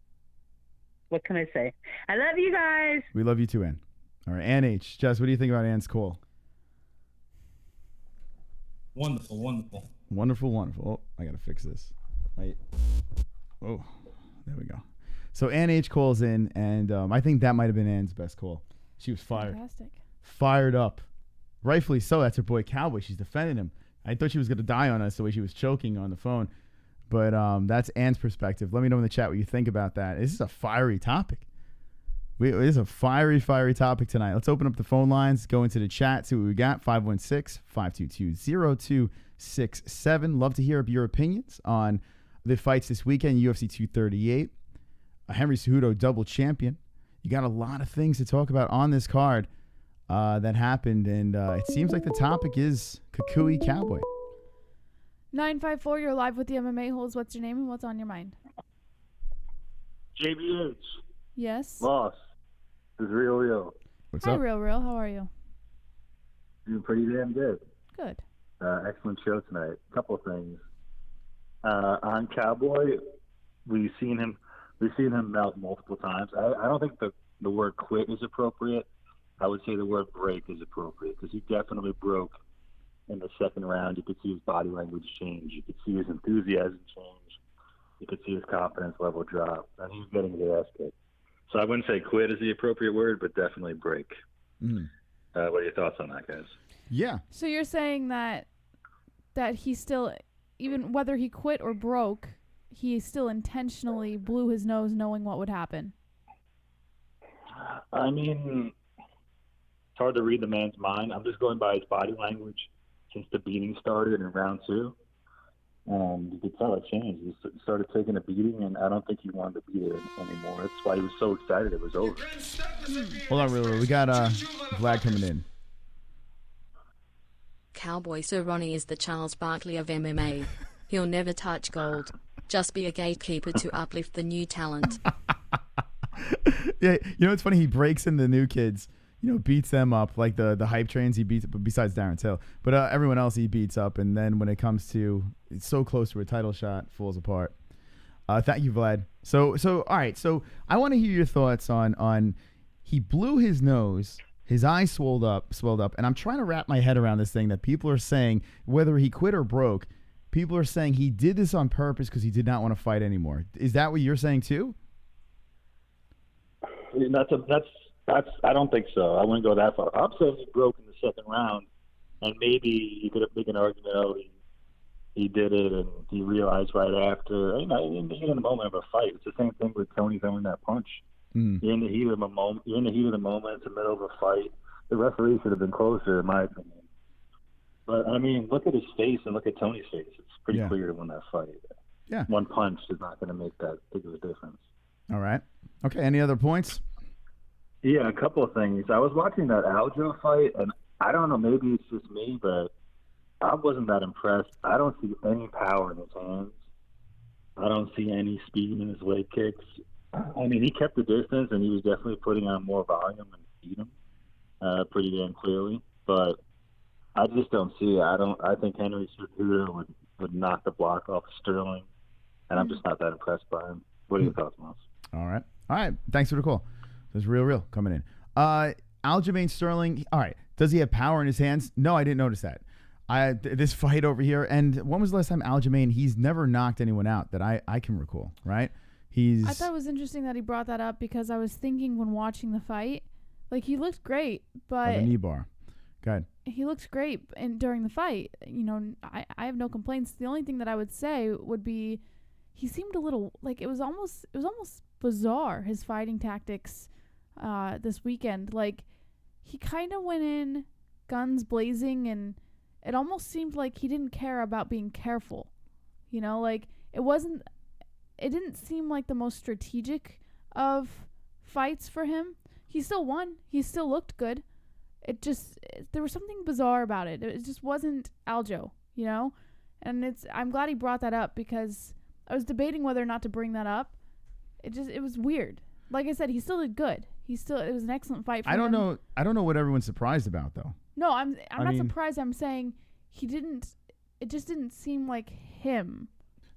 what can I say? I love you guys. We love you too, Ann. All right, Ann H. Jess, what do you think about Ann's call? Wonderful, wonderful. Wonderful. Oh, I got to fix this. Oh, there we go. So Ann H. calls in, and I think that might have been Ann's best call. She was fired. Fantastic. Fired up. Rightfully so. That's her boy Cowboy. She's defending him. I thought she was going to die on us the way she was choking on the phone. But that's Ann's perspective. Let me know in the chat what you think about that. This is a fiery topic. It is a fiery topic tonight. Let's open up the phone lines, go into the chat, see what we got. 516-522-0267. Love to hear your opinions on the fights this weekend, UFC 238, Henry Cejudo double champion. You got a lot of things to talk about on this card that happened, and it seems like the topic is Kukui Cowboy. 954, you're live with the MMA Holes. What's your name and what's on your mind? JBH. Yes. Boss. This is Real. What's Hi, up? Real. How are you? Doing pretty damn good. Good. Excellent show tonight. Couple of things. On Cowboy, we've seen him melt multiple times. I don't think the word quit is appropriate. I would say the word break is appropriate because he definitely broke in the second round. You could see his body language change. You could see his enthusiasm change. You could see his confidence level drop. And he was getting his ass kicked. So I wouldn't say quit is the appropriate word, but definitely break. Mm. What are your thoughts on that, guys? Yeah. So you're saying that he still, even whether he quit or broke, he still intentionally blew his nose knowing what would happen? I mean, it's hard to read the man's mind. I'm just going by his body language since the beating started in round 2. You could tell it changed. He started taking a beating, and I don't think he wanted to beat it anymore. That's why he was so excited it was over. Hold on, real. We got Vlad coming in. Cowboy Cerrone is the Charles Barkley of MMA. He'll never touch gold. Just be a gatekeeper to uplift the new talent. Yeah, you know, it's funny. He breaks in the new kids, beats them up like the hype trains. He beats, besides Darren Till, but everyone else he beats up. And then when it comes to, it's so close to a title shot, falls apart. Thank you, Vlad. So all right. So I want to hear your thoughts on he blew his nose. His eyes swelled up, and I'm trying to wrap my head around this thing that people are saying, whether he quit or broke, people are saying he did this on purpose because he did not want to fight anymore. Is that what you're saying too? That's. I don't think so. I wouldn't go that far. I'm saying he broke in the second round, and maybe you could make an argument. Oh, he did it, and he realized right after. In the moment of a fight, it's the same thing with Tony throwing that punch. You're in the heat of the moment. You're in the heat of the moment. It's the middle of a fight. The referee should have been closer, in my opinion. But I mean, look at his face and look at Tony's face. It's pretty clear to win that fight. Yeah. One punch is not going to make that big of a difference. All right. Okay. Any other points? Yeah, a couple of things. I was watching that Aljo fight, and I don't know, maybe it's just me, but I wasn't that impressed. I don't see any power in his hands. I don't see any speed in his leg kicks. I mean, he kept the distance, and he was definitely putting on more volume and beat him pretty damn clearly. But I just don't see it. I think Henry Cejudo would knock the block off Sterling, and I'm just not that impressed by him. What are your thoughts, Moss? All right. Thanks for the call. There's real coming in. Aljamain Sterling. All right. Does he have power in his hands? No, I didn't notice that. This fight over here, and when was the last time Aljamain? He's never knocked anyone out that I can recall. Right. I thought it was interesting that he brought that up because I was thinking when watching the fight, like he looked great, but the knee bar. Go ahead. He looked great during the fight. I have no complaints. The only thing that I would say would be he seemed a little like it was almost bizarre, his fighting tactics this weekend. Like he kind of went in guns blazing, and it almost seemed like he didn't care about being careful. Like it didn't seem like the most strategic of fights for him. He still won. He still looked good. There was something bizarre about it. It just wasn't Aljo, And I'm glad he brought that up because I was debating whether or not to bring that up. It was weird. Like I said, he still did good. It was an excellent fight for him. I don't know what everyone's surprised about though. No, I'm not surprised. I'm saying it just didn't seem like him.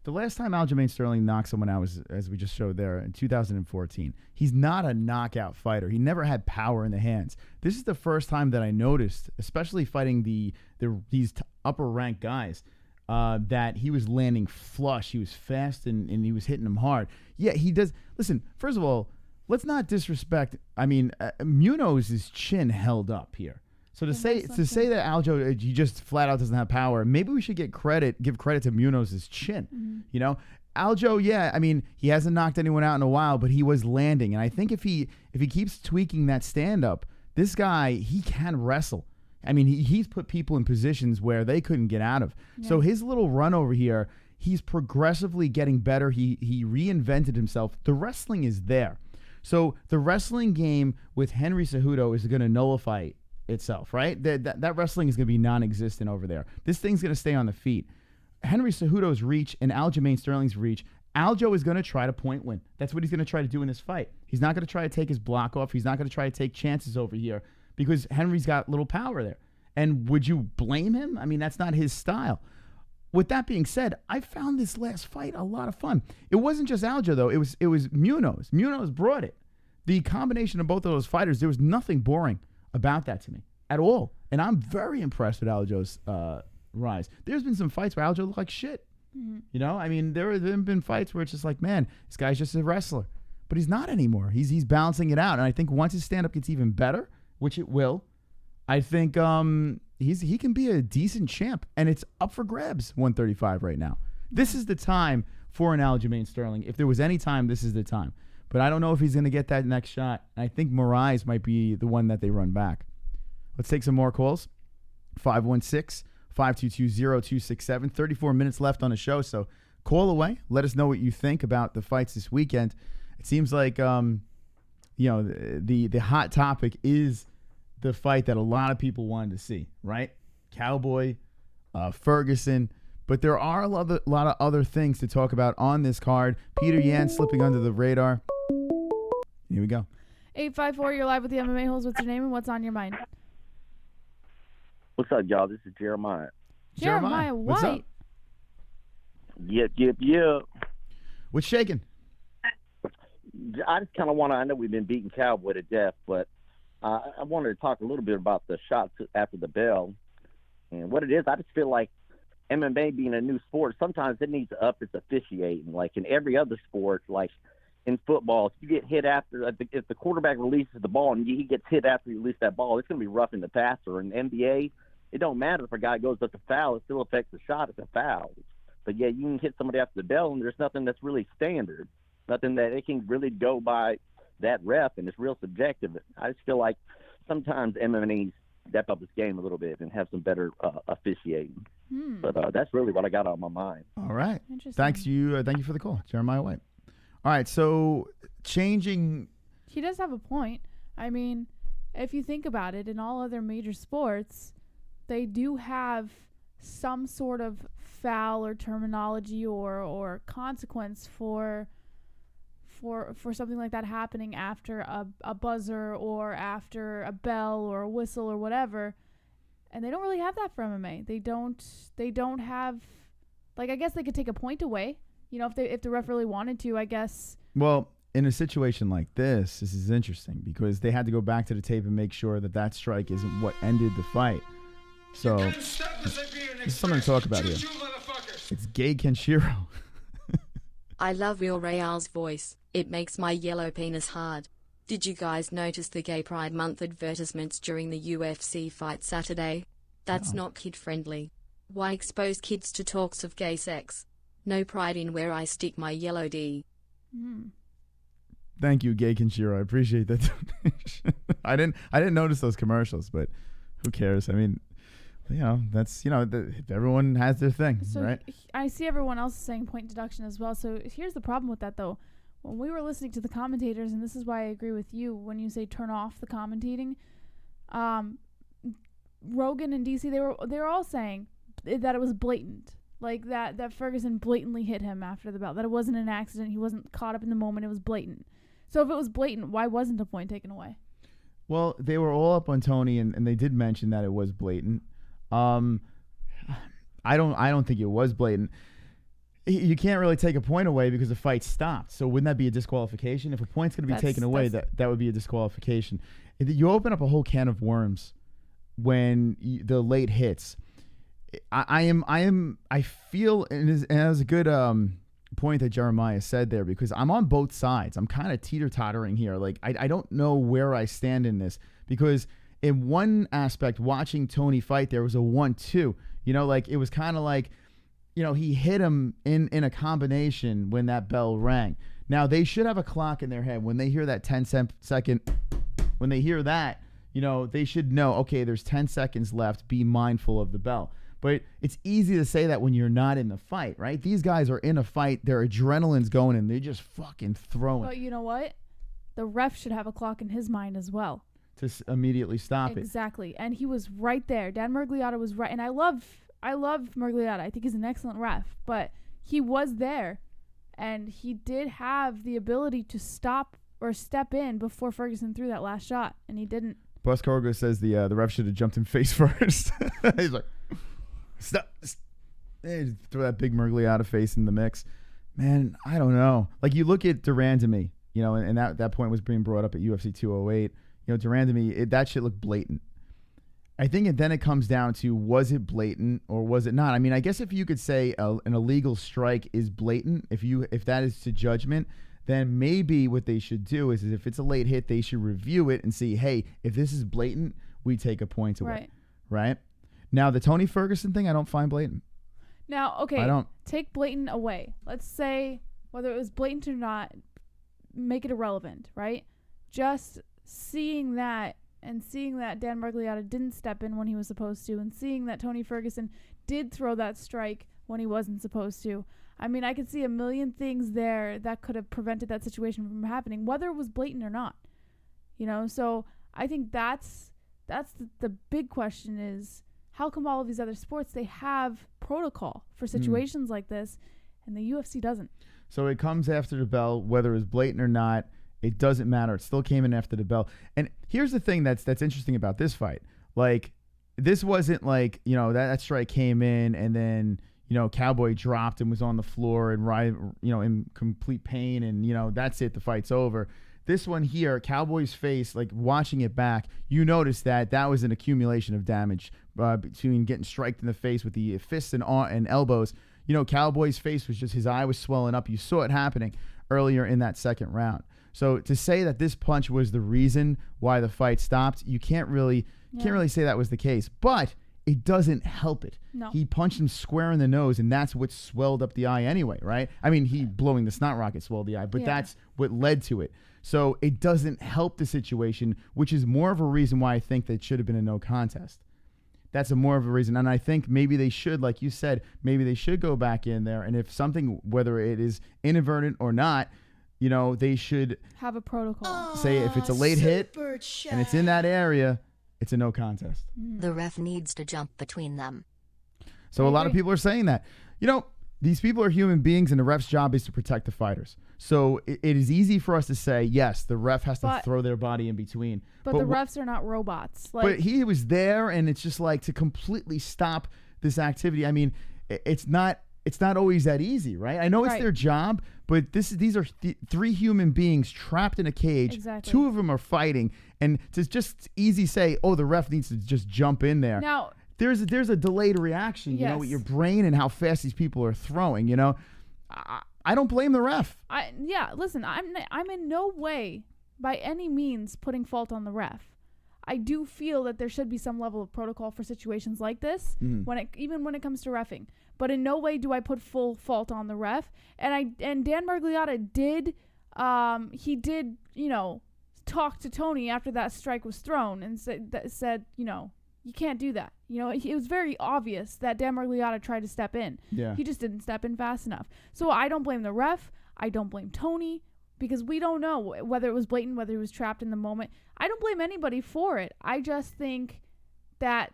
The last time Aljamain Sterling knocked someone out was, as we just showed there, in 2014. He's not a knockout fighter. He never had power in the hands. This is the first time that I noticed, especially fighting these upper ranked guys, that he was landing flush. He was fast and he was hitting them hard. Yeah, he does. Listen, first of all, let's not disrespect. I mean, Munhoz's chin held up here. So to say that Aljo, he just flat out doesn't have power, maybe we should give credit to Munhoz's chin. Mm-hmm. Aljo, yeah, I mean, he hasn't knocked anyone out in a while, but he was landing. And I think if he keeps tweaking that stand-up, this guy, he can wrestle. I mean, he's put people in positions where they couldn't get out of. Yeah. So his little run over here, he's progressively getting better. He reinvented himself. The wrestling is there. So the wrestling game with Henry Cejudo is going to nullify itself, right? That wrestling is going to be non-existent over there. This thing's going to stay on the feet. Henry Cejudo's reach and Aljamain Sterling's reach, Aljo is going to try to point win. That's what he's going to try to do in this fight. He's not going to try to take his block off. He's not going to try to take chances over here because Henry's got little power there. And would you blame him? I mean, that's not his style. With that being said, I found this last fight a lot of fun. It wasn't just Aljo, though. It was Munhoz. Munhoz brought it. The combination of both of those fighters, there was nothing boring about that to me at all. And I'm very impressed with Aljo's rise. There's been some fights where Aljo looked like shit. Mm-hmm. You know, I mean, there have been fights where it's just like, man, this guy's just a wrestler. But he's not anymore. He's balancing it out. And I think once his stand-up gets even better, which it will, I think he can be a decent champ. And it's up for grabs, 135 right now. This is the time for an Aljamain Sterling. If there was any time, this is the time. But I don't know if he's going to get that next shot. I think Moraes might be the one that they run back. Let's take some more calls. 516-522-0267. 34 minutes left on the show, so call away. Let us know what you think about the fights this weekend. It seems like the hot topic is the fight that a lot of people wanted to see, right? Cowboy, Ferguson. But there are a lot of other things to talk about on this card. Petr Yan slipping under the radar. Here we go. 854, you're live with the MMA Holes. What's your name and what's on your mind? What's up, y'all? This is Jeremiah. Jeremiah What's White. up? Yep. What's shaking? I just kind of want to, I know we've been beating Cowboy to death, but I wanted to talk a little bit about the shots after the bell. And what it is, I just feel like MMA being a new sport, sometimes it needs to up its officiating. Like in every other sport, like in football, if you get hit after, if the quarterback releases the ball and he gets hit after you release that ball, it's going to be roughing the passer. In NBA, it don't matter if a guy goes up to foul, it still affects the shot at the foul. But yeah, you can hit somebody after the bell, and there's nothing that's really standard, nothing that it can really go by that ref, and it's real subjective. I just feel like sometimes MMA needs to step up its game a little bit and have some better officiating. But that's really what I got on my mind. All right. Thank you for the call, Jeremiah White. All right, so changing. He does have a point. I mean, if you think about it, in all other major sports, they do have some sort of foul or terminology or consequence for something like that happening after a buzzer or after a bell or a whistle or whatever. And they don't really have that for MMA. They don't have, like, I guess they could take a point away. You know, if the ref really wanted to, I guess. Well, in a situation like this is interesting because they had to go back to the tape and make sure that strike isn't what ended the fight. So, there's something to talk about here. It's Gay Kenshiro. I love Real Real's voice. It makes my yellow penis hard. Did you guys notice the Gay Pride Month advertisements during the UFC fight Saturday? That's not kid-friendly. Why expose kids to talks of gay sex? No pride in where I stick my yellow D. Thank you, Gay Kenshiro. I appreciate that donation. I didn't notice those commercials, but who cares? I mean, you know, that's, you know, everyone has their thing, so right? I see everyone else saying point deduction as well. So here's the problem with that, though. When we were listening to the commentators, and this is why I agree with you when you say turn off the commentating, Rogan and DC, they were all saying that it was blatant. Like that Ferguson blatantly hit him after the bell. That it wasn't an accident. He wasn't caught up in the moment. It was blatant. So if it was blatant, why wasn't a point taken away? Well, they were all up on Tony, and they did mention that it was blatant. I don't think it was blatant. You can't really take a point away because the fight stopped. So wouldn't that be a disqualification? If a point's going to be taken away, that would be a disqualification. You open up a whole can of worms when the late hits. I feel, and it was a good point that Jeremiah said there, because I'm on both sides. I'm kind of teeter-tottering here. Like, I don't know where I stand in this, because in one aspect, watching Tony fight, there was a 1-2. You know, like, it was kind of like, you know, he hit him in a combination when that bell rang. Now, they should have a clock in their head. When they hear that 10-second, when they hear that, you know, they should know, okay, there's 10 seconds left. Be mindful of the bell. But it's easy to say that when you're not in the fight, right? These guys are in a fight. Their adrenaline's going and they're just fucking throwing. But you know what? The ref should have a clock in his mind as well. To immediately stop it. Exactly. And he was right there. Dan Miragliotta was right. And I love Miragliotta. I think he's an excellent ref. But he was there. And he did have the ability to stop or step in before Ferguson threw that last shot. And he didn't. Bus Cargo says the ref should have jumped him face first. He's like, stop. Hey, throw that big Miragliotta face in the mix. Man, I don't know. Like, you look at Duran to me, you know, and that point was being brought up at UFC 208. You know, Duran to me, that shit looked blatant. I think then it comes down to, was it blatant or was it not? I mean, I guess if you could say an illegal strike is blatant, if that is to judgment, then maybe what they should do is if it's a late hit, they should review it and see, hey, if this is blatant, we take a point away. Right? Now, the Tony Ferguson thing, I don't find blatant. Now, okay, I don't. Take blatant away. Let's say whether it was blatant or not, make it irrelevant, right? Just seeing that and seeing that Dan Miragliotta didn't step in when he was supposed to and seeing that Tony Ferguson did throw that strike when he wasn't supposed to. I mean, I could see a million things there that could have prevented that situation from happening, whether it was blatant or not. You know, so I think that's the big question is, how come all of these other sports, they have protocol for situations like this and the UFC doesn't? So it comes after the bell, whether it's blatant or not. It doesn't matter. It still came in after the bell. And here's the thing that's interesting about this fight. Like, this wasn't like, you know, that strike came in and then, you know, Cowboy dropped and was on the floor and, you know, in complete pain and, you know, that's it. The fight's over. This one here, Cowboy's face, like watching it back, you notice that was an accumulation of damage between getting striked in the face with the fists and elbows. You know, Cowboy's face was just, his eye was swelling up. You saw it happening earlier in that second round. So to say that this punch was the reason why the fight stopped, you can't really say that was the case. But it doesn't help it. No. He punched him square in the nose, and that's what swelled up the eye anyway, right? I mean, he blowing the snot rocket swelled the eye, but that's what led to it. So it doesn't help the situation, which is more of a reason why I think that it should have been a no contest. That's more of a reason. And I think maybe they should, like you said, maybe they should go back in there. And if something, whether it is inadvertent or not, you know, they should have a protocol. Say if it's a late hit and it's in that area, it's a no contest. The ref needs to jump between them. So a lot of people are saying that. You know, these people are human beings and the ref's job is to protect the fighters. So it is easy for us to say, yes, the ref has to throw their body in between. But the refs are not robots. But he was there, and it's just like to completely stop this activity. I mean, it's not always that easy, right? I know it's their job, but these are three human beings trapped in a cage. Exactly. Two of them are fighting, and to just easy say, oh, the ref needs to just jump in there. Now, there's a delayed reaction, you know, with your brain and how fast these people are throwing. You know, I don't blame the ref. Listen, I'm in no way by any means putting fault on the ref. I do feel that there should be some level of protocol for situations like this, even when it comes to reffing. But in no way do I put full fault on the ref. And Dan Miragliotta did, you know, talk to Tony after that strike was thrown and said, you know, you can't do that. You know, it was very obvious that Dan Miragliotta tried to step in. Yeah. He just didn't step in fast enough. So I don't blame the ref. I don't blame Tony, because we don't know whether it was blatant, whether he was trapped in the moment. I don't blame anybody for it. I just think that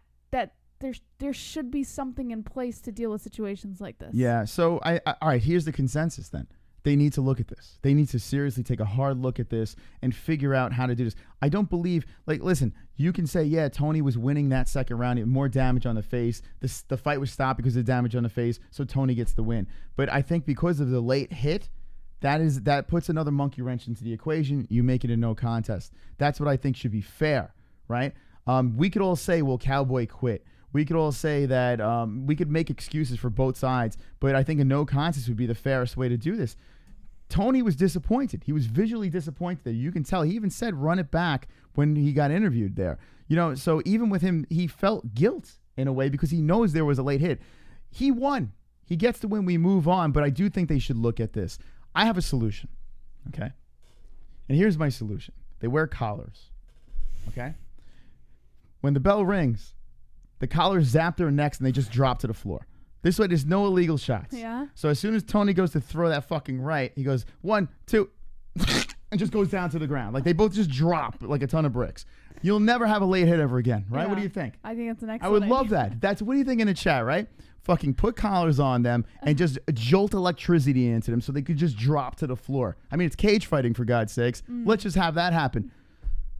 there should be something in place to deal with situations like this. Yeah. So all right, here's the consensus then. They need to look at this. They need to seriously take a hard look at this and figure out how to do this. I don't believe, like, listen, you can say, yeah, Tony was winning that second round. He had more damage on the face. The fight was stopped because of damage on the face, so Tony gets the win. But I think because of the late hit, that puts another monkey wrench into the equation. You make it a no contest. That's what I think should be fair, right? We could all say, well, Cowboy quit. We could all say that we could make excuses for both sides, but I think a no contest would be the fairest way to do this. Tony was disappointed. He was visually disappointed there. You can tell. He even said run it back when he got interviewed there. You know, so even with him, he felt guilt in a way because he knows there was a late hit. He won. He gets the win. We move on, but I do think they should look at this. I have a solution, okay? And here's my solution. They wear collars, okay? When the bell rings, the collars zap their necks and they just drop to the floor. This way, there's no illegal shots. Yeah. So as soon as Tony goes to throw that fucking right, he goes 1, 2, and just goes down to the ground. Like they both just drop like a ton of bricks. You'll never have a late hit ever again, right? Yeah. What do you think? I think that's an excellent I would love idea. that. What do you think in the chat, right? Fucking put collars on them and just jolt electricity into them so they could just drop to the floor. I mean, it's cage fighting, for God's sakes. Let's just have that happen.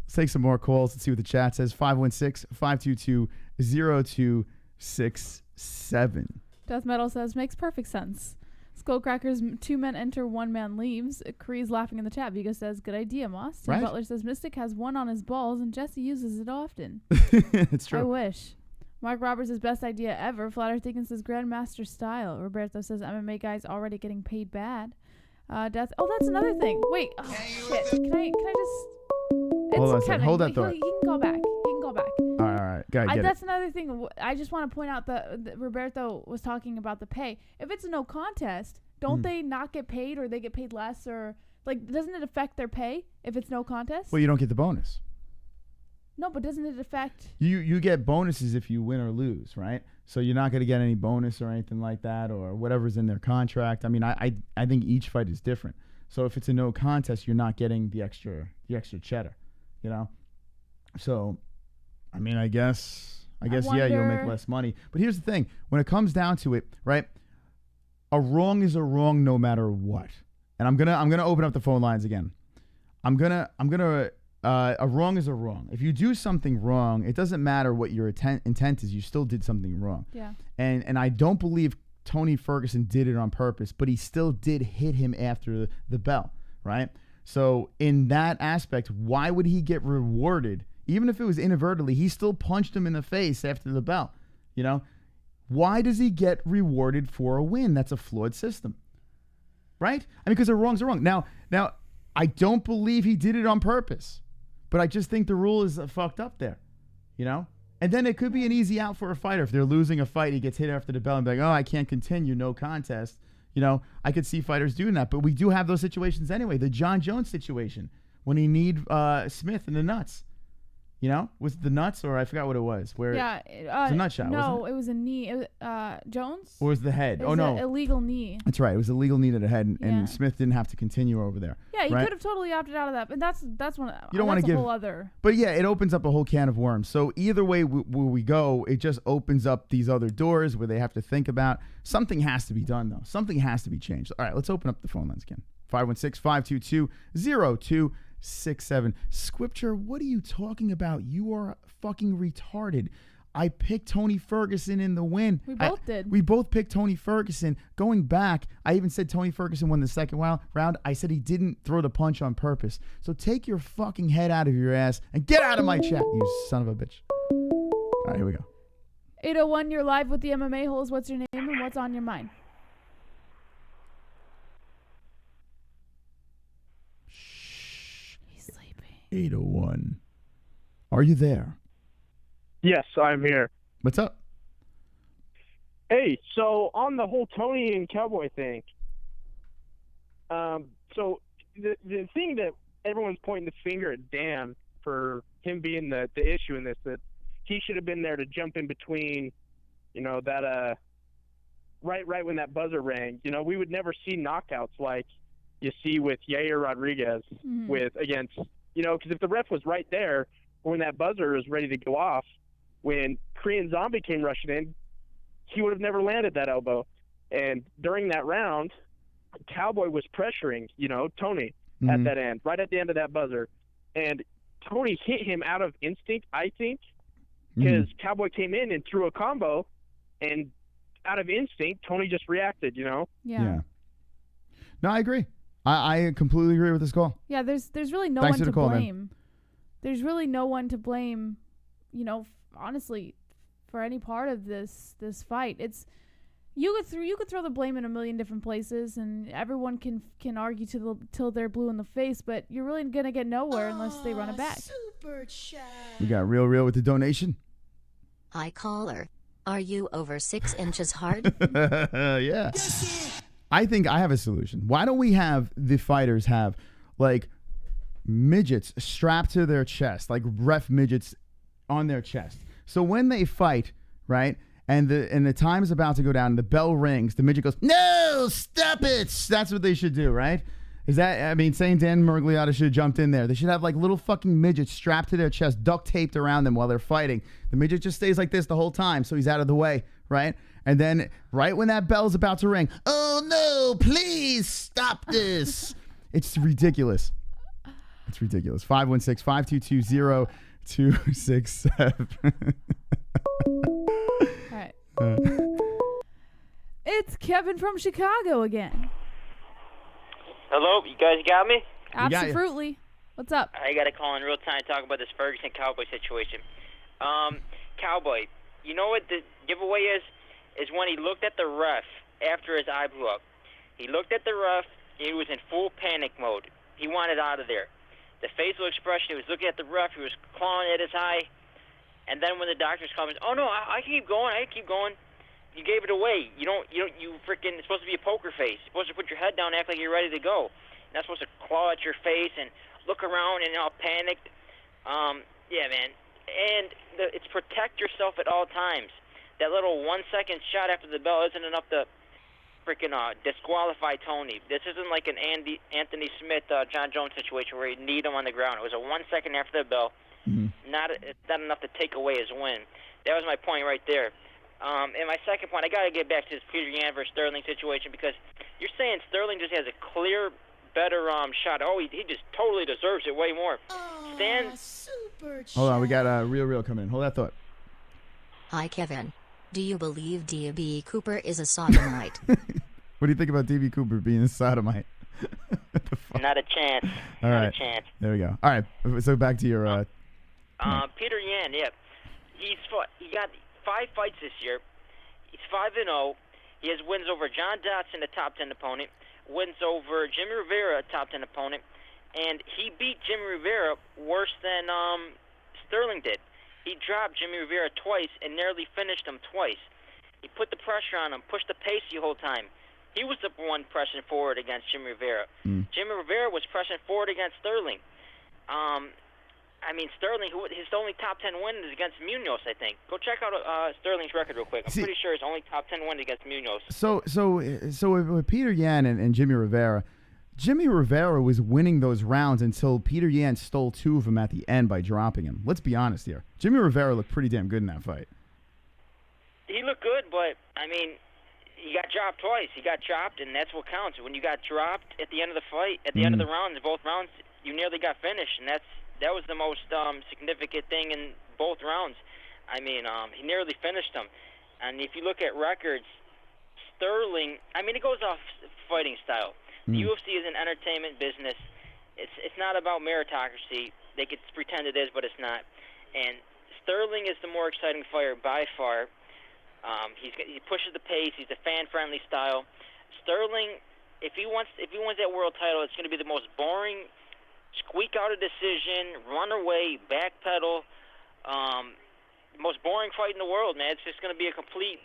Let's take some more calls and see what the chat says. 516-522-0267. Death Metal says, makes perfect sense. Skullcrackers, 2 men enter, 1 man leaves. Kree's laughing in the chat. Vega says, good idea, Moss. Tim Right? Butler says, Mystic has 1 on his balls and Jesse uses it often. It's true. I wish. Mark Roberts says, best idea ever. Flatter Dickens says, Grandmaster style. Roberto says, MMA guys already getting paid bad. Death. Oh, that's another thing. Wait. Oh, shit. Can I just... Hold on a It's second. Kevin. Hold that He thought. can go back. All right. Go ahead, get That's it. another thing. I just want to point out that Roberto was talking about the pay. If it's a no contest, don't they not get paid, or they get paid less, or like doesn't it affect their pay if it's no contest? Well, you don't get the bonus. No, but doesn't it affect? You get bonuses if you win or lose, right? So you're not going to get any bonus or anything like that, or whatever's in their contract. I mean, I think each fight is different. So if it's a no contest, you're not getting the extra cheddar, you know. So, I mean, I guess yeah, you'll make less money. But here's the thing: when it comes down to it, right? A wrong is a wrong no matter what. And I'm gonna open up the phone lines again. A wrong is a wrong. If you do something wrong, it doesn't matter what your intent is. You still did something wrong. Yeah. And I don't believe Tony Ferguson did it on purpose, but he still did hit him after the bell, right? So in that aspect, why would he get rewarded? Even if it was inadvertently, he still punched him in the face after the bell, you know? Why does he get rewarded for a win? That's a flawed system, right? I mean, because a wrong's a wrong. Now, I don't believe he did it on purpose, but I just think the rule is fucked up there, you know? And then it could be an easy out for a fighter. If they're losing a fight, he gets hit after the bell and be like, oh, I can't continue, no contest. You know, I could see fighters doing that, but we do have those situations anyway. The John Jones situation, when he kneed Smith in the nuts. You know, was it the nuts, or I forgot what it was? Where it was a nut shot. No, wasn't it? it was a knee. It was, Jones. Or was it the head? It was no, an illegal knee. That's right. It was a legal knee to the head, and Yeah. Smith didn't have to continue over there. Yeah, he right? could have totally opted out of that, but that's one. You don't want to give. A whole other. But yeah, it opens up a whole can of worms. So either way where we go, it just opens up these other doors where they have to think about. Something has to be done, though. Something has to be changed. All right, let's open up the phone lines again. 516-522-0267. Scripture, what are you talking about? You are fucking retarded. I picked Tony Ferguson in the win. We both did. We both picked Tony Ferguson. Going back, I even said Tony Ferguson won the second round. I said he didn't throw the punch on purpose. So take your fucking head out of your ass and get out of my chat, you son of a bitch. All right, here we go. 801, you're live with the MMA holes. What's your name and what's on your mind? He's sleeping. 801. Are you there? Yes, I'm here. What's up? Hey, so on the whole Tony and Cowboy thing, so the thing that everyone's pointing the finger at Dan for him being the issue in this, that he should have been there to jump in between, you know, that right when that buzzer rang. You know, we would never see knockouts like you see with Yair Rodriguez against, you know, because if the ref was right there when that buzzer is ready to go off, when Korean Zombie came rushing in, he would have never landed that elbow. And during that round, Cowboy was pressuring, you know, Tony at that end, right at the end of that buzzer. And Tony hit him out of instinct, I think, because Cowboy came in and threw a combo, and out of instinct, Tony just reacted, you know? Yeah. No, I agree. I completely agree with this call. Yeah, there's really no Thanks one for to the call, blame. man. There's really no one to blame, you know, honestly, for any part of this fight. It's you could throw the blame in a million different places, and everyone can argue till they're blue in the face, but you're really gonna get nowhere unless they run it back. Super chat. We got Real with the donation. Hi caller. Are you over 6 inches hard? Yeah. I think I have a solution. Why don't we have the fighters have like midgets strapped to their chest, like ref midgets on their chest. So when they fight, right? And the time is about to go down. And the bell rings. The midget goes, "No, stop it!" That's what they should do, right? Is that? I mean, saying Dan Murgliata should have jumped in there. They should have like little fucking midgets strapped to their chest, duct taped around them while they're fighting. The midget just stays like this the whole time, so he's out of the way, right? And then right when that bell's about to ring, "Oh no, please stop this." It's ridiculous. It's ridiculous. 516-522-0267. All right. It's Kevin from Chicago again. Hello, you guys got me? Absolutely. What's up? I got to call in real time to talk about this Ferguson Cowboy situation. Cowboy, you know what the giveaway is? Is when he looked at the ref after his eye blew up. He looked at the ref. He was in full panic mode. He wanted out of there. The facial expression, he was looking at the ref. He was clawing at his eye. And then when the doctors come, "Oh no, I can keep going. I can keep going." You gave it away. You freaking, it's supposed to be a poker face. You're supposed to put your head down and act like you're ready to go. You're not supposed to claw at your face and look around and all panicked. Yeah, man. And it's protect yourself at all times. That little 1 second shot after the bell isn't enough to freaking disqualify Tony. This isn't like an Anthony Smith, John Jones situation where you need him on the ground. It was a 1 second after the bell. It's not enough to take away his win. That was my point right there. And my second point, I got to get back to this Petr Yan versus Sterling situation because you're saying Sterling just has a clear, better shot. Oh, he just totally deserves it way more. Hold on, we got Real coming in. Hold that thought. Hi, Kevin. Do you believe D.B. Cooper is a sodomite? What do you think about D.B. Cooper being a sodomite? Not a chance. All Not right. a chance. There we go. All right. So back to your. Petr Yan, yeah. He got 5 fights this year. He's 5-0. He has wins over John Dodson, a top 10 opponent, wins over Jimmie Rivera, a top 10 opponent, and he beat Jimmie Rivera worse than Sterling did. He dropped Jimmie Rivera twice and nearly finished him twice. He put the pressure on him, pushed the pace the whole time. He was the one pressing forward against Jimmie Rivera. Jimmie Rivera was pressing forward against Sterling. I mean, Sterling, his only top 10 win is against Munhoz, I think. Go check out Sterling's record real quick. I'm pretty sure his only top 10 win is against Munhoz. So with Petr Yan and Jimmie Rivera was winning those rounds until Petr Yan stole 2 of them at the end by dropping him. Let's be honest here. Jimmie Rivera looked pretty damn good in that fight. He looked good, but, I mean, he got dropped twice. He got dropped, and that's what counts. When you got dropped at the end of the fight, at the end of the round, in both rounds, you nearly got finished, and that was the most significant thing in both rounds. I mean, he nearly finished him. And if you look at records, Sterling, I mean, it goes off fighting style. The UFC is an entertainment business. It's not about meritocracy. They could pretend it is, but it's not. And Sterling is the more exciting fighter by far. He pushes the pace. He's a fan-friendly style. Sterling, if he wins that world title, it's going to be the most boring, squeak out a decision, run away, backpedal, most boring fight in the world, man. It's just going to be a complete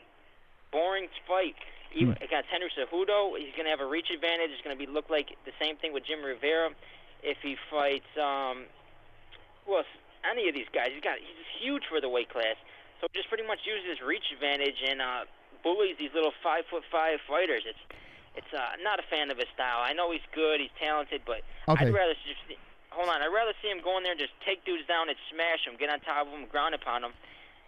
boring fight. Even against Henry Cejudo, he's going to have a reach advantage. It's going to look like the same thing with Jimmie Rivera. If he fights, any of these guys, he's huge for the weight class. So just pretty much uses his reach advantage and bullies these little 5'5" fighters. It's not a fan of his style. I know he's good, he's talented, but Okay. I'd rather see him go in there and just take dudes down and smash them, get on top of them, ground upon them,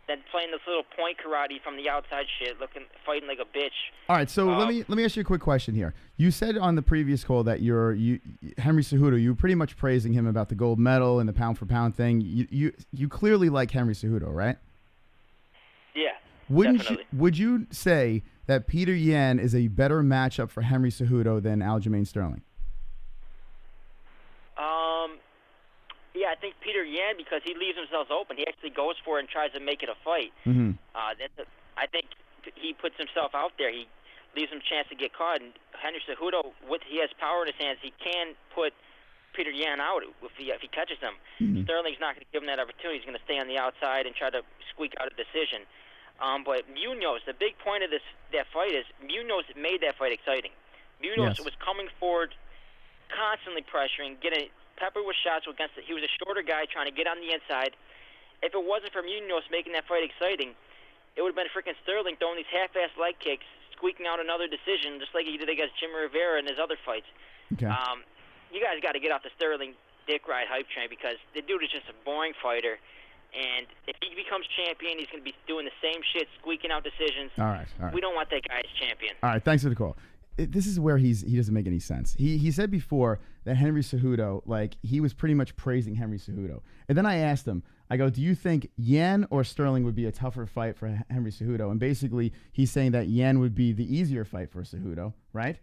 than playing this little point karate from the outside shit, fighting like a bitch. All right, so let me ask you a quick question here. You said on the previous call that Henry Cejudo, you were pretty much praising him about the gold medal and the pound for pound thing. You clearly like Henry Cejudo, right? Yeah. Would you say that Petr Yan is a better matchup for Henry Cejudo than Aljamain Sterling? Yeah, I think Petr Yan, because he leaves himself open. He actually goes for it and tries to make it a fight. I think he puts himself out there. He leaves him a chance to get caught. And Henry Cejudo, he has power in his hands. He can put Petr Yan out if he catches him. Sterling's not going to give him that opportunity. He's going to stay on the outside and try to squeak out a decision. But Munhoz, the big point of that fight is Munhoz made that fight exciting. Munhoz was coming forward, constantly pressuring, getting peppered with shots against it. He was a shorter guy trying to get on the inside. If it wasn't for Munhoz making that fight exciting, it would have been freaking Sterling throwing these half-ass leg kicks, squeaking out another decision, just like he did against Jimmie Rivera in his other fights. Okay. You guys got to get off the Sterling dick ride hype train because the dude is just a boring fighter. And if he becomes champion, he's going to be doing the same shit, squeaking out decisions. All right. We don't want that guy as champion. All right, thanks for the call. This is where he doesn't make any sense. He said before that Henry Cejudo, like, he was pretty much praising Henry Cejudo. And then I asked him, I go, do you think Yan or Sterling would be a tougher fight for Henry Cejudo? And basically, he's saying that Yan would be the easier fight for Cejudo, right?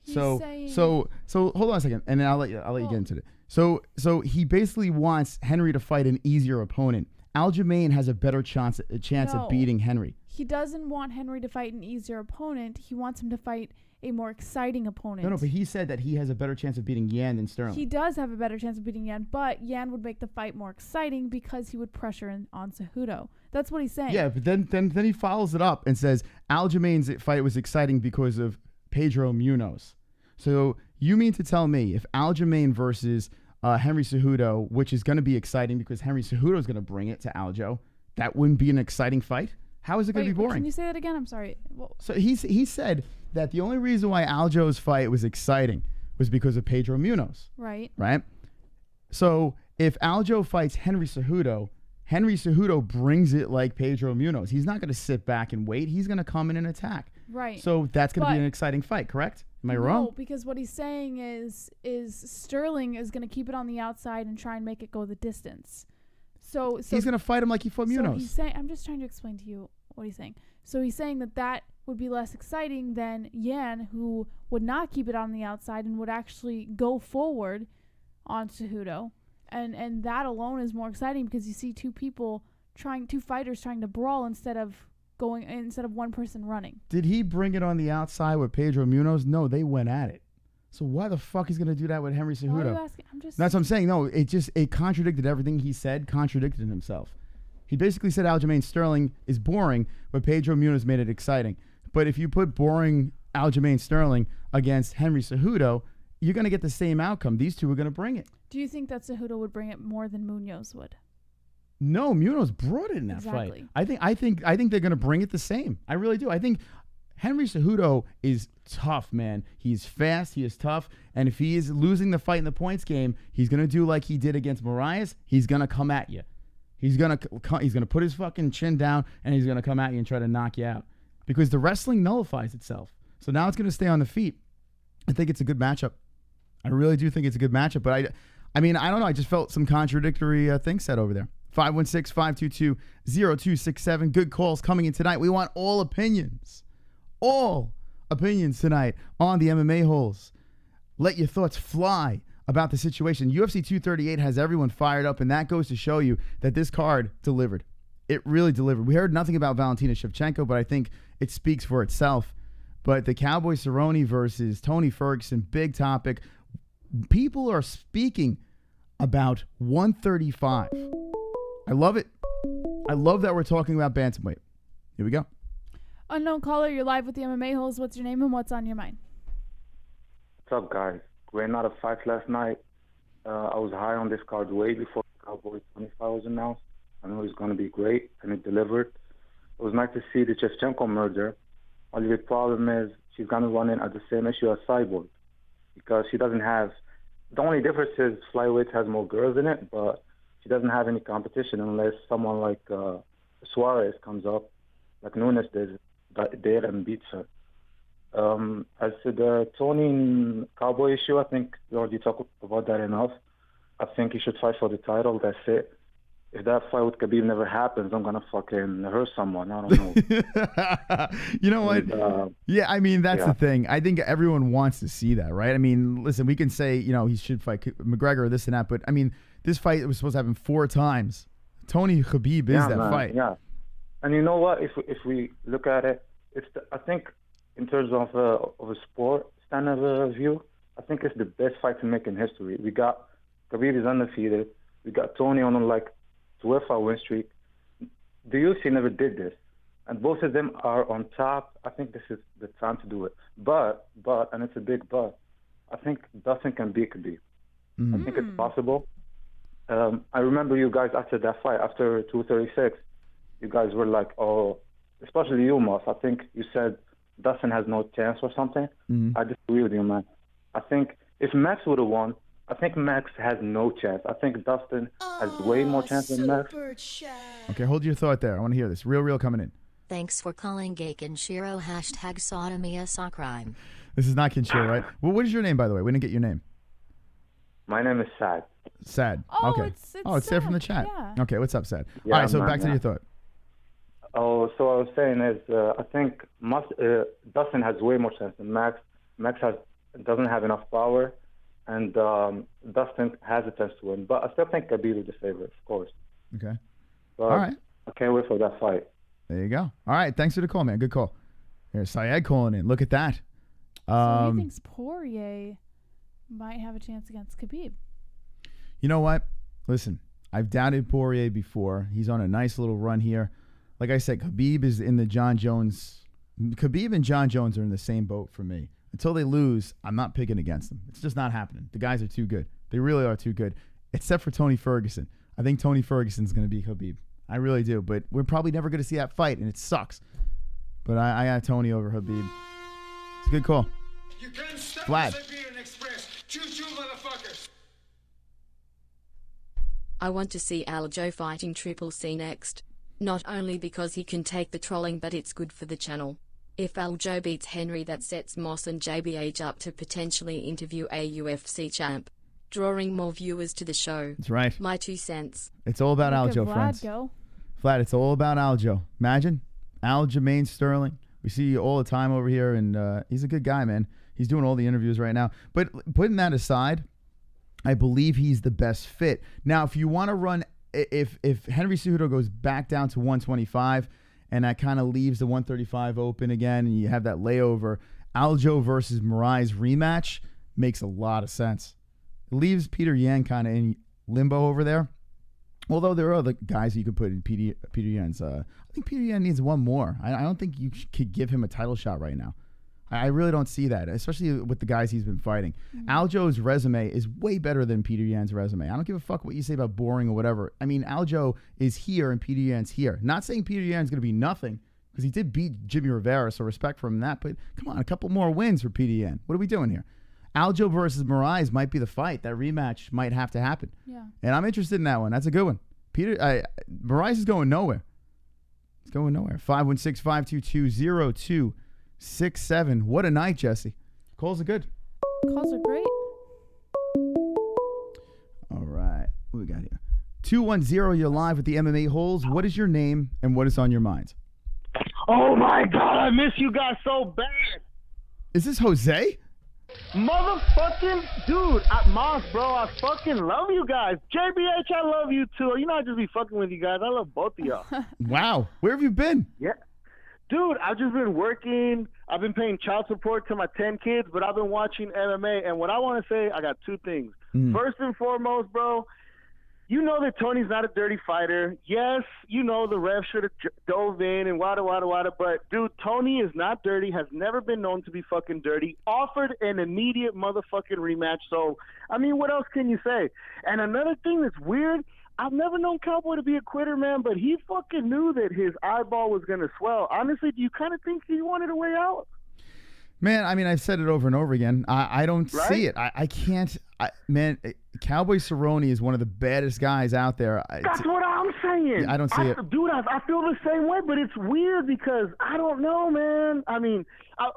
So hold on a second, and then I'll let you get into it. So he basically wants Henry to fight an easier opponent. Aljamain has a better chance of beating Henry. He doesn't want Henry to fight an easier opponent. He wants him to fight a more exciting opponent. No, but he said that he has a better chance of beating Yan than Sterling. He does have a better chance of beating Yan, but Yan would make the fight more exciting because he would pressure on Cejudo. That's what he's saying. Yeah, but then he follows it up and says Aljamain's fight was exciting because of Pedro Munhoz. So you mean to tell me if Aljamain versus Henry Cejudo, which is going to be exciting because Henry Cejudo is going to bring it to Aljo, that wouldn't be an exciting fight? How is it going to be boring? Can you say that again? I'm sorry. So he said that the only reason why Aljo's fight was exciting was because of Pedro Munhoz. Right. Right? So if Aljo fights Henry Cejudo brings it like Pedro Munhoz. He's not going to sit back and wait. He's going to come in and attack. Right. So that's going to be an exciting fight, correct? Am I wrong? No, because what he's saying is Sterling is going to keep it on the outside and try and make it go the distance. So he's going to fight him like he fought Munhoz. So he's saying, I'm just trying to explain to you what he's saying. So he's saying that would be less exciting than Yan, who would not keep it on the outside and would actually go forward on Cejudo. And that alone is more exciting because you see two fighters trying to brawl instead of one person running. Did he bring it on the outside with Pedro Munhoz? No, they went at it. So why the fuck he's going to do that with Henry Cejudo? Why are you asking? That's what I'm saying. No, it contradicted everything he said, contradicted himself. He basically said Aljamain Sterling is boring, but Pedro Munhoz made it exciting. But if you put boring Aljamain Sterling against Henry Cejudo, you're going to get the same outcome. These two are going to bring it. Do you think that Cejudo would bring it more than Munhoz would? No, Munhoz brought it in that fight. I think they're going to bring it the same. I really do. I think Henry Cejudo is tough, man. He's fast. He is tough. And if he is losing the fight in the points game, he's going to do like he did against Moraes. He's going to come at you. He's going to put his fucking chin down, and he's going to come at you and try to knock you out. Because the wrestling nullifies itself. So now it's going to stay on the feet. I think it's a good matchup. I really do think it's a good matchup. But I mean, I don't know. I just felt some contradictory things said over there. 516-522-0267. Good calls coming in tonight. We want all opinions. All opinions tonight on the MMA holes. Let your thoughts fly about the situation. UFC 238 has everyone fired up, and that goes to show you that this card delivered. It really delivered. We heard nothing about Valentina Shevchenko, but I think it speaks for itself. But the Cowboy Cerrone versus Tony Ferguson, big topic. People are speaking about 135. I love it. I love that we're talking about bantamweight. Here we go. Unknown caller, you're live with the MMA holes. What's your name and what's on your mind? What's up, guys? Great night of fights last night. I was high on this card way before Cowboy 25 was announced. I knew it was going to be great, and it delivered. It was nice to see the Shevchenko merger. Only the problem is she's going to run in at the same issue as Cyborg because she doesn't have – the only difference is flyweight has more girls in it, but she doesn't have any competition unless someone like Suarez comes up, like Nunes did and beats her. As to the Tony and Cowboy issue, I think we already talked about that enough. I think he should fight for the title. That's it. If that fight with Khabib never happens, I'm gonna fucking hurt someone. I don't know. You know what? Yeah, I mean, that's the thing. I think everyone wants to see that, right? I mean, listen, we can say, you know, he should fight McGregor, this and that, but I mean, this fight was supposed to happen 4 times. Tony Khabib is that fight. Yeah. And you know what? If we look at it, I think in terms of a sport standard of view, I think it's the best fight to make in history. We got Khabib is undefeated. We got Tony on like UEFA win streak. The UFC never did this, and both of them are on top. I think this is the time to do it. But, and it's a big but, I think Dustin can beat Khabib. I think it's possible. I remember you guys after that fight, after 236, you guys were like, oh, especially you, Moss. I think you said Dustin has no chance or something. I disagree with you, man. I think if Max would have won, I think Max has no chance. I think Dustin has way more chance than Max. Okay, hold your thought there. I want to hear this. Real coming in. Thanks for calling Gay Kinshiro # sodomy a crime. This is not Kinshiro, right? Well, what is your name, by the way? We didn't get your name. My name is Sad. Sad. Oh, okay. It's there from the chat. Yeah. Okay, what's up, Sad? Yeah, All right, so man, back to your thought. Oh, so I was saying is I think Dustin has way more chance than Max. Max doesn't have enough power, and Dustin has a chance to win. But I still think Khabib is the favorite, of course. Okay. But all right. I can't wait for that fight. There you go. All right, thanks for the call, man. Good call. Here's Syed calling in. Look at that. So he thinks Poirier might have a chance against Khabib. You know what? Listen, I've doubted Poirier before. He's on a nice little run here. Like I said, Khabib is in the John Jones. Khabib and John Jones are in the same boat for me. Until they lose, I'm not picking against them. It's just not happening. The guys are too good. They really are too good, except for Tony Ferguson. I think Tony Ferguson's going to beat Khabib. I really do, but we're probably never going to see that fight, and it sucks. But I got Tony over Khabib. It's a good call. You can't stop Vlad. the Siberian Express. Choo-choo, motherfuckers. I want to see Aljo fighting Triple C next. Not only because he can take the trolling, but it's good for the channel. If Aljo beats Henry, that sets Moss and JBH up to potentially interview a UFC champ, drawing more viewers to the show. That's right. My 2 cents. It's all about Look at Aljo, Vlad friends. go. Vlad, it's all about Aljo. Imagine Aljamain Sterling. We see you all the time over here, and he's a good guy, man. He's doing all the interviews right now. But putting that aside, I believe he's the best fit. Now, if you want to run, if Henry Cejudo goes back down to 125, and that kind of leaves the 135 open again, and you have that layover, Aljo versus Moraes rematch makes a lot of sense. It leaves Petr Yan kind of in limbo over there. Although there are other guys you could put in Petr Yan's. I think Petr Yan needs one more. I don't think you could give him a title shot right now. I really don't see that, especially with the guys he's been fighting. Aljo's resume is way better than Petr Yan's resume. I don't give a fuck what you say about boring or whatever. I mean, Aljo is here and Petr Yan's here. Not saying Petr Yan's going to be nothing, because he did beat Jimmie Rivera, so respect for him in that. But come on, a couple more wins for Petr Yan. What are we doing here? Aljo versus Moraes might be the fight. That rematch might have to happen. Yeah. And I'm interested in that one. That's a good one. Moraes is going nowhere. It's going nowhere. 516-522-0267. What a night, Jesse. Calls are good. Calls are great. All right. What we got here? 210, you're live with the MMA Holes. What is your name and what is on your mind? Oh, my God. I miss you guys so bad. Is this Jose? Motherfucking dude, Moss, bro, I fucking love you guys. JBH, I love you too. You know I just be fucking with you guys. I love both of y'all. Wow, where have you been? Yeah, dude, I've just been working. I've been paying child support to my 10 kids, but I've been watching MMA. And what I want to say, I got 2 things. First and foremost, bro, you know that Tony's not a dirty fighter. Yes, you know the ref should have dove in and wada. But, dude, Tony is not dirty, has never been known to be fucking dirty, offered an immediate motherfucking rematch. So, I mean, what else can you say? And another thing that's weird, I've never known Cowboy to be a quitter, man, but he fucking knew that his eyeball was going to swell. Honestly, do you kind of think he wanted a way out? Man, I mean, I've said it over and over again. I don't see it. I can't. Man, Cowboy Cerrone is one of the baddest guys out there. That's what I'm saying. I don't see it. Dude, I feel the same way, but it's weird because I don't know, man. I mean,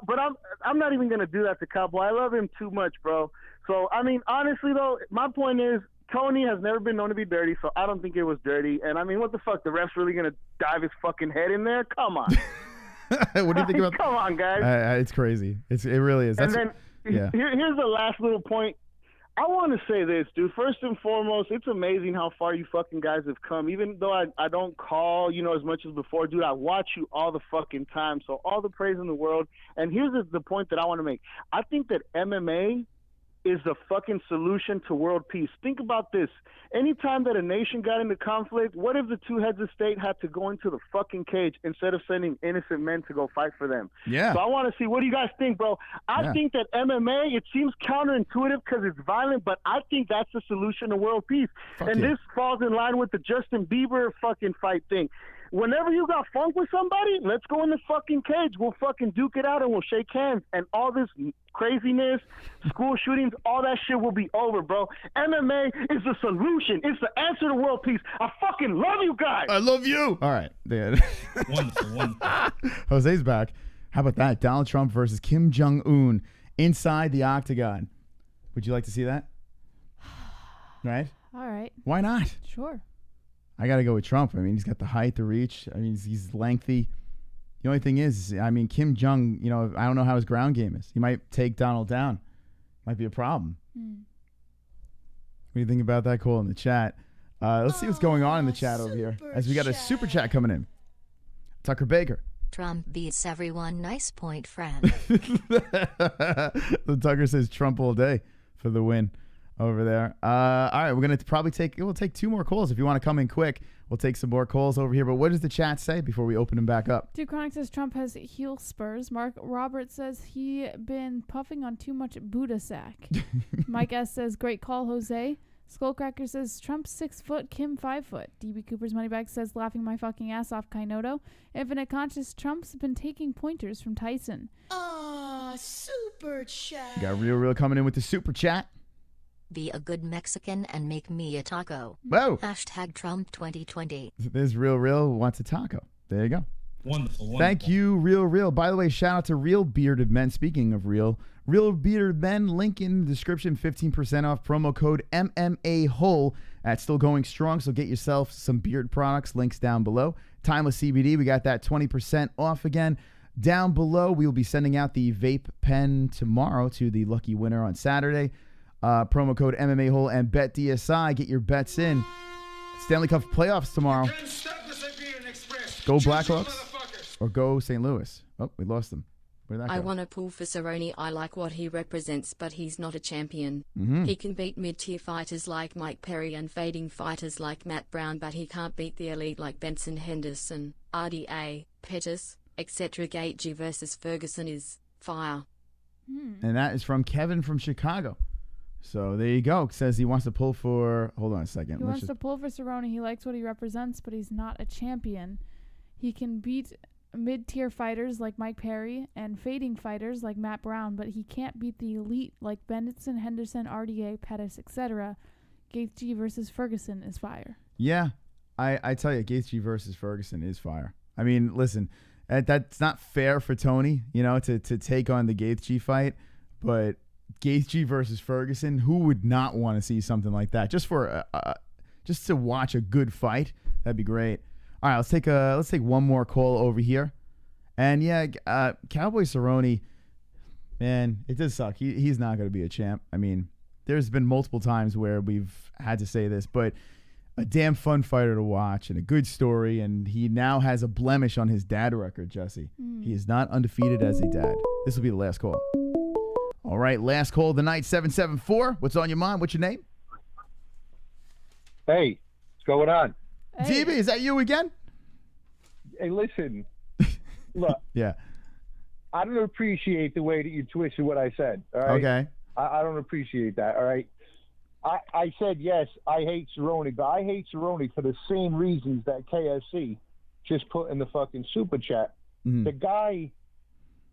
but I'm not even going to do that to Cowboy. I love him too much, bro. So, I mean, honestly, though, my point is Tony has never been known to be dirty, so I don't think it was dirty. And, I mean, what the fuck? The ref's really going to dive his fucking head in there? Come on. What do you think about? Come on, guys. It's crazy. It really is. That's, and then here's the last little point. I want to say this, dude. First and foremost, it's amazing how far you fucking guys have come. Even though I don't call, as much as before, dude, I watch you all the fucking time. So all the praise in the world. And here's the point that I want to make. I think that MMA is the fucking solution to world peace. Think about this. Anytime that a nation got into conflict, what if the 2 heads of state had to go into the fucking cage instead of sending innocent men to go fight for them? Yeah. So I want to see, what do you guys think, bro? I think that MMA, it seems counterintuitive because it's violent, but I think that's the solution to world peace. This falls in line with the Justin Bieber fucking fight thing. whenever you got funk with somebody, let's go in the fucking cage. We'll fucking duke it out and we'll shake hands. And all this craziness, school shootings, all that shit will be over, bro. MMA is the solution. It's the answer to world peace. I fucking love you guys. I love you. All right. Wonderful. Jose's back. How about that? Donald Trump versus Kim Jong-un inside the octagon. Would you like to see that? Right? All right. Why not? Sure. I got to go with Trump. I mean, he's got the height, the reach. I mean, he's lengthy. The only thing is, I mean, Kim Jong, I don't know how his ground game is. He might take Donald down. Might be a problem. What do you think about that? Call in the chat. Let's see what's going on in the chat over here. As we got a super chat coming in. Tucker Baker. Trump beats everyone. Nice point, friend. The Tucker says Trump all day for the win over there. All right, we're going to we'll take 2 more calls. If you want to come in quick, we'll take some more calls over here. But what does the chat say before we open them back up? Dude Chronic says Trump has heel spurs. Mark Roberts says he been puffing on too much Buddha sack. Mike S says great call, Jose. Skullcracker says Trump's 6 foot, Kim 5 foot. DB Cooper's Moneybag says laughing my fucking ass off, Kainoto. Infinite Conscious, Trump's been taking pointers from Tyson. Super chat. Got real coming in with the super chat. Be a good Mexican and make me a taco. Whoa. Hashtag Trump 2020. There's Real wants a taco. There you go. Wonderful. Thank you, Real. By the way, shout out to Real Bearded Men. Speaking of Real Bearded Men, link in the description, 15% off, promo code MMA Whole. That's still going strong, so get yourself some beard products. Links down below. Timeless CBD, we got that 20% off again. Down below, we will be sending out the vape pen tomorrow to the lucky winner on Saturday. Promo code MMA Whole and BetDSI. Get your bets in. Stanley Cup playoffs tomorrow. Go Blackhawks or go St. Louis. Oh, we lost them. Where'd that go? I want to pull for Cerrone. I like what he represents, but he's not a champion. Mm-hmm. He can beat mid-tier fighters like Mike Perry and fading fighters like Matt Brown, but he can't beat the elite like Benson Henderson, RDA, Pettis, etc. Gaethje versus Ferguson is fire. And that is from Kevin from Chicago. So there you go. Says he wants to pull for... Hold on a second. He wants to pull for Cerrone. He likes what he represents, but he's not a champion. He can beat mid-tier fighters like Mike Perry and fading fighters like Matt Brown, but he can't beat the elite like Benson, Henderson, RDA, Pettis, etc. Gaethje versus Ferguson is fire. Yeah, I tell you, Gaethje versus Ferguson is fire. I mean, listen, that's not fair for Tony, to take on the Gaethje fight, but Gaethje versus Ferguson, who would not want to see something like that? Just for just to watch a good fight, that'd be great. All right, let's take one more call over here, and yeah, Cowboy Cerrone, man, it does suck. He's not going to be a champ. I mean, there's been multiple times where we've had to say this, but a damn fun fighter to watch and a good story, and he now has a blemish on his dad record, Jesse. He is not undefeated as a dad. This will be the last call. All right, last call of the night, 774. What's on your mind? What's your name? Hey, what's going on? Hey. DB, is that you again? Hey, listen. Look. Yeah. I don't appreciate the way that you twisted what I said. All right. Okay. I don't appreciate that. All right. I said, yes, I hate Cerrone, but I hate Cerrone for the same reasons that KSC just put in the fucking super chat. Mm-hmm. The guy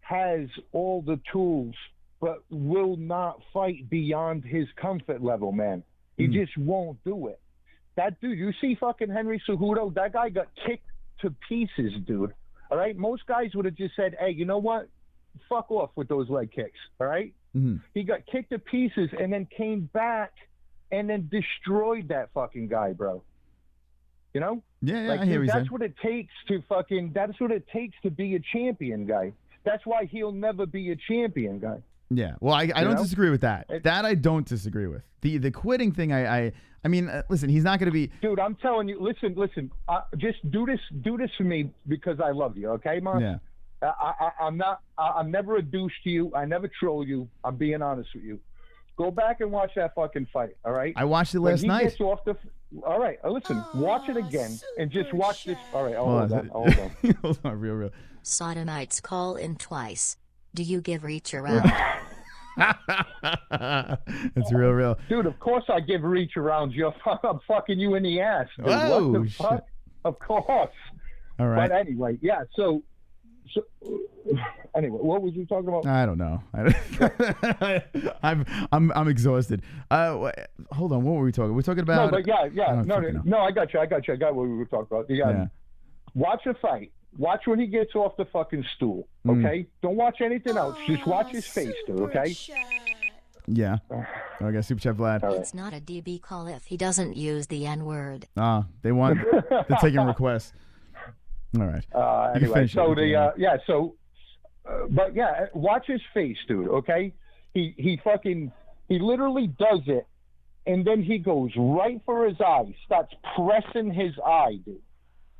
has all the tools, but will not fight beyond his comfort level, man. He just won't do it. That dude, you see fucking Henry Cejudo? That guy got kicked to pieces, dude. All right? Most guys would have just said, hey, you know what? Fuck off with those leg kicks, all right? Mm-hmm. He got kicked to pieces and then came back and then destroyed that fucking guy, bro. You know? Yeah, like, I hear dude, you. that's what it takes to be a champion, guy. That's why he'll never be a champion, guy. Yeah, well, I don't disagree with that. That I don't disagree with. The quitting thing, I mean, listen, he's not going to be. Dude, I'm telling you, listen. Just do this for me because I love you, okay, Mark? Yeah. I'm never a douche to you. I never troll you. I'm being honest with you. Go back and watch that fucking fight, all right? I watched it last night. All right, listen, watch it again and just watch this. All right, hold on. Hold on, real. Sodomites call in twice. Do you give reach around? It's real. Dude, of course I give reach around you. I'm fucking you in the ass, dude. Oh, what the shit. fuck? Of course. All right. But anyway, yeah. So anyway, what was you talking about? I don't know. I'm exhausted. Hold on. What were we talking? We're talking about. No, but yeah. No, I got you. I got what we were talking about. Yeah. Watch a fight. Watch when he gets off the fucking stool. Okay. Don't watch anything else. Just watch his face, dude. Okay. Yeah. I got Super Chat Vlad. It's not a DB call if he doesn't use the N-word. They want. They're taking requests. All right. Anyway, so but yeah, watch his face, dude. Okay, he literally does it, and then he goes right for his eye, starts pressing his eye, dude.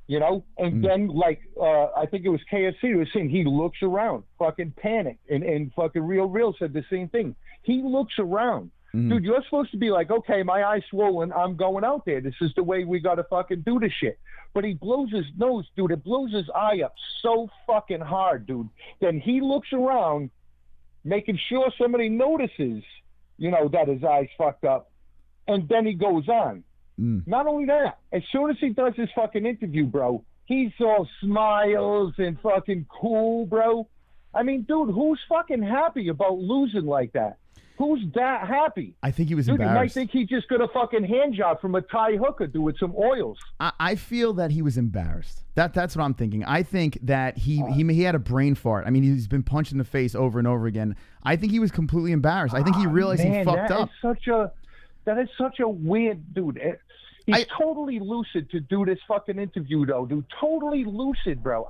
You know, and then I think it was KFC who was saying he looks around, fucking panicked, and fucking Real said the same thing. He looks around. Dude, you're supposed to be like, okay, my eye's swollen, I'm going out there. This is the way we gotta fucking do this shit. But he blows his nose, dude. It blows his eye up so fucking hard, dude. Then he looks around, making sure somebody notices, you know, that his eye's fucked up, and then he goes on. Not only that, as soon as he does his fucking interview, bro, he's all smiles and fucking cool, bro. I mean, dude, who's fucking happy about losing like that? Who's that happy? I think he was Dude, embarrassed. You might think he just got a fucking hand job from a Thai hooker, dude, with some oils. I feel that he was embarrassed. That's what I'm thinking. I think that he had a brain fart. I mean, he's been punched in the face over and over again. I think he was completely embarrassed. I think he realized he fucked up. That is such a weird dude. He's totally lucid to do this fucking interview, though, dude. Totally lucid, bro.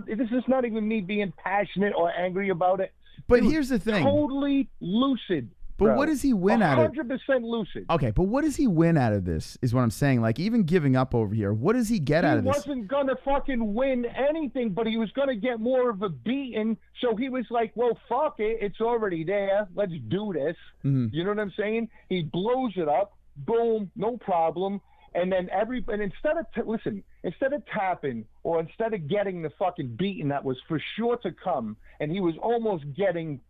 This is not even me being passionate or angry about it. But dude, here's the thing. Totally lucid. But bro. What does he win out of it? 100% lucid. Okay, but what does he win out of this is what I'm saying. Like, even giving up over here, what does he get out of this? He wasn't going to fucking win anything, but he was going to get more of a beating. So he was like, well, fuck it. It's already there. Let's do this. You know what I'm saying? He blows it up. Boom. No problem. And then instead of tapping or instead of getting the fucking beating that was for sure to come, and he was almost getting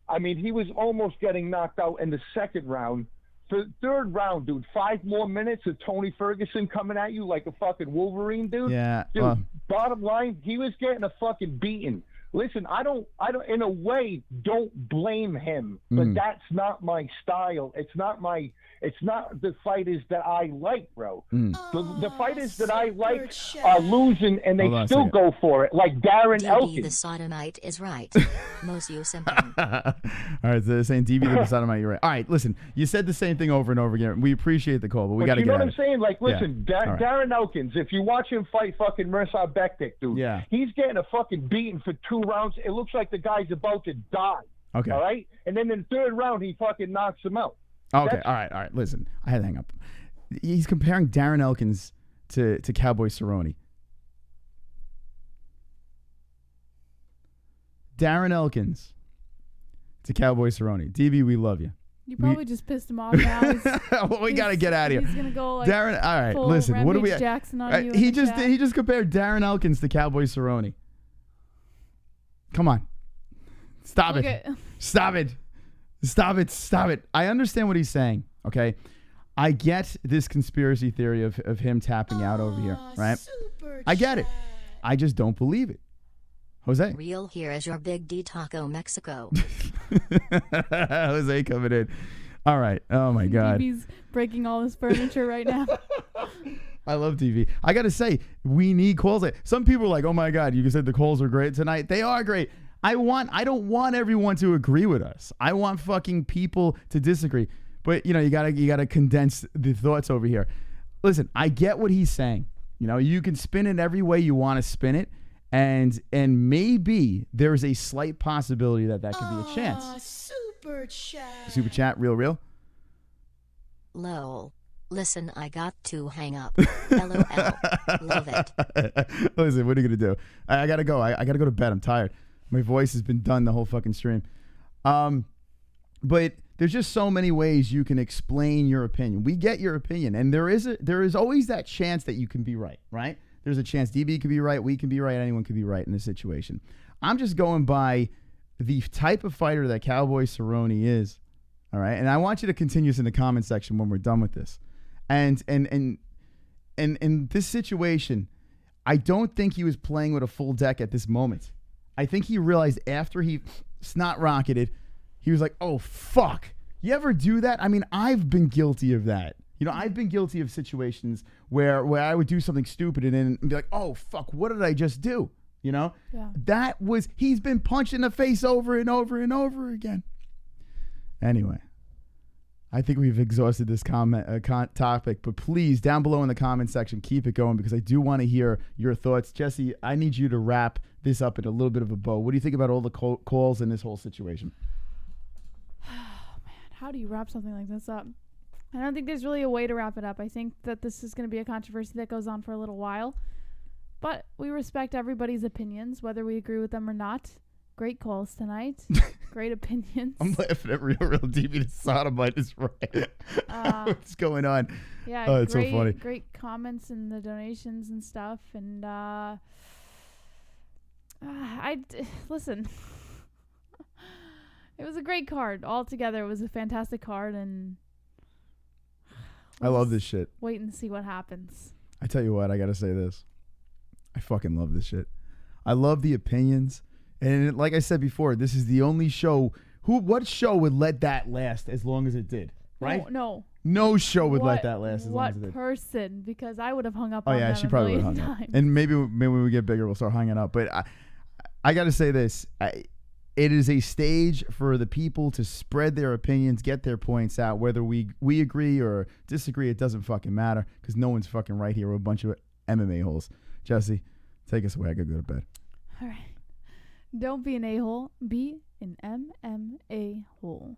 knocked out in the second round. For the third round, dude, 5 more minutes of Tony Ferguson coming at you like a fucking Wolverine, dude. Yeah. Dude, bottom line, he was getting a fucking beating. Listen, I don't, in a way, don't blame him, but that's not my style. It's not the fighters that I like, bro. The fighters that I like are losing, and they still go for it, like Darren Elkins. The sodomite is right. Most you simple. All right, so they're saying DB the sodomite, you're right. All right, listen, you said the same thing over and over again. We appreciate the call, but we got to get You know out what I'm saying? Like, listen, right. Darren Elkins, if you watch him fight fucking Mirsad Bektik, dude, he's getting a fucking beating for 2 rounds. It looks like the guy's about to die. Okay. All right? And then in the third round, he fucking knocks him out. Okay, all right. Listen, I had to hang up. He's comparing Darren Elkins to Cowboy Cerrone. Darren Elkins to Cowboy Cerrone. DB, we love you. You probably just pissed him off now. Well, we got to get out of here. He's gonna go like Darren. All right, full listen. What do we? Jackson on you He just compared Darren Elkins to Cowboy Cerrone. Come on, stop it. Stop it. I understand what he's saying. Okay, I get this conspiracy theory of him tapping out over here, right? I get it. I just don't believe it. Jose. Real here is your Big D Taco Mexico. Jose coming in. All right. Oh my God. DB's breaking all his furniture right now. I love TV. I got to say, we need calls. Some people are like, oh my God, you said the calls are great tonight. They are great. I don't want everyone to agree with us. I want fucking people to disagree. But you gotta condense the thoughts over here. Listen, I get what he's saying. You know, you can spin it every way you want to spin it. And maybe there's a slight possibility that could be a chance. Super chat, real. Lol. Listen, I got to hang up. LOL. Love it. Listen, what are you gonna do? I gotta go. I gotta go to bed. I'm tired. My voice has been done the whole fucking stream. But there's just so many ways you can explain your opinion. We get your opinion, and there is always that chance that you can be right? There's a chance DB could be right, we can be right, anyone could be right in this situation. I'm just going by the type of fighter that Cowboy Cerrone is, all right? And I want you to continue this in the comment section when we're done with this. And in this situation, I don't think he was playing with a full deck at this moment. I think he realized after he snot rocketed, he was like, oh, fuck. You ever do that? I mean, I've been guilty of that. I've been guilty of situations where I would do something stupid and then be like, oh, fuck, what did I just do? Yeah. He's been punched in the face over and over and over again. Anyway, I think we've exhausted this topic, but please, down below in the comment section, keep it going because I do want to hear your thoughts. Jesse, I need you to wrap this up in a little bit of a bow. What do you think about all the calls in this whole situation? Oh, man, how do you wrap something like this up? I don't think there's really a way to wrap it up. I think that this is going to be a controversy that goes on for a little while. But we respect everybody's opinions, whether we agree with them or not. Great calls tonight. Great opinions. I'm laughing at real deep. The sodomite is right. What's going on? Yeah, it's so funny. Great comments and the donations and stuff. And listen. It was a great card altogether. It was a fantastic card, and I love this shit. Wait and see what happens. I tell you what, I gotta say this. I fucking love this shit. I love the opinions. And like I said before, this is the only show. What show would let that last as long as it did? Right? No show would let that last as long as it did. What person? Because I would have hung up on them she probably would have hung up. And maybe when we get bigger, we'll start hanging up. But I got to say this. It is a stage for the people to spread their opinions, get their points out. Whether we agree or disagree, it doesn't fucking matter because no one's fucking right here. We're a bunch of MMA holes. Jesse, take us away. I gotta go to bed. All right. Don't be an a-hole. Be an MMA hole.